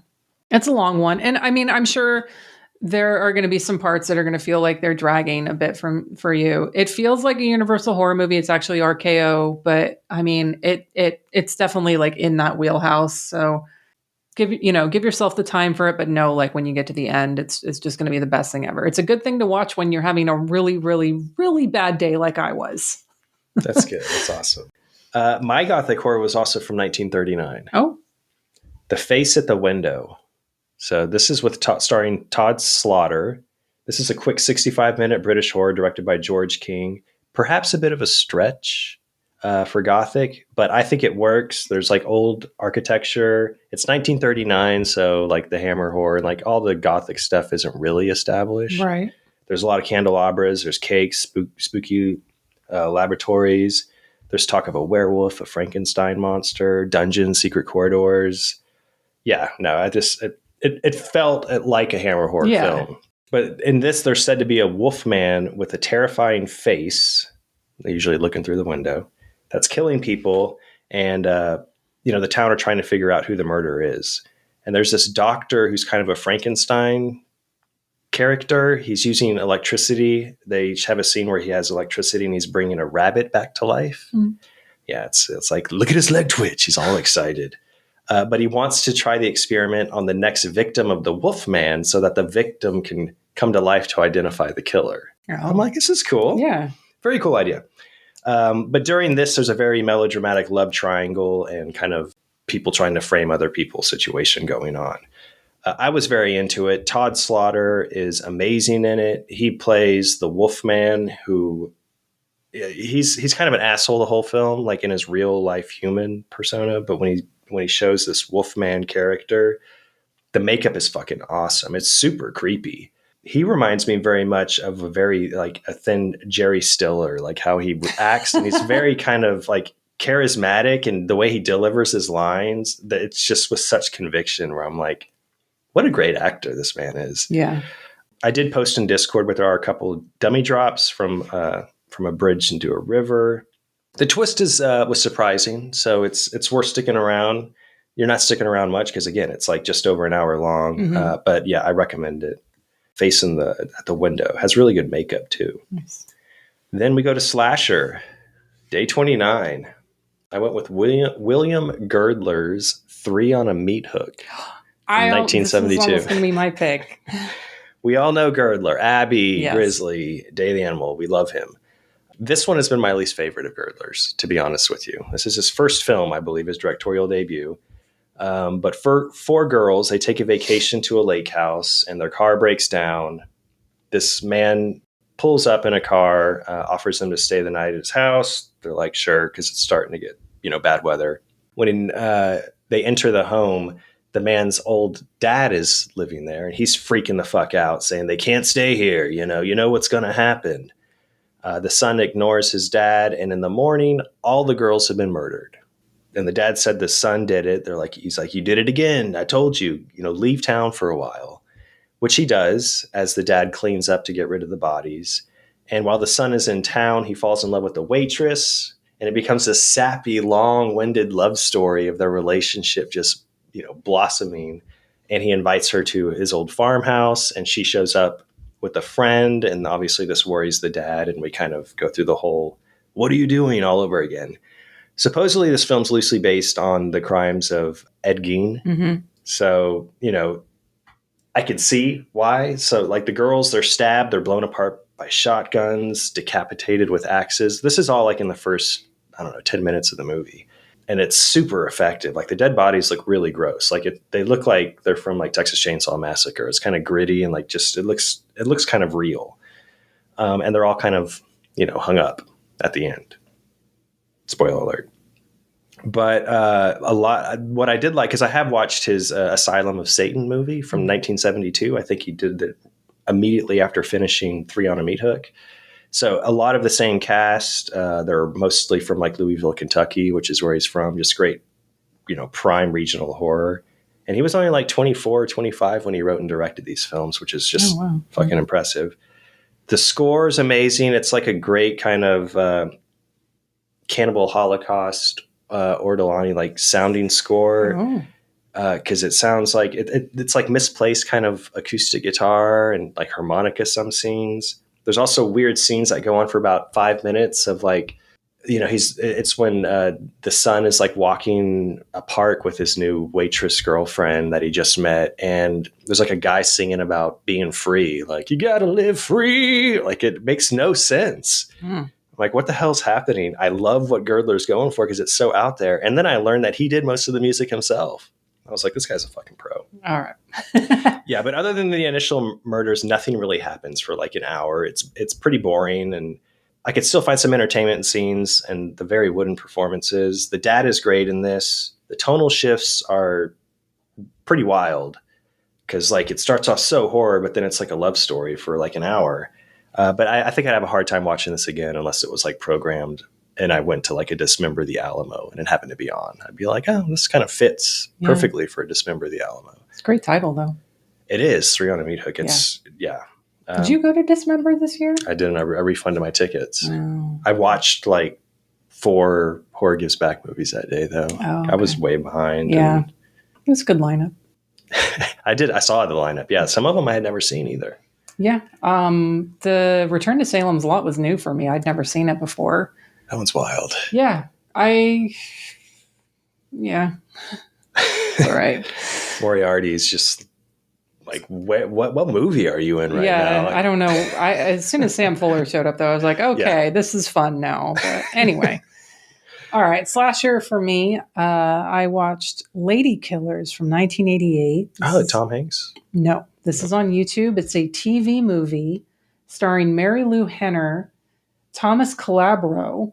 It's a long one. And I mean, I'm sure there are going to be some parts that are going to feel like they're dragging a bit for you. It feels like a Universal horror movie. It's actually RKO, but I mean, it's definitely like in that wheelhouse. So give yourself the time for it, but know, like, when you get to the end, it's just going to be the best thing ever. It's a good thing to watch when you're having a really, really, really bad day like I was. That's good. That's awesome. My gothic horror was also from 1939. Oh. The Face at the Window. So this is with starring Todd Slaughter. This is a quick 65-minute British horror directed by George King. Perhaps a bit of a stretch for gothic, but I think it works. There's like old architecture. It's 1939, so like the Hammer horror, like all the gothic stuff isn't really established. Right. There's a lot of candelabras. There's cakes, spooky laboratories. There's talk of a werewolf, a Frankenstein monster, dungeons, secret corridors. Yeah, no, it felt like a Hammer horror film. But in this, there's said to be a wolf man with a terrifying face, usually looking through the window, that's killing people. And, the town are trying to figure out who the murderer is. And there's this doctor who's kind of a Frankenstein character. He's using electricity. They have a scene where he has electricity and he's bringing a rabbit back to life. Mm. Yeah, it's like, look at his leg twitch. He's all excited. But he wants to try the experiment on the next victim of the Wolfman so that the victim can come to life to identify the killer. Oh. I'm like, this is cool. Yeah. Very cool idea. But during this, there's a very melodramatic love triangle and kind of people trying to frame other people's situation going on. I was very into it. Todd Slaughter is amazing in it. He plays the Wolfman, who he's kind of an asshole the whole film, like in his real life human persona. But when he shows this Wolfman character, the makeup is fucking awesome. It's super creepy. He reminds me very much of a thin Jerry Stiller, like how he acts. And he's very kind of like charismatic, and the way he delivers his lines, that it's just with such conviction where I'm like, what a great actor this man is. Yeah. I did post in Discord, but there are a couple dummy drops from a bridge into a river. The twist was surprising, so it's worth sticking around. You're not sticking around much because, again, it's like just over an hour long. Mm-hmm. But yeah, I recommend it. Facing at the window has really good makeup too. Nice. Then we go to Slasher, day 29. I went with William Girdler's 3 on a Meat Hook. 1972. This is almost going to be my pick. We all know Girdler, Abby, yes. Grizzly, Day of the Animal. We love him. This one has been my least favorite of Girdler's, to be honest with you. This is his first film, I believe, his directorial debut. But for 4 girls, they take a vacation to a lake house and their car breaks down. This man pulls up in a car, offers them to stay the night at his house. They're like, sure, because it's starting to get, bad weather. When they enter the home, the man's old dad is living there and he's freaking the fuck out, saying they can't stay here. You know what's going to happen. The son ignores his dad, and in the morning, all the girls have been murdered. And the dad said the son did it. He's like, you did it again. I told you, leave town for a while, which he does as the dad cleans up to get rid of the bodies. And while the son is in town, he falls in love with the waitress, and it becomes a sappy, long-winded love story of their relationship just, blossoming. And he invites her to his old farmhouse, and she shows up with a friend. And obviously this worries the dad. And we kind of go through the whole, what are you doing all over again? Supposedly, this film's loosely based on the crimes of Ed Gein. Mm-hmm. So, I can see why. So, like, the girls, they're stabbed, they're blown apart by shotguns, decapitated with axes. This is all, like, in the first, 10 minutes of the movie. And it's super effective. Like, the dead bodies look really gross. Like, they look like they're from, like, Texas Chainsaw Massacre. It's kind of gritty and, like, just, it looks kind of real. And they're all kind of, hung up at the end. Spoiler alert. But what I did like, because I have watched his Asylum of Satan movie from 1972. I think he did it immediately after finishing Three on a Meat Hook. So a lot of the same cast. They're mostly from like Louisville, Kentucky, which is where he's from. Just great, prime regional horror. And he was only like 24, 25 when he wrote and directed these films, which is just fucking impressive. The score is amazing. It's like a great kind of Cannibal Holocaust Ortolani like sounding score, because it sounds like it's like misplaced kind of acoustic guitar and like harmonica some scenes. There's also weird scenes that go on for about 5 minutes of like, it's when the son is like walking a park with his new waitress girlfriend that he just met, and there's like a guy singing about being free, like you gotta live free, like it makes no sense. Like, what the hell's happening? I love what Girdler's going for because it's so out there. And then I learned that he did most of the music himself. I was like, this guy's a fucking pro. All right. Yeah, but other than the initial murders, nothing really happens for like an hour. It's pretty boring, and I could still find some entertainment in scenes and the very wooden performances. The dad is great in this. The tonal shifts are pretty wild because like it starts off so horror, but then it's like a love story for like an hour. But I think I'd have a hard time watching this again unless it was like programmed and I went to like a Dismember the Alamo and it happened to be on. I'd be like, oh, this kind of fits perfectly for a Dismember the Alamo. It's a great title, though. It is Three on a Meat Hook. It's Did you go to Dismember this year? I didn't. I refunded my tickets. I watched like 4 Horror Gives Back movies that day, though. Oh, okay. I was way behind. Yeah, it was a good lineup. I saw the lineup. Yeah, some of them I had never seen either. Yeah. The Return to Salem's Lot was new for me. I'd never seen it before. That one's wild. Yeah. It's all right. Moriarty is just like, what movie are you in right now? Yeah, Like, I don't know. As soon as Sam Fuller showed up, though, I was like, okay, this is fun now. But anyway. All right. Slasher for me. I watched Lady Killers from 1988. Tom Hanks? No. This is on YouTube. It's a TV movie starring Mary Lou Henner, Thomas Calabro.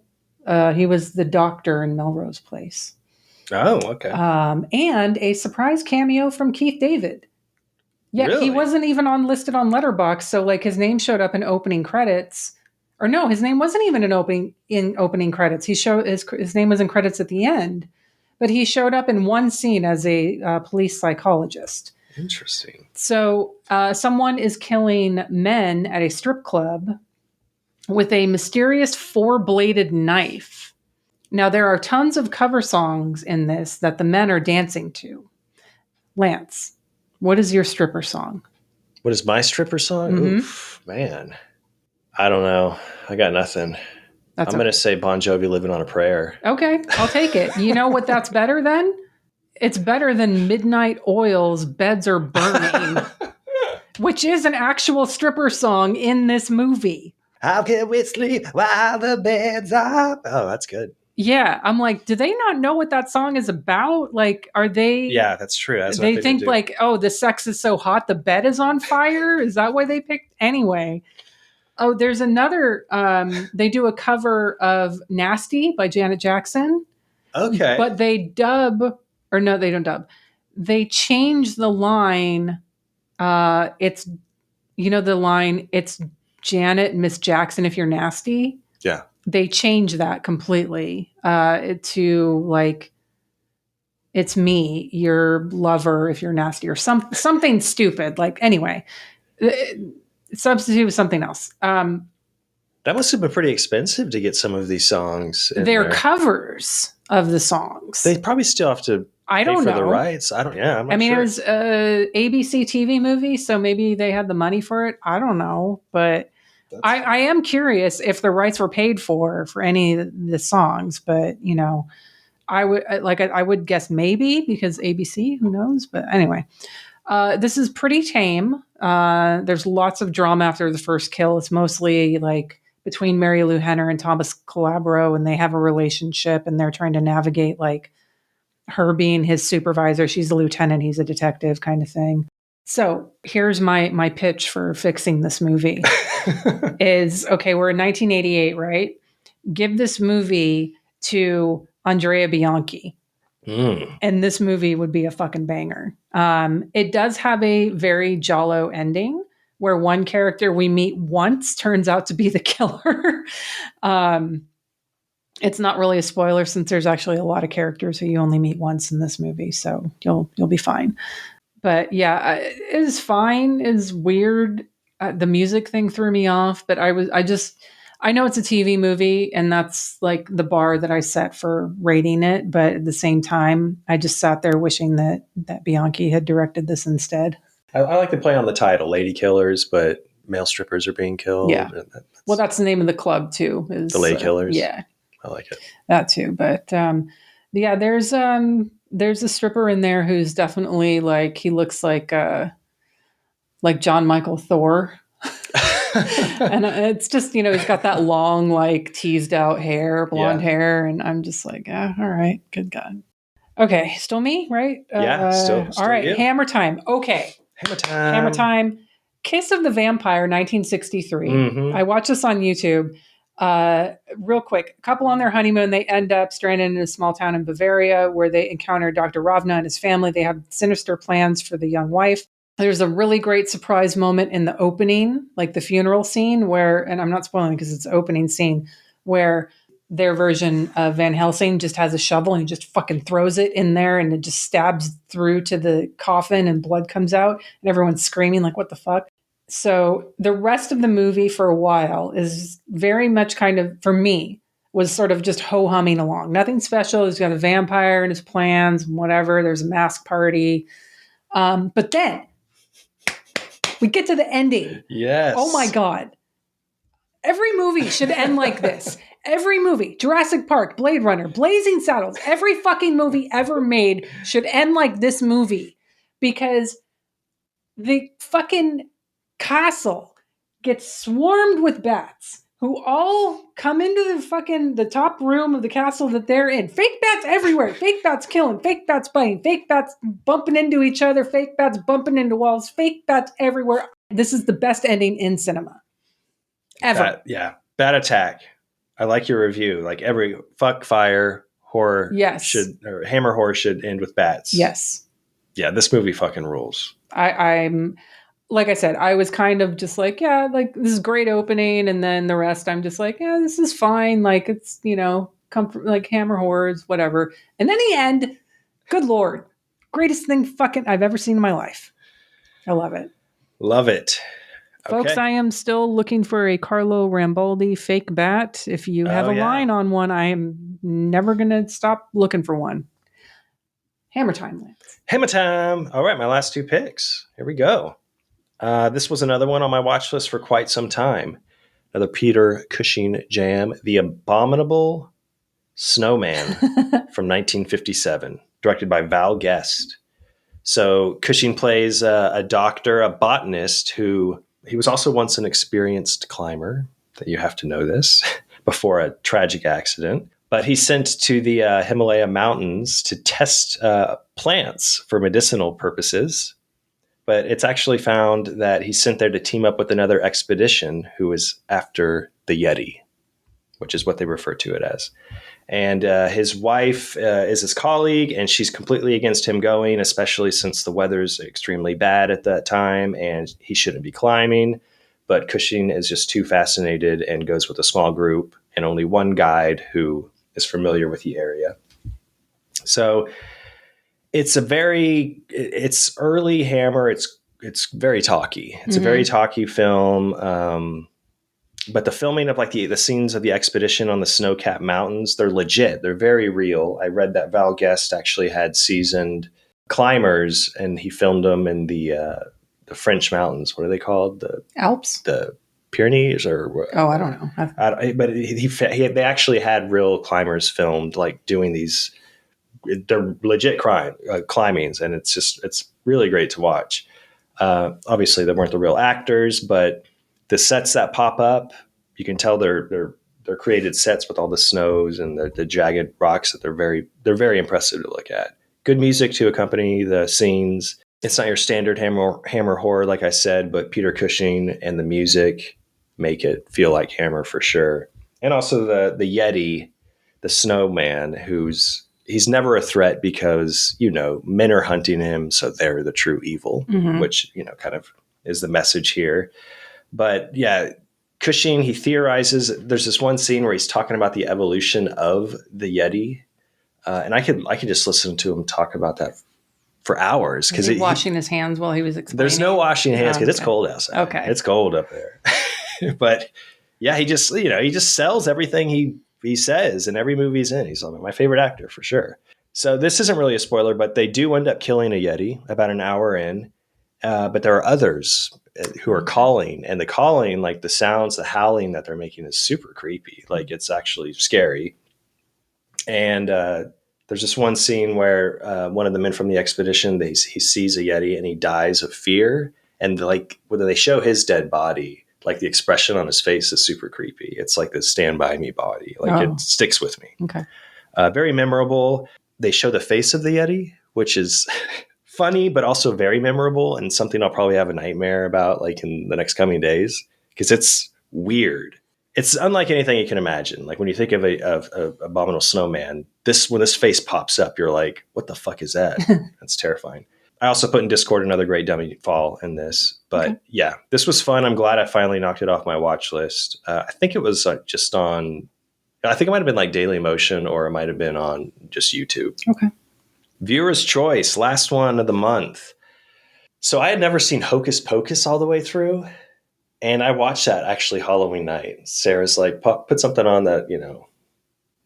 He was the doctor in Melrose Place. Oh, okay. And a surprise cameo from Keith David. Yeah, Really? He wasn't even listed on Letterboxd, so like his name showed up in opening credits. Or no, his name wasn't even in opening credits. His name was in credits at the end, but he showed up in one scene as a police psychologist. Interesting. So someone is killing men at a strip club with a mysterious 4-bladed knife. Now, there are tons of cover songs in this that the men are dancing to. Lance, what is your stripper song? What is my stripper song? Mm-hmm. Oof, man. I don't know. I got nothing. I'm going to say Bon Jovi, Living on a Prayer. Okay, I'll take it. You know what that's better than? It's better than Midnight Oil's Beds Are Burning, which is an actual stripper song in this movie. How can we sleep while the beds are... Oh, that's good. Yeah, I'm like, do they not know what that song is about? Like, are they... Yeah, that's true. They think like, oh, the sex is so hot, the bed is on fire? Is that why they picked... Anyway. Oh, there's another... they do a cover of Nasty by Janet Jackson. Okay. But they dub... Or no, they don't dub. They change the line. It's... You know the line, it's Janet, Miss Jackson, if you're nasty. Yeah. They change that completely to like, it's me, your lover, if you're nasty, or something stupid. Like, anyway, substitute with something else. That must have been pretty expensive to get some of these songs. They're covers of the songs. They probably still have to pay for the rights. I don't. Yeah, I'm not sure. It was a ABC TV movie, so maybe they had the money for it. I don't know, but I am curious if the rights were paid for any of the songs. But you know, I would guess maybe because ABC. Who knows? But anyway, this is pretty tame. There's lots of drama after the first kill. It's mostly like between Mary Lou Henner and Thomas Calabro, and they have a relationship, and they're trying to navigate like her being his supervisor. She's a lieutenant, he's a detective, kind of thing. So here's my pitch for fixing this movie. Is okay, we're in 1988, right? Give this movie to Andrea Bianchi. Mm. And this movie would be a fucking banger. It does have a very Giallo ending where one character we meet once turns out to be the killer. It's not really a spoiler since there's actually a lot of characters who you only meet once in this movie, so you'll be fine. But yeah, it is fine. It's weird. The music thing threw me off, but I know it's a TV movie, and that's like the bar that I set for rating it. But at the same time, I just sat there wishing that Bianchi had directed this instead. I like to play on the title, Lady Killers, but male strippers are being killed. Yeah. Well, that's the name of the club too. Is the Lady Killers. Yeah. I like it. That too. But yeah, there's a stripper in there who's definitely like, he looks like John Michael Thor. And it's just, he's got that long, like teased out hair, blonde hair. And I'm just like, all right, good God. Okay. Still me, right? Still all right. you. Hammer time. Okay. Hammer time. Kiss of the Vampire, 1963. Mm-hmm. I watched this on YouTube. Real quick, a couple on their honeymoon, they end up stranded in a small town in Bavaria where they encounter Dr. Ravna and his family. They have sinister plans for the young wife. There's a really great surprise moment in the opening, like the funeral scene where, and I'm not spoiling because it's the opening scene, where their version of Van Helsing just has a shovel and he just fucking throws it in there and it just stabs through to the coffin and blood comes out and everyone's screaming like, what the fuck? So the rest of the movie for a while is very much kind of, for me, was sort of just ho-humming along. Nothing special. He's got a vampire and his plans, whatever. There's a mask party. But then we get to the ending. Yes. Oh my God. Every movie should end like this. Every movie, Jurassic Park, Blade Runner, Blazing Saddles, every fucking movie ever made should end like this movie, because the fucking castle gets swarmed with bats who all come into the top room of the castle that they're in. Fake bats everywhere. Fake bats killing. Fake bats biting. Fake bats bumping into each other. Fake bats bumping into walls. Fake bats everywhere. This is the best ending in cinema ever. Bat attack. I like your review. Like every fuck fire horror or hammer horror should end with bats. Yes. Yeah, this movie fucking rules. I'm like I said, I was kind of just like, yeah, like this is great opening, and then the rest I'm just like, yeah, this is fine. Like it's, comfort, like hammer horrors, whatever. And then the end, good Lord, greatest thing fucking I've ever seen in my life. I love it. Love it. Folks, I am still looking for a Carlo Rambaldi fake bat. If you have a line on one, I am never going to stop looking for one. Hammer time, Lance. Hammer time. All right, my last two picks. Here we go. This was another one on my watch list for quite some time. Another Peter Cushing jam, The Abominable Snowman from 1957, directed by Val Guest. So Cushing plays a doctor, a botanist who... He was also once an experienced climber, that you have to know this, before a tragic accident. But he's sent to the Himalaya mountains to test plants for medicinal purposes. But it's actually found that he's sent there to team up with another expedition who is after the Yeti, which is what they refer to it as. And his wife is his colleague, and she's completely against him going, especially since the weather's extremely bad at that time, and he shouldn't be climbing. But Cushing is just too fascinated and goes with a small group and only one guide who is familiar with the area. So it's early Hammer. It's very talky. It's a very talky film. But the filming of like the scenes of the expedition on the snow-capped mountains, they're legit. They're very real. I read that Val Guest actually had seasoned climbers, and he filmed them in the French mountains. What are they called? The Alps? The Pyrenees? Or I don't know. But they actually had real climbers filmed, like doing these. They're legit climbings, and it's really great to watch. Obviously, they weren't the real actors, but the sets that pop up, you can tell they're created sets with all the snows and the jagged rocks that they're very impressive to look at. Good music to accompany the scenes. It's not your standard hammer horror, like I said, but Peter Cushing and the music make it feel like Hammer for sure. And also the Yeti the snowman he's never a threat because, men are hunting him. So they're the true evil, which, kind of is the message here. But yeah, Cushing, he theorizes, there's this one scene where he's talking about the evolution of the Yeti. And I could just listen to him talk about that for hours. Because he washing his hands while he was explaining? There's no washing hands because it's cold outside. Okay. It's cold up there. But yeah, he just sells everything he says in every movie he's in. He's like my favorite actor for sure. So this isn't really a spoiler, but they do end up killing a Yeti about an hour in. But there are others who are calling, and the calling, like the sounds, the howling that they're making is super creepy. Like it's actually scary. And there's this one scene where one of the men from the expedition, he sees a Yeti and he dies of fear. And like when they show his dead body, like the expression on his face is super creepy. It's like this Stand By Me body. Like it sticks with me. Okay. Very memorable. They show the face of the Yeti, which is funny, but also very memorable and something I'll probably have a nightmare about like in the next coming days because it's weird. It's unlike anything you can imagine. Like when you think of a abominable snowman, when this face pops up, you're like, what the fuck is that? That's terrifying. I also put in Discord another great dummy fall in this. But yeah, this was fun. I'm glad I finally knocked it off my watch list. I think it was just on, I think it might have been like Daily Motion or it might have been on just YouTube. Okay. Viewer's Choice, last one of the month. So I had never seen Hocus Pocus all the way through. And I watched that actually Halloween night. Sarah's like, put something on that,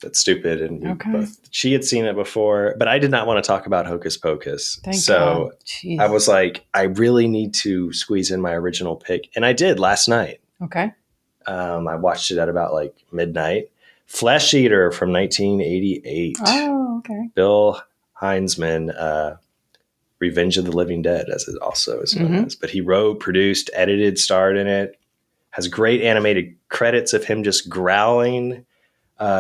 that's stupid. And she had seen it before, but I did not want to talk about Hocus Pocus. Thank God. I was like, I really need to squeeze in my original pick. And I did last night. Okay. I watched it at about like midnight. Flesh Eater from 1988. Oh, okay. Bill Heinzman, Revenge of the Living Dead, as it also is known as. But he wrote, produced, edited, starred in it. Has great animated credits of him just growling.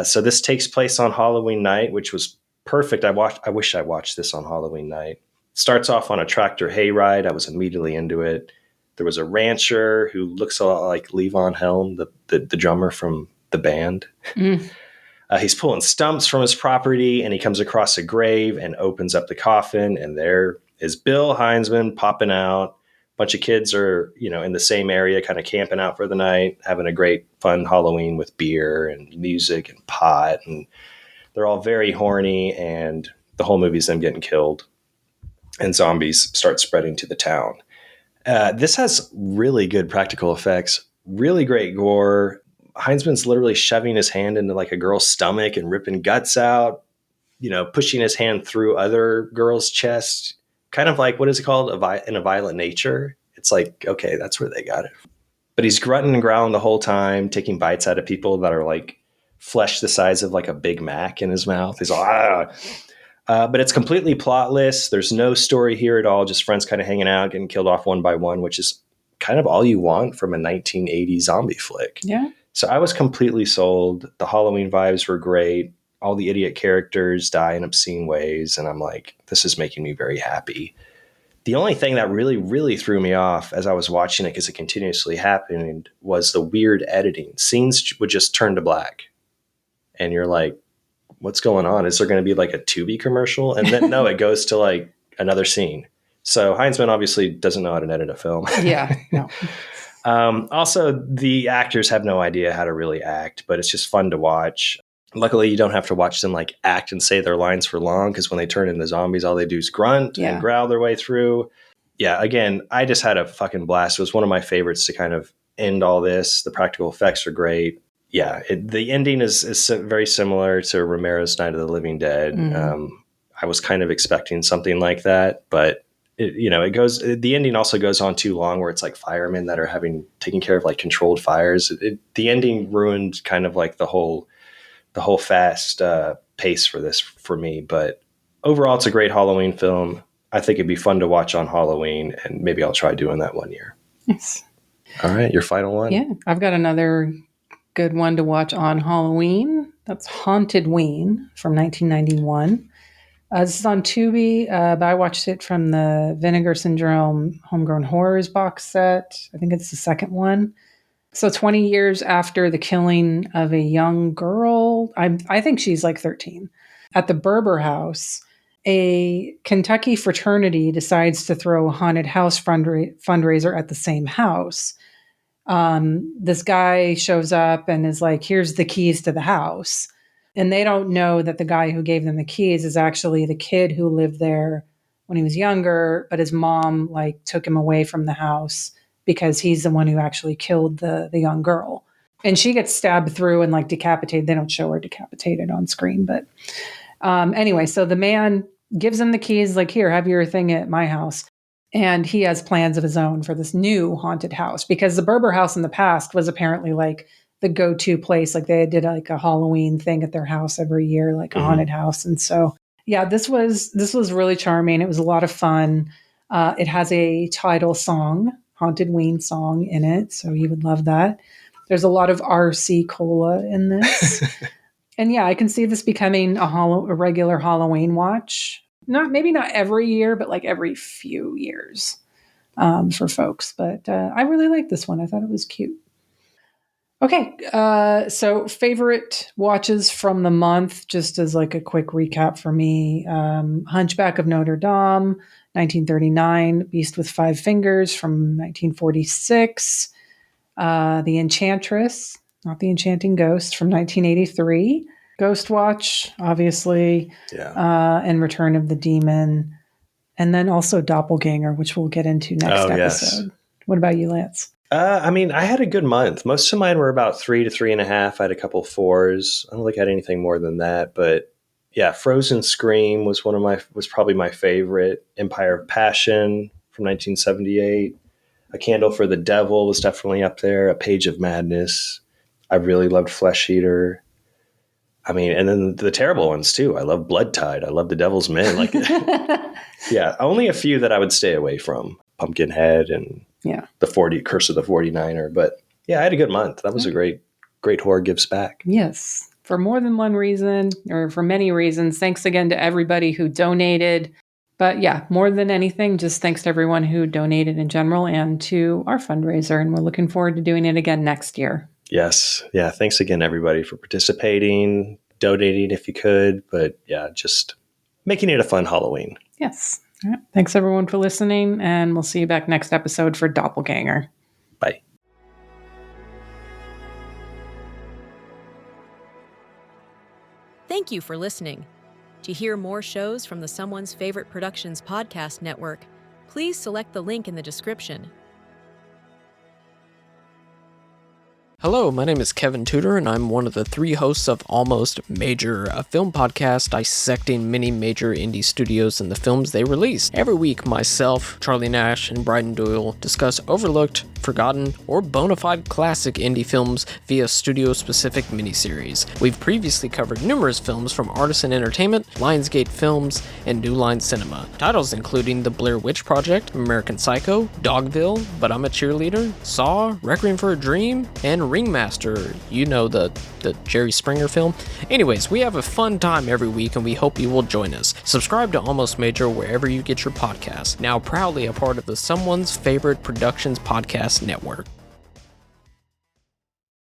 So this takes place on Halloween night, which was perfect. I wish I watched this on Halloween night. Starts off on a tractor hayride. I was immediately into it. There was a rancher who looks a lot like Levon Helm, the drummer from the band. He's pulling stumps from his property, and he comes across a grave and opens up the coffin, and there is Bill Heinzman popping out. A bunch of kids are, in the same area, kind of camping out for the night, having a great, fun Halloween with beer and music and pot, and they're all very horny, and the whole movie's them getting killed, and zombies start spreading to the town. This has really good practical effects, really great gore. Heinzman's literally shoving his hand into like a girl's stomach and ripping guts out, pushing his hand through other girls' chests, kind of like, what is it called? In a Violent Nature. It's like, okay, that's where they got it. But he's grunting and growling the whole time, taking bites out of people that are like flesh the size of like a Big Mac in his mouth. He's like, but it's completely plotless. There's no story here at all. Just friends kind of hanging out, getting killed off one by one, which is kind of all you want from a 1980 zombie flick. Yeah. So I was completely sold. The Halloween vibes were great. All the idiot characters die in obscene ways. And I'm like, this is making me very happy. The only thing that really, really threw me off as I was watching it, because it continuously happened, was the weird editing. Scenes would just turn to black. And you're like, what's going on? Is there going to be like a Tubi commercial? And then no, it goes to like another scene. So Heinzman obviously doesn't know how to edit a film. Yeah, no. Also, the actors have no idea how to really act, but it's just fun to watch. Luckily, you don't have to watch them like act and say their lines for long, because when they turn into zombies, all they do is grunt and growl their way through. Yeah, again, I just had a fucking blast. It was one of my favorites to kind of end all this. The practical effects are great. Yeah, the ending is very similar to Romero's Night of the Living Dead. I was kind of expecting something like that, but the ending also goes on too long, where it's like firemen that are taking care of like controlled fires. The ending ruined kind of like the whole fast pace for this for me. But overall, it's a great Halloween film. I think it'd be fun to watch on Halloween, and maybe I'll try doing that one year. Yes. All right, your final one. Yeah, I've got another good one to watch on Halloween. That's Haunted Ween from 1991. This is on Tubi, but I watched it from the Vinegar Syndrome Homegrown Horrors box set. I think it's the second one. So 20 years after the killing of a young girl, I think she's like 13, at the Berber house, a Kentucky fraternity decides to throw a haunted house fundraiser at the same house. This guy shows up and is like, here's the keys to the house. And they don't know that the guy who gave them the keys is actually the kid who lived there when he was younger, but his mom like took him away from the house because he's the one who actually killed the young girl. And she gets stabbed through and like decapitated. They don't show her decapitated on screen, but anyway, so the man gives him the keys, like, here, have your thing at my house. And he has plans of his own for this new haunted house, because the Berber house in the past was apparently like the go-to place. Like they did like a Halloween thing at their house every year, like a haunted house. And so, yeah, this was really charming. It was a lot of fun. It has a title song, Haunted Ween song in it. So you would love that. There's a lot of RC Cola in this. And yeah, I can see this becoming a regular Halloween watch. Maybe not every year, but like every few years for folks. But I really like this one. I thought it was cute. Okay, so favorite watches from the month, just as like a quick recap for me. Hunchback of Notre Dame, 1939. Beast with Five Fingers from 1946. The Enchantress, not the Enchanting Ghost, from 1983. Ghost Watch, obviously. Yeah. And Return of the Demon. And then also Doppelganger, which we'll get into next episode. Yes. What about you, Lance? I mean, I had a good month. Most of mine were about 3 to 3.5. I had a couple 4s. I don't think I had anything more than that. But yeah, Frozen Scream was probably my favorite. Empire of Passion from 1978. A Candle for the Devil was definitely up there. A Page of Madness. I really loved Flesh Eater. I mean, and then the terrible ones too. I love Blood Tide. I love The Devil's Men. Like, yeah, only a few that I would stay away from. Pumpkinhead and the Curse of the 49er. But yeah, I had a good month. That was a great horror gives back. Yes, for more than one reason, or for many reasons. Thanks again to everybody who donated. But yeah, more than anything, just thanks to everyone who donated in general and to our fundraiser. And we're looking forward to doing it again next year. Yes. Yeah. Thanks again, everybody, for participating, donating if you could. But yeah, just making it a fun Halloween. Yes. All right. Thanks, everyone, for listening. And we'll see you back next episode for Doppelganger. Bye. Thank you for listening. To hear more shows from the Someone's Favorite Productions podcast network, please select the link in the description. Hello, my name is Kevin Tudor, and I'm one of the 3 hosts of Almost Major, a film podcast dissecting many major indie studios and the films they release. Every week, myself, Charlie Nash, and Bryden Doyle discuss overlooked, forgotten, or bona fide classic indie films via studio-specific miniseries. We've previously covered numerous films from Artisan Entertainment, Lionsgate Films, and New Line Cinema. Titles including The Blair Witch Project, American Psycho, Dogville, But I'm a Cheerleader, Saw, Requiem for a Dream, and Ringmaster, you know, the Jerry Springer film. Anyways, we have a fun time every week and we hope you will join us. Subscribe to Almost Major wherever you get your podcasts. Now proudly a part of the Someone's Favorite Productions podcast network.